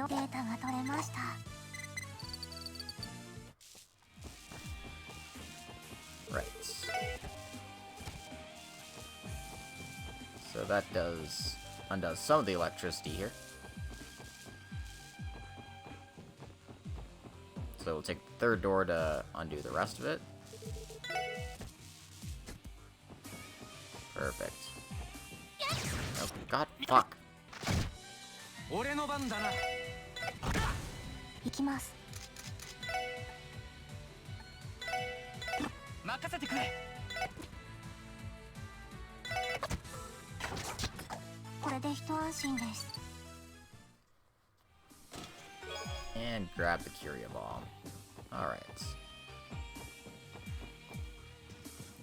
データが取れました。 Right. So that undoes some of the electricity here. So we'll take the third door to undo the rest of it. Perfect. Oh, God, fuck. 俺の番だな。行きます。任せてくれ。これで一安心です。 And grab the Curia Bomb. Alright.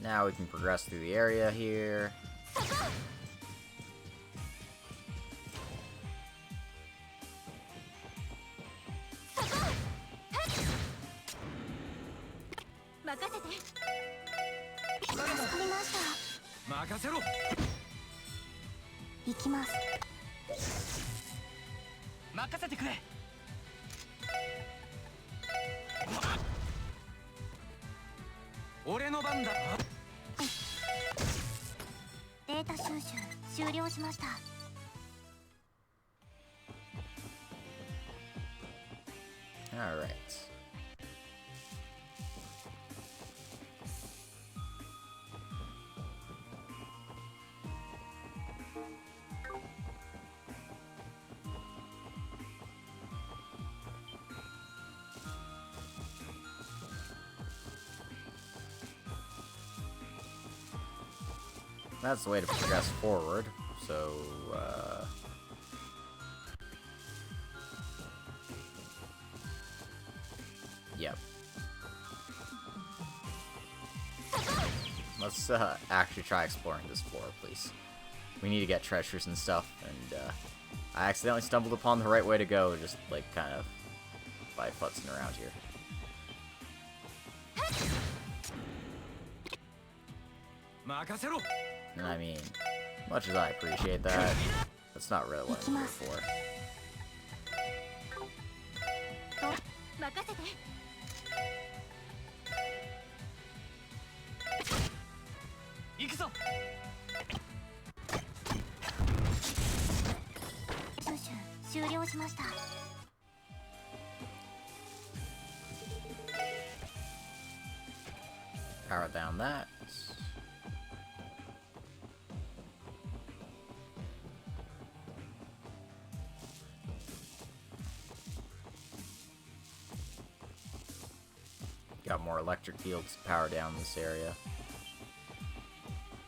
Now we can progress through the area here. 任せて。助かりました。任せろ。行きます。任せてくれ。俺の番だ。データ収集終了しました。 Alright. That's the way to progress forward, so, yep. Let's, actually try exploring this floor, please. We need to get treasures and stuff, and, I accidentally stumbled upon the right way to go, just, like, kind of by futzing around here. And I mean, much as I appreciate that, that's not really what I'm here for. 任せて。行くぞ。収集終了しました。 Power down that. Got more electric fields to power down this area.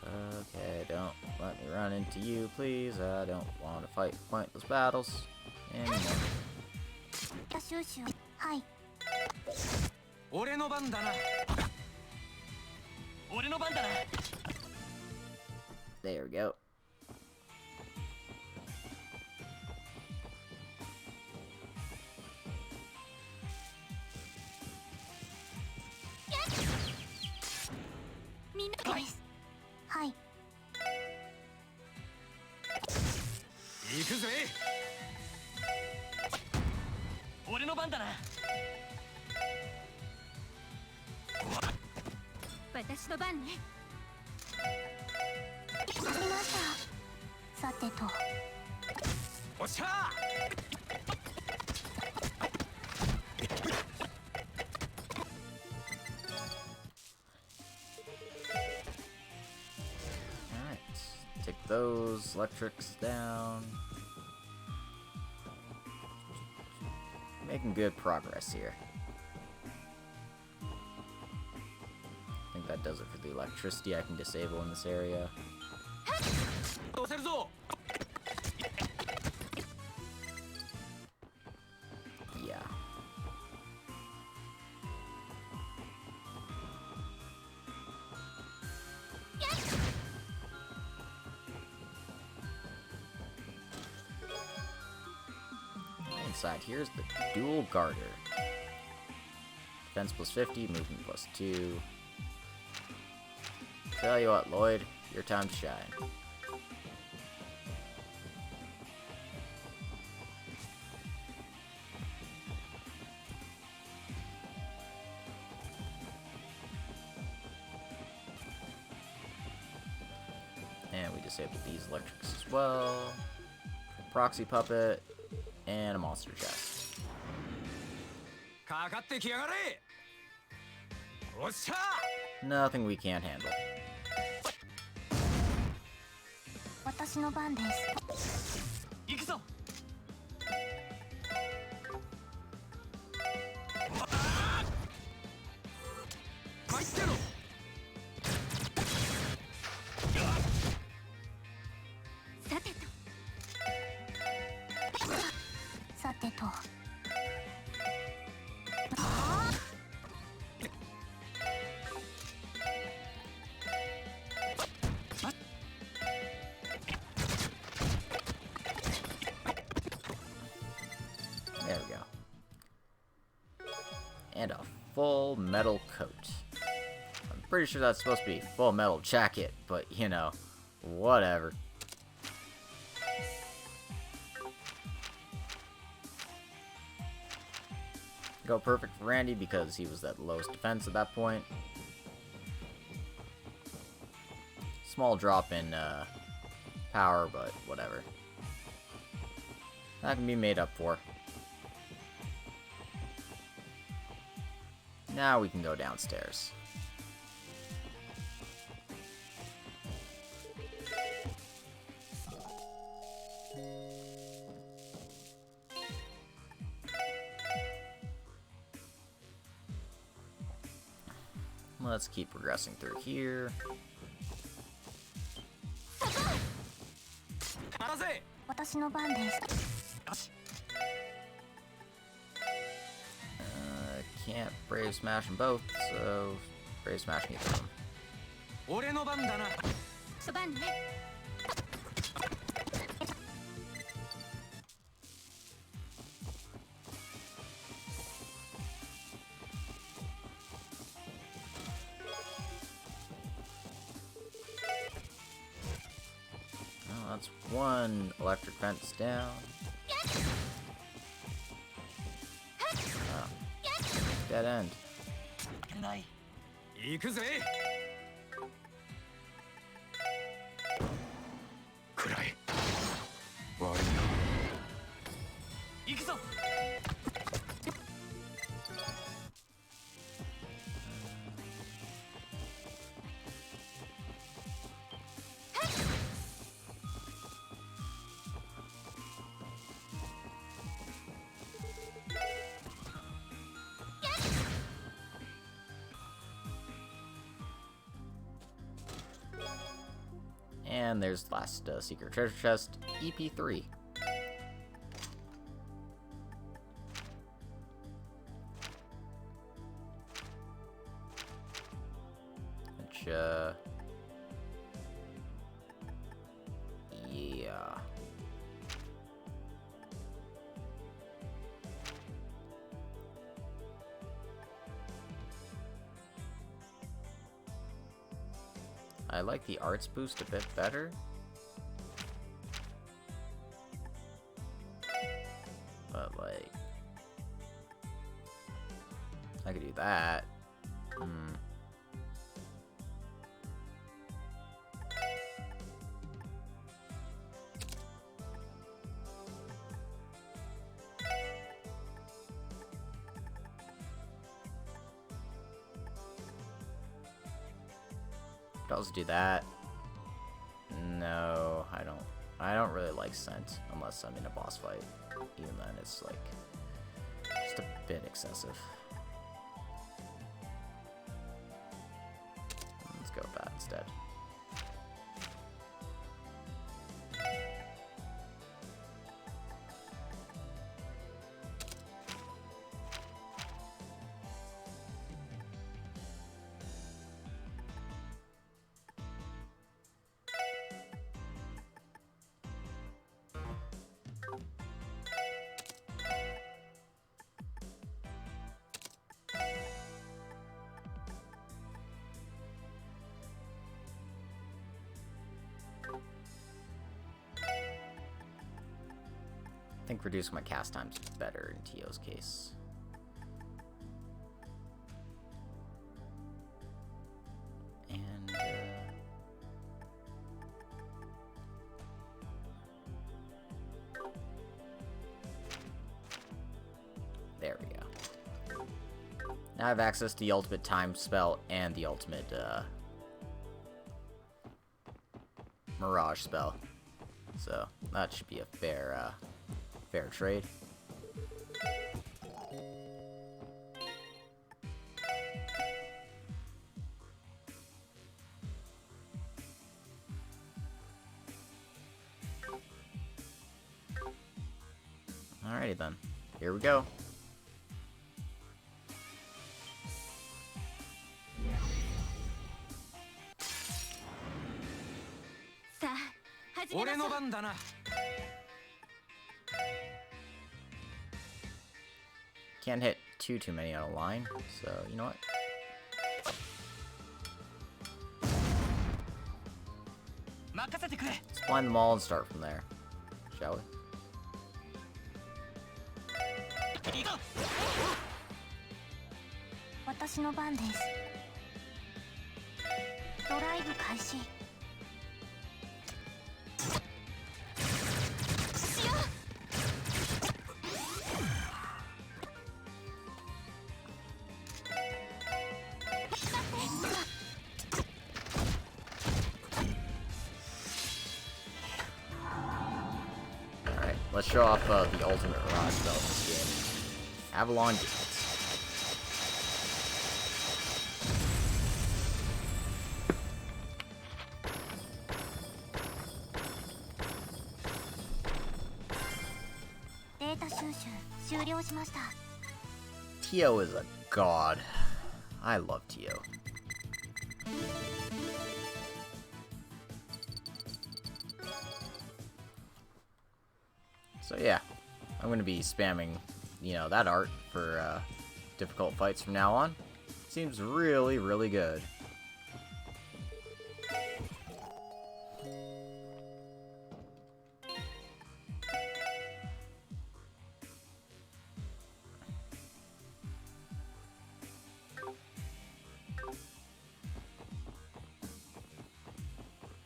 Okay, don't let me run into you, please. I don't want to fight pointless battles anymore. 収集はい。俺の番だな。俺の番だな。 There we go. Hi. 行くぜ。俺の番だな。私の番ね。わかりました。さてと。おっしゃAlright, take those electrics down. Making good progress here. I think that does it for the electricity I can disable in this area. ー。押せるぞ。 Yeah. Inside here's the dual garter. Defense plus 50, movement plus 2. Tell you what, Lloyd, your time to shine. And we disabled these electrics as well. Proxy puppet. And a monster chest. かかってきやがれ。おっしゃ。 Nothing we can't handle. 私の番です。行くぞ。参ってろ。さてとさてと There we go. And a full metal coat. I'm pretty sure that's supposed to be full metal jacket, but you know, whatever. Go perfect for Randy because he was at lowest defense at that point. Small drop in power, but whatever. That can be made up for. Now we can go downstairs. Let's keep progressing through here. 私の番です。 Can't brave smash them both, so brave smash neither of them. 俺の番だな。番ね。 Oh, that's one electric fence down. Oh. Dead end. 行くぜ。暗い。悪いな。行くぞ。 And there's the last secret treasure chest, EP3. Which, yeah. I like the arts boost a bit better. But, like, I could do that. Could also do that. No, I don't. I don't really like scent unless I'm in a boss fight. Even then, it's like just a bit excessive. Let's go with that instead. I think reducing my cast time's better in Tio's case. And area. Now I have access to the ultimate time spell and the ultimate mirage spell. So that should be a fair trade. Alrighty then, here we go. Can't hit too many on a line, so you know what? Let's blind them all and start from there, shall we? 私の番です。ドライブ開始。しよう。Alright, let's show off the ultimate mirage spell in this game. Avalon Gates. Tio is a god. I love Tio. So yeah, I'm gonna be spamming, you know, that art for difficult fights from now on. Seems really, really good.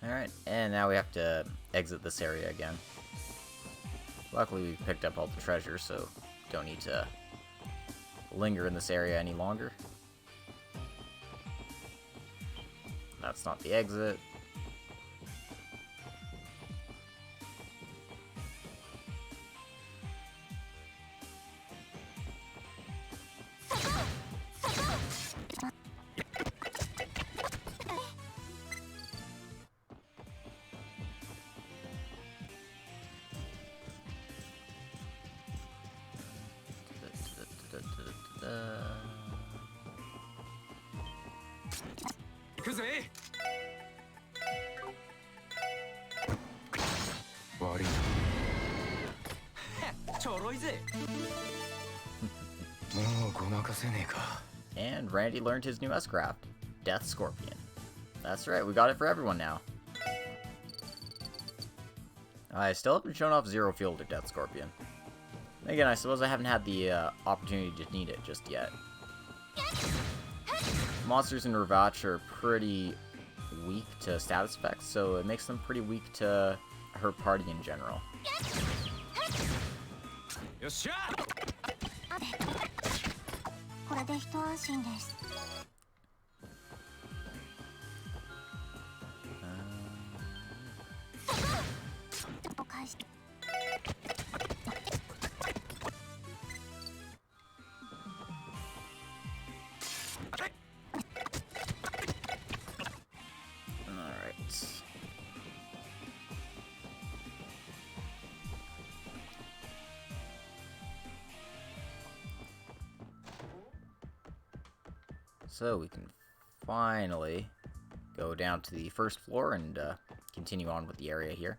Alright, and now we have to exit this area again. Luckily we picked up all the treasure, so don't need to linger in this area any longer. That's not the exit. And Randy learned his new S-craft, Death Scorpion. That's right, we got it for everyone now. I still haven't shown off Zero Field or Death Scorpion. Again, I suppose I haven't had the opportunity to need it just yet. Monsters in Ravach are pretty weak to status effects, so it makes them pretty weak to her party in general. So we can finally go down to the first floor and continue on with the area here.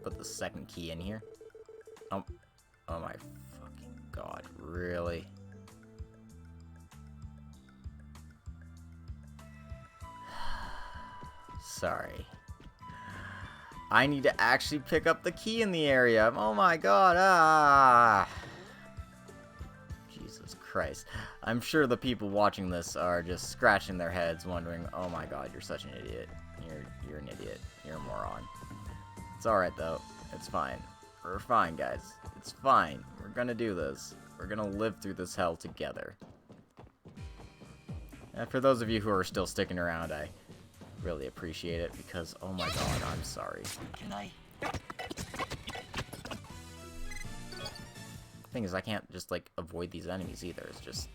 Put the second key in here. Oh my fucking god, really? Sorry. I need to actually pick up the key in the area. Oh my god. Ah. Jesus Christ. I'm sure the people watching this are just scratching their heads wondering, oh my god, you're such an idiot. You're an idiot. You're a moron. It's alright though. It's fine. We're fine, guys. It's fine. We're gonna do this. We're gonna live through this hell together. And for those of you who are still sticking around, I really appreciate it because, oh my god, I'm sorry. Thing is, I can't just, like, avoid these enemies either. It's just,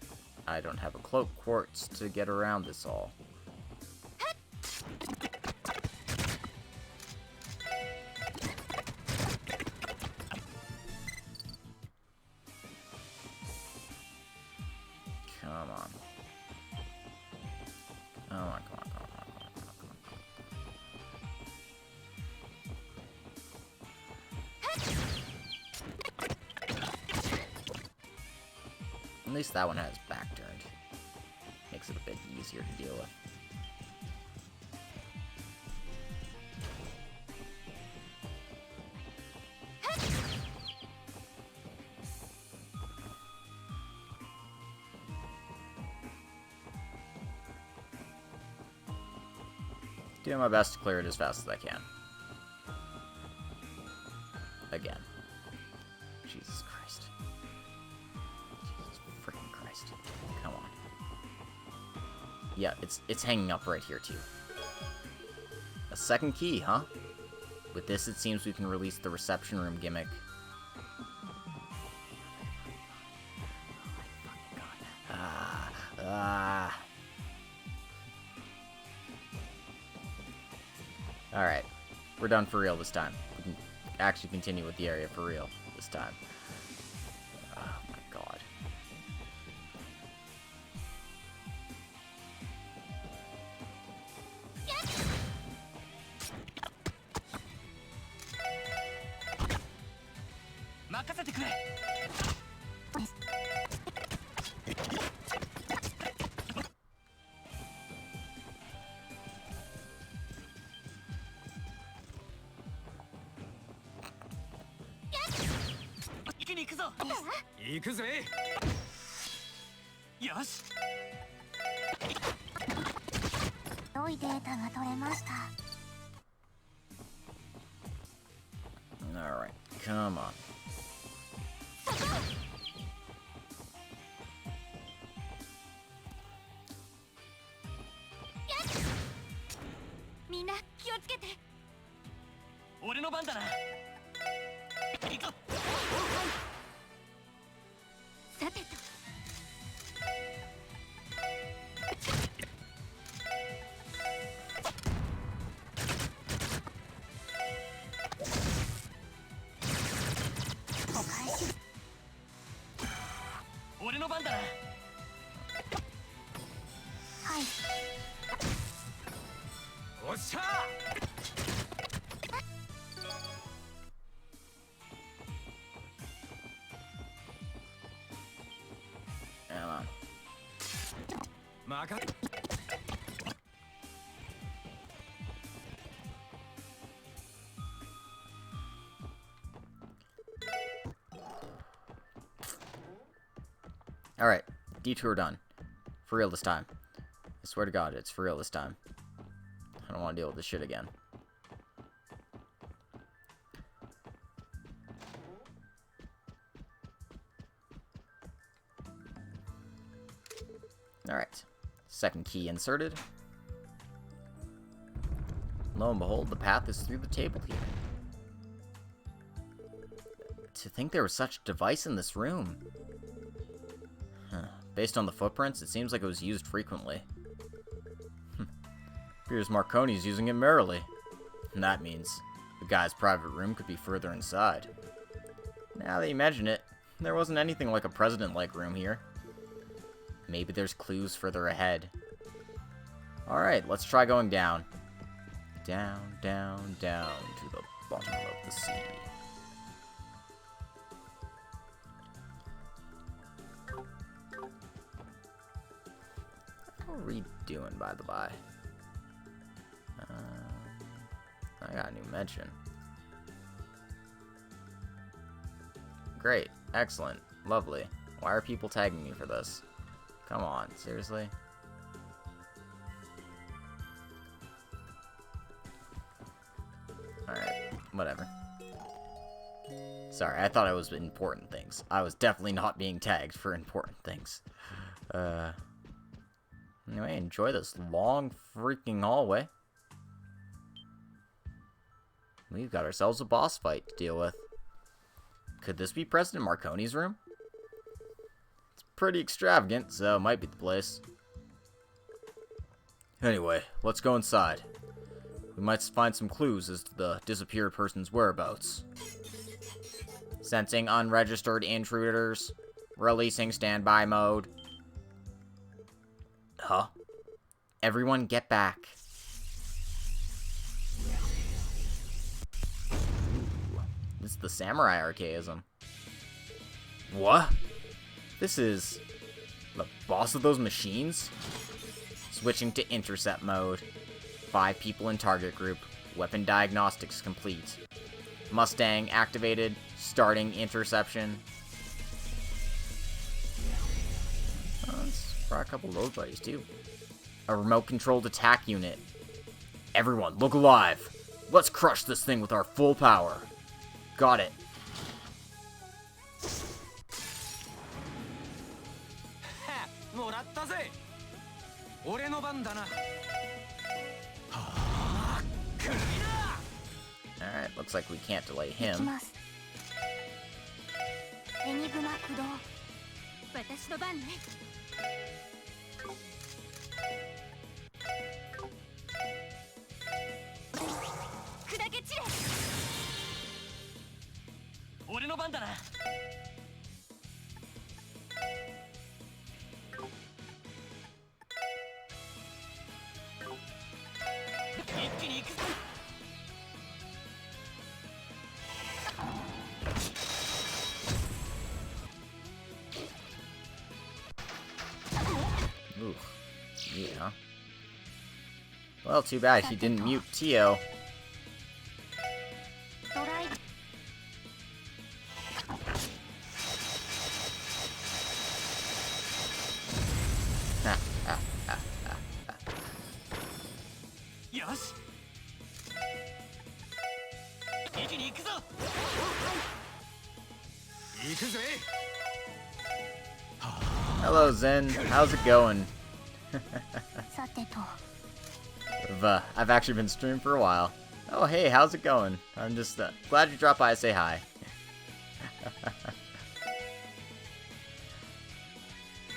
I don't have a cloak quartz to get around this all. Come on. Come on, come on, come on, come on, come on, come on. At least that one has back turned. Makes it a bit easier to deal with. Doing my best to clear it as fast as I can. Again. Jesus Christ. Jesus freaking Christ. Come on. Yeah, it's hanging up right here too. A second key, huh? With this, it seems we can release the reception room gimmick. Alright, we're done for real this time. We can actually continue with the area for real this time. Oh my god. Alright, come on. Come on. Alright, detour done. For real this time. I swear to God, it's for real this time. I don't want to deal with this shit again. Alright, second key inserted. Lo and behold, the path is through the table here. To think there was such a device in this room. Huh. Based on the footprints, it seems like it was used frequently. Appears Marconi's using it merrily. And that means the guy's private room could be further inside. Now that you mention it, there wasn't anything like a president-like room here. Maybe there's clues further ahead. Alright, let's try going down. Down, down, down to the bottom of the sea. How are we doing, by the by? I I got a new mention. Great. Excellent. Lovely. Why are people tagging me for this? Come on. Seriously? Alright. Whatever. Sorry, I thought it was important things. I was definitely not being tagged for important things. Anyway, enjoy this long freaking hallway. We've got ourselves a boss fight to deal with. Could this be President Marconi's room? It's pretty extravagant, so it might be the place. Anyway, let's go inside. We might find some clues as to the disappeared person's whereabouts. Sensing unregistered intruders. Releasing standby mode. Huh? Everyone get back. This is the samurai archaism. What? This is the boss of those machines? Switching to intercept mode. 5 people in target group. Weapon diagnostics complete. Mustang activated. Starting interception. Let's try a couple of those buddies too. A remote controlled attack unit. Everyone, look alive. Let's crush this thing with our full power. Got it. もらったぜ。俺の番だな。Alright, looks like we can't delay 行き him. ます。エニグマ駆動。私の番ね。砕け散れ。俺の番だな。一気に行くぞ。Ooh. Yeah. Well, too bad he didn't mute Tio. ドライブ。よし。一気に行くぞ。行くぜ。 Hello, Zen. How's it going? さてと。I've actually been streaming for a while. Oh, hey, how's it going? I'm just glad you dropped by to say hi.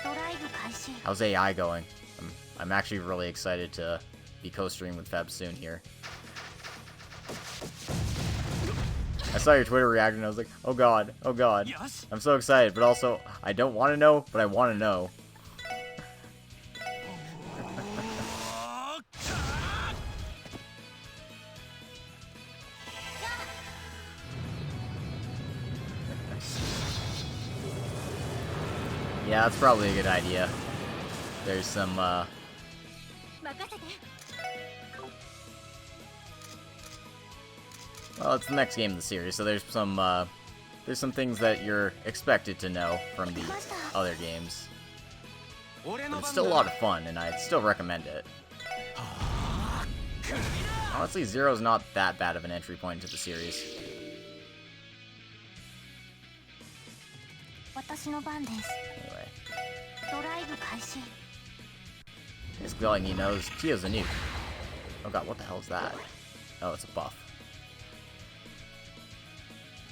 ドライブ開始。 How's AI going? I'm actually really excited to be co-streaming with Feb soon here. I saw your Twitter reaction and I was like, oh god, oh god. I'm so excited, but also, I don't want to know, but I want to know. Yeah, that's probably a good idea. There's some, 任せて。 well, it's the next game in the series, so there's some things that you're expected to know from the other games. But it's still a lot of fun, and I'd still recommend it. Honestly, Zero's not that bad of an entry point into the series. 私の番です。 Anyway, ドライブ開始。 basically all you need to know is Tio's a nuke. Oh god, what the hell is that? Oh, it's a buff.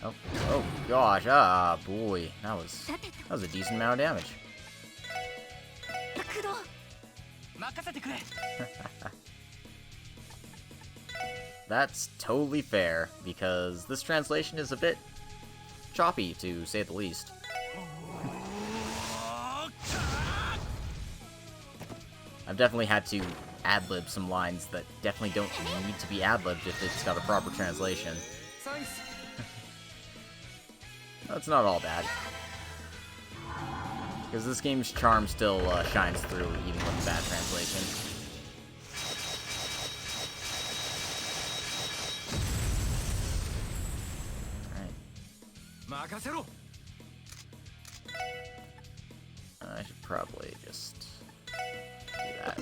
Oh gosh, ah boy, that was a decent amount of damage. 駆動。任せてくれ。 That's totally fair, because this translation is a bit choppy, to say the least. I've definitely had to ad-lib some lines that definitely don't need to be ad-libbed if it's got a proper translation. That's not all bad. Because this game's charm still shines through even with bad translation. 任せろ。 I should probably just do that.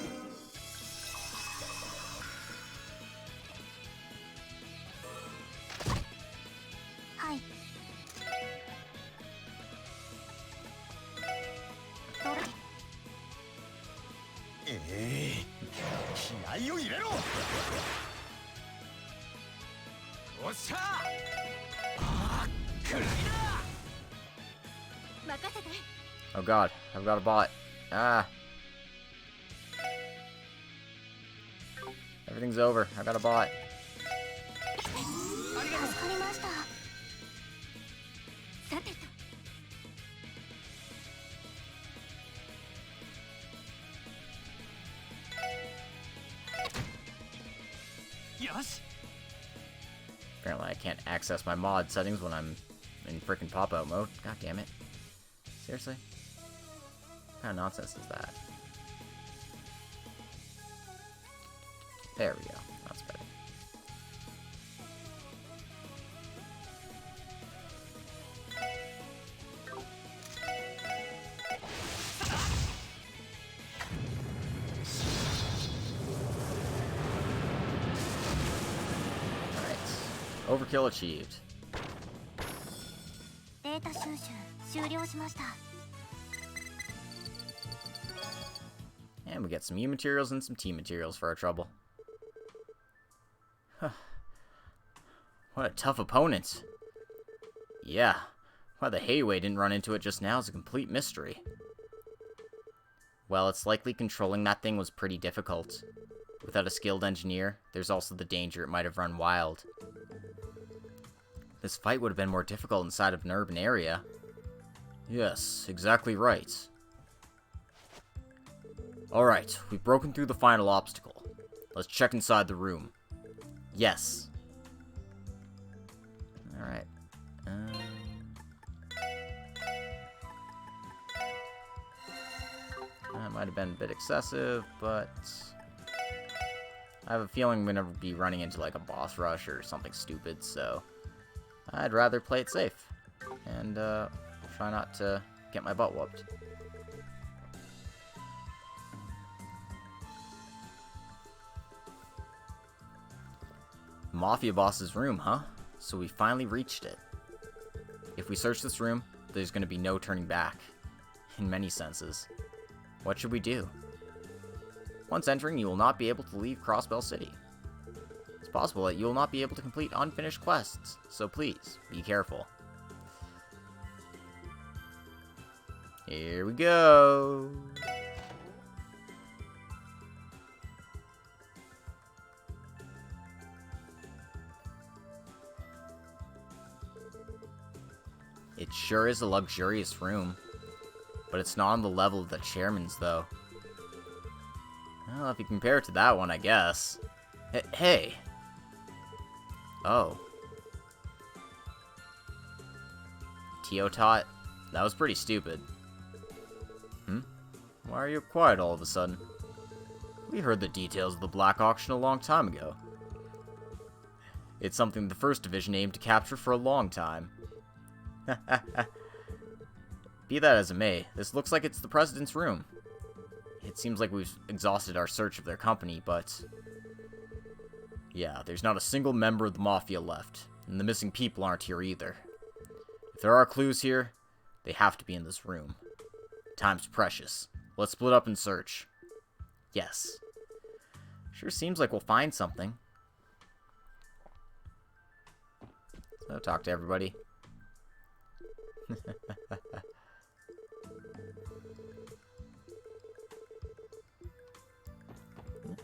Hi. どれ気合を入れろ。おっしゃー。あー、くらいだ。任せて。 Oh god, I've got a bot. Ah. Everything's over. I got a bot. 助かりました。さてと。 よし。 Apparently I can't access my mod settings when I'm in frickin' pop-out mode. God damn it. Seriously? What kind of nonsense is that? There we go. That's better. Alright. Overkill achieved. データ収集終了しました。 And we get some U materials and some T materials for our trouble. What a tough opponent. Yeah, why the Hayway didn't run into it just now is a complete mystery. Well, it's likely controlling that thing was pretty difficult. Without a skilled engineer, there's also the danger it might have run wild. This fight would have been more difficult inside of an urban area. Yes, exactly right. Alright, we've broken through the final obstacle. Let's check inside the room. Yes. Alright. That might have been a bit excessive, but I have a feeling I'm gonna be running into like a boss rush or something stupid, so I'd rather play it safe and try not to get my butt whooped. Mafia boss's room, huh? So we finally reached it. If we search this room, there's going to be no turning back. In many senses. What should we do? Once entering, you will not be able to leave Crossbell City. It's possible that you will not be able to complete unfinished quests, so please, be careful. Here we go! It sure is a luxurious room, but it's not on the level of the chairman's, though. Well, if you compare it to that one, I guess. Hey! Oh. Teotot? That was pretty stupid. Why are you quiet all of a sudden? We heard the details of the Black Auction a long time ago. It's something the 1st Division aimed to capture for a long time. Be that as it may, this looks like it's the President's room. It seems like we've exhausted our search of their company, but yeah, there's not a single member of the Mafia left, and the missing people aren't here either. If there are clues here, they have to be in this room. Time's precious. Let's split up and search. Yes. Sure seems like we'll find something. So talk to everybody.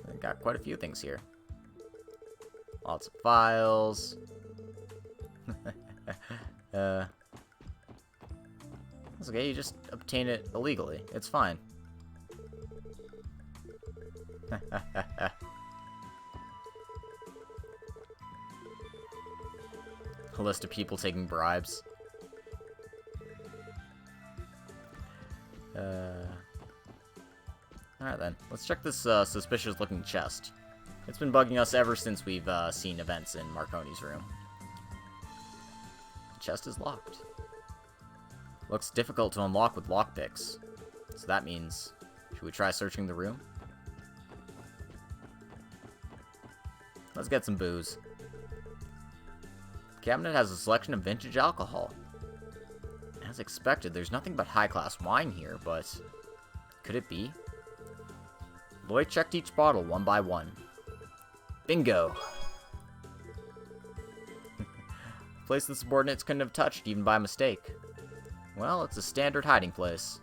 I got quite a few things here. Lots of files. It's okay, you just obtain it illegally. It's fine. A list of people taking bribes. Alright then, let's check this suspicious looking chest. It's been bugging us ever since we've seen events in Marconi's room. chest is locked. Looks difficult to unlock with lockpicks. So that means, should we try searching the room? Let's get some booze. The cabinet has a selection of vintage alcohol. As expected, there's nothing but high-class wine here, but could it be? Lloyd checked each bottle one by one. Bingo! Place the subordinates couldn't have touched even by mistake. Well, it's a standard hiding place.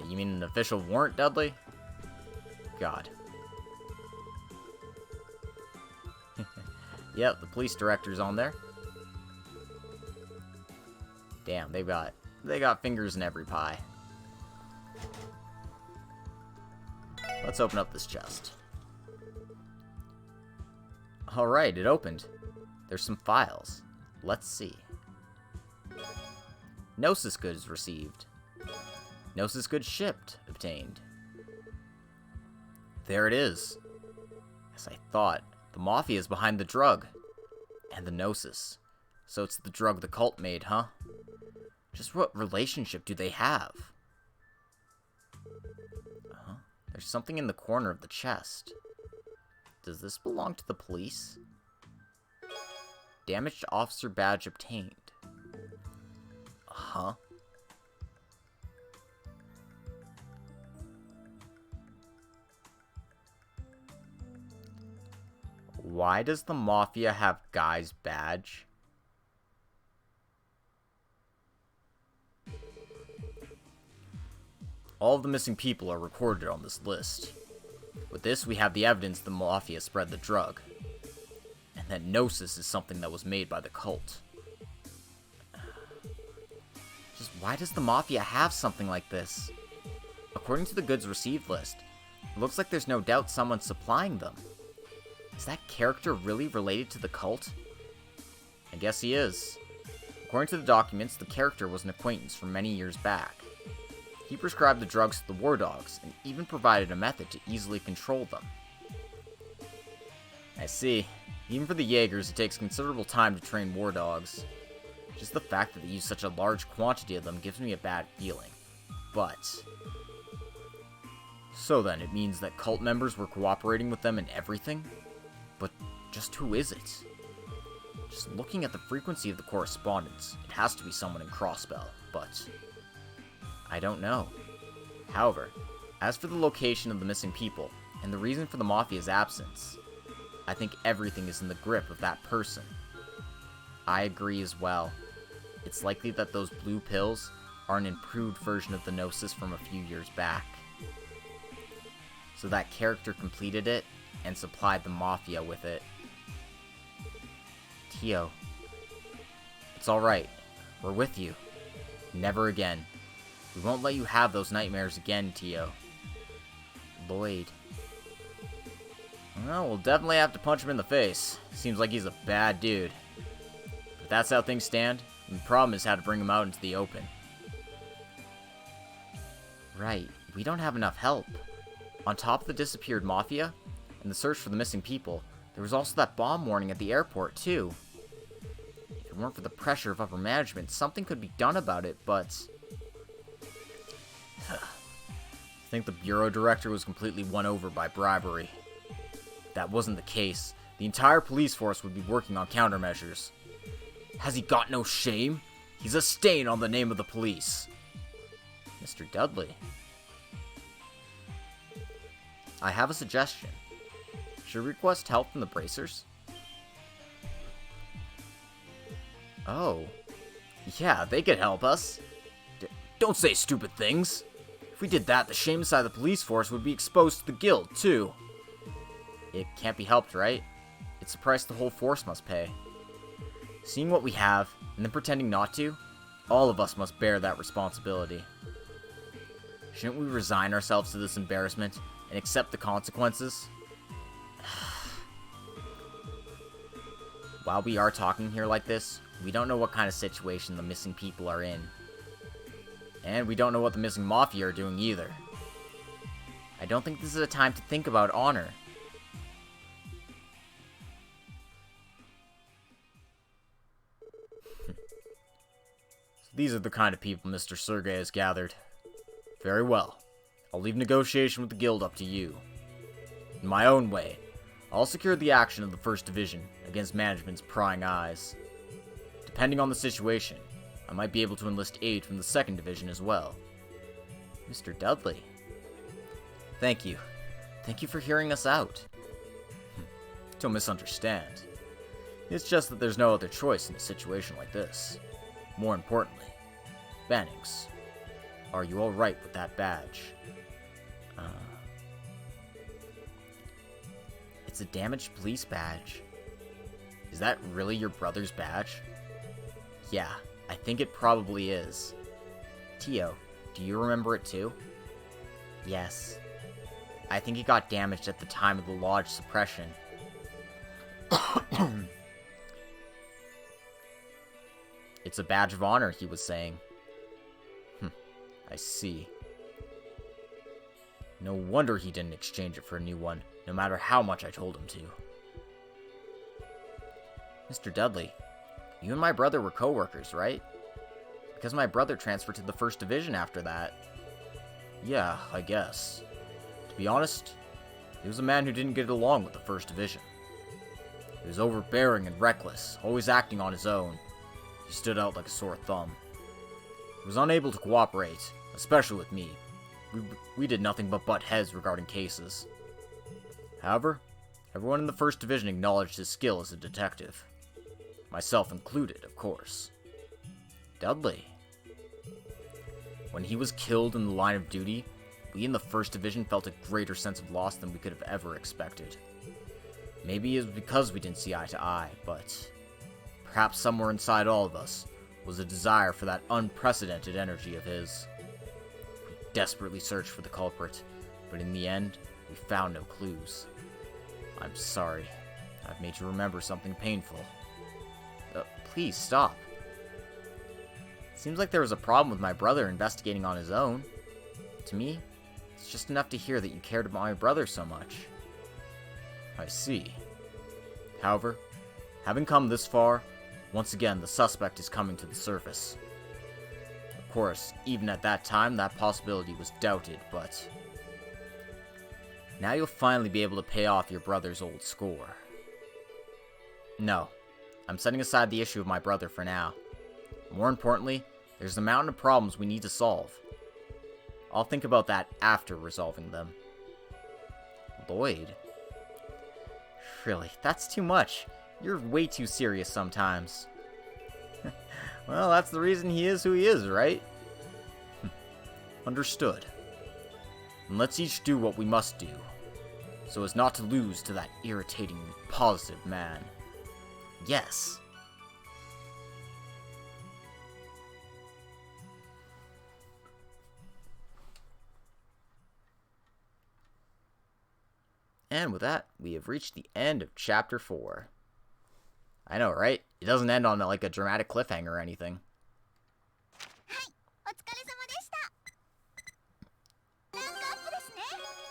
You mean an official warrant, Dudley? God. Yep, the police director's on there. Damn, they got fingers in every pie. Let's open up this chest. Alright, it opened. There's some files. Let's see. Gnosis goods received. Gnosis goods shipped. Obtained. There it is. As I thought, the Mafia is behind the drug. And the Gnosis. So it's the drug the cult made, huh? Just what relationship do they have? There's something in the corner of the chest. Does this belong to the police? Damaged officer badge obtained. Huh? Why does the Mafia have Guy's badge? All of the missing people are recorded on this list. With this, we have the evidence the Mafia spread the drug. And that Gnosis is something that was made by the cult. Just why does the Mafia have something like this? According to the goods received list, it looks like there's no doubt someone's supplying them. Is that character really related to the cult? I guess he is. According to the documents, the character was an acquaintance from many years back. He prescribed the drugs to the war dogs, and even provided a method to easily control them. I see. Even for the Jaegers, it takes considerable time to train war dogs. Just the fact that they use such a large quantity of them gives me a bad feeling. But... so then, it means that cult members were cooperating with them in everything? But just who is it? Just looking at the frequency of the correspondence, it has to be someone in Crossbell, but... I don't know. However, as for the location of the missing people, and the reason for the Mafia's absence, I think everything is in the grip of that person. I agree as well. It's likely that those blue pills are an improved version of the Gnosis from a few years back. So that character completed it, and supplied the Mafia with it. Tio. It's alright. We're with you. Never again. We won't let you have those nightmares again, Tio. Lloyd. Well, we'll definitely have to punch him in the face. Seems like he's a bad dude. But that's how things stand. And the problem is how to bring him out into the open. Right. We don't have enough help. On top of the disappeared Mafia, and the search for the missing people, there was also that bomb warning at the airport, too. If it weren't for the pressure of upper management, something could be done about it, but... I think the bureau director was completely won over by bribery. If that wasn't the case, the entire police force would be working on countermeasures. Has he got no shame? He's a stain on the name of the police. Mr. Dudley. I have a suggestion. Should we request help from the bracers? Oh. Yeah, they could help us. Don't say stupid things. If we did that, the shame side of the police force would be exposed to the guild, too. It can't be helped, right? It's the price the whole force must pay. Seeing what we have, and then pretending not to, all of us must bear that responsibility. Shouldn't we resign ourselves to this embarrassment, and accept the consequences? While we are talking here like this, we don't know what kind of situation the missing people are in. And we don't know what the missing Mafia are doing either. I don't think this is a time to think about honor. So these are the kind of people Mr. Sergei has gathered. Very well. I'll leave negotiation with the guild up to you. In my own way, I'll secure the action of the 1st Division against management's prying eyes. Depending on the situation, I might be able to enlist aid from the 2nd Division as well. Mr. Dudley. Thank you. Thank you for hearing us out. Don't misunderstand. It's just that there's no other choice in a situation like this. More importantly, Bannings, are you alright with that badge? It's a damaged police badge. Is that really your brother's badge? Yeah, I think it probably is. Tio, do you remember it too? Yes. I think it got damaged at the time of the lodge suppression. It's a badge of honor, he was saying. I see. No wonder he didn't exchange it for a new one, no matter how much I told him to. Mr. Dudley, you and my brother were co-workers, right? Because my brother transferred to the 1st Division after that. Yeah, I guess. To be honest, he was a man who didn't get along with the 1st Division. He was overbearing and reckless, always acting on his own. He stood out like a sore thumb. He was unable to cooperate, especially with me. We did nothing but butt heads regarding cases. However, everyone in the 1st Division acknowledged his skill as a detective. Myself included, of course. Dudley. When he was killed in the line of duty, we in the 1st Division felt a greater sense of loss than we could have ever expected. Maybe it was because we didn't see eye to eye, but perhaps somewhere inside all of us was a desire for that unprecedented energy of his. We desperately searched for the culprit, but in the end, we found no clues. I'm sorry. I've made you remember something painful. Please stop. Seems like there was a problem with my brother investigating on his own. To me, it's just enough to hear that you cared about my brother so much. I see. However, having come this far, once again the suspect is coming to the surface. Of course, even at that time, that possibility was doubted, but now you'll finally be able to pay off your brother's old score. No, I'm setting aside the issue of my brother for now. More importantly, there's a mountain of problems we need to solve. I'll think about that after resolving them. Lloyd? Really, that's too much. You're way too serious sometimes. Well, that's the reason he is who he is, right? Understood. And let's each do what we must do, so as not to lose to that irritating, positive man. Yes. And with that, we have reached the end of Chapter 4. I know, right? It doesn't end on like a dramatic cliffhanger or anything.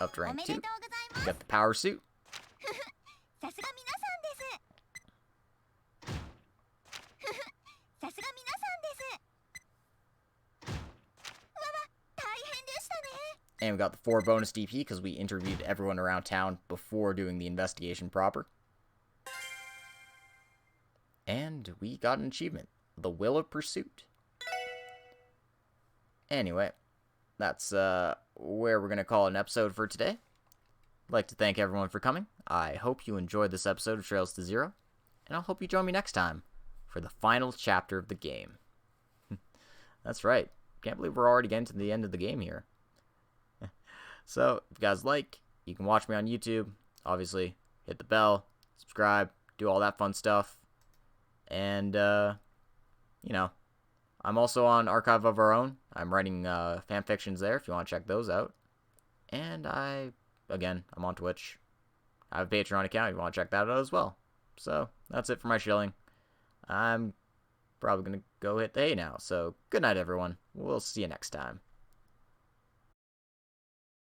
Up to rank 2. We got the power suit. And we got the 4 bonus DP because we interviewed everyone around town before doing the investigation proper. And we got an achievement, the Will of Pursuit. Anyway, that's where we're going to call it an episode for today. I'd like to thank everyone for coming. I hope you enjoyed this episode of Trails to Zero, and I hope you join me next time for the final chapter of the game. That's right. Can't believe we're already getting to the end of the game here. So, if you guys like, you can watch me on YouTube. Obviously, hit the bell, subscribe, do all that fun stuff. And, you know, I'm also on Archive of Our Own. I'm writing fan fictions there if you want to check those out. And I'm on Twitch. I have a Patreon account if you want to check that out as well. So, that's it for my shilling. I'm probably going to go hit the hay now. So, good night, everyone. We'll see you next time.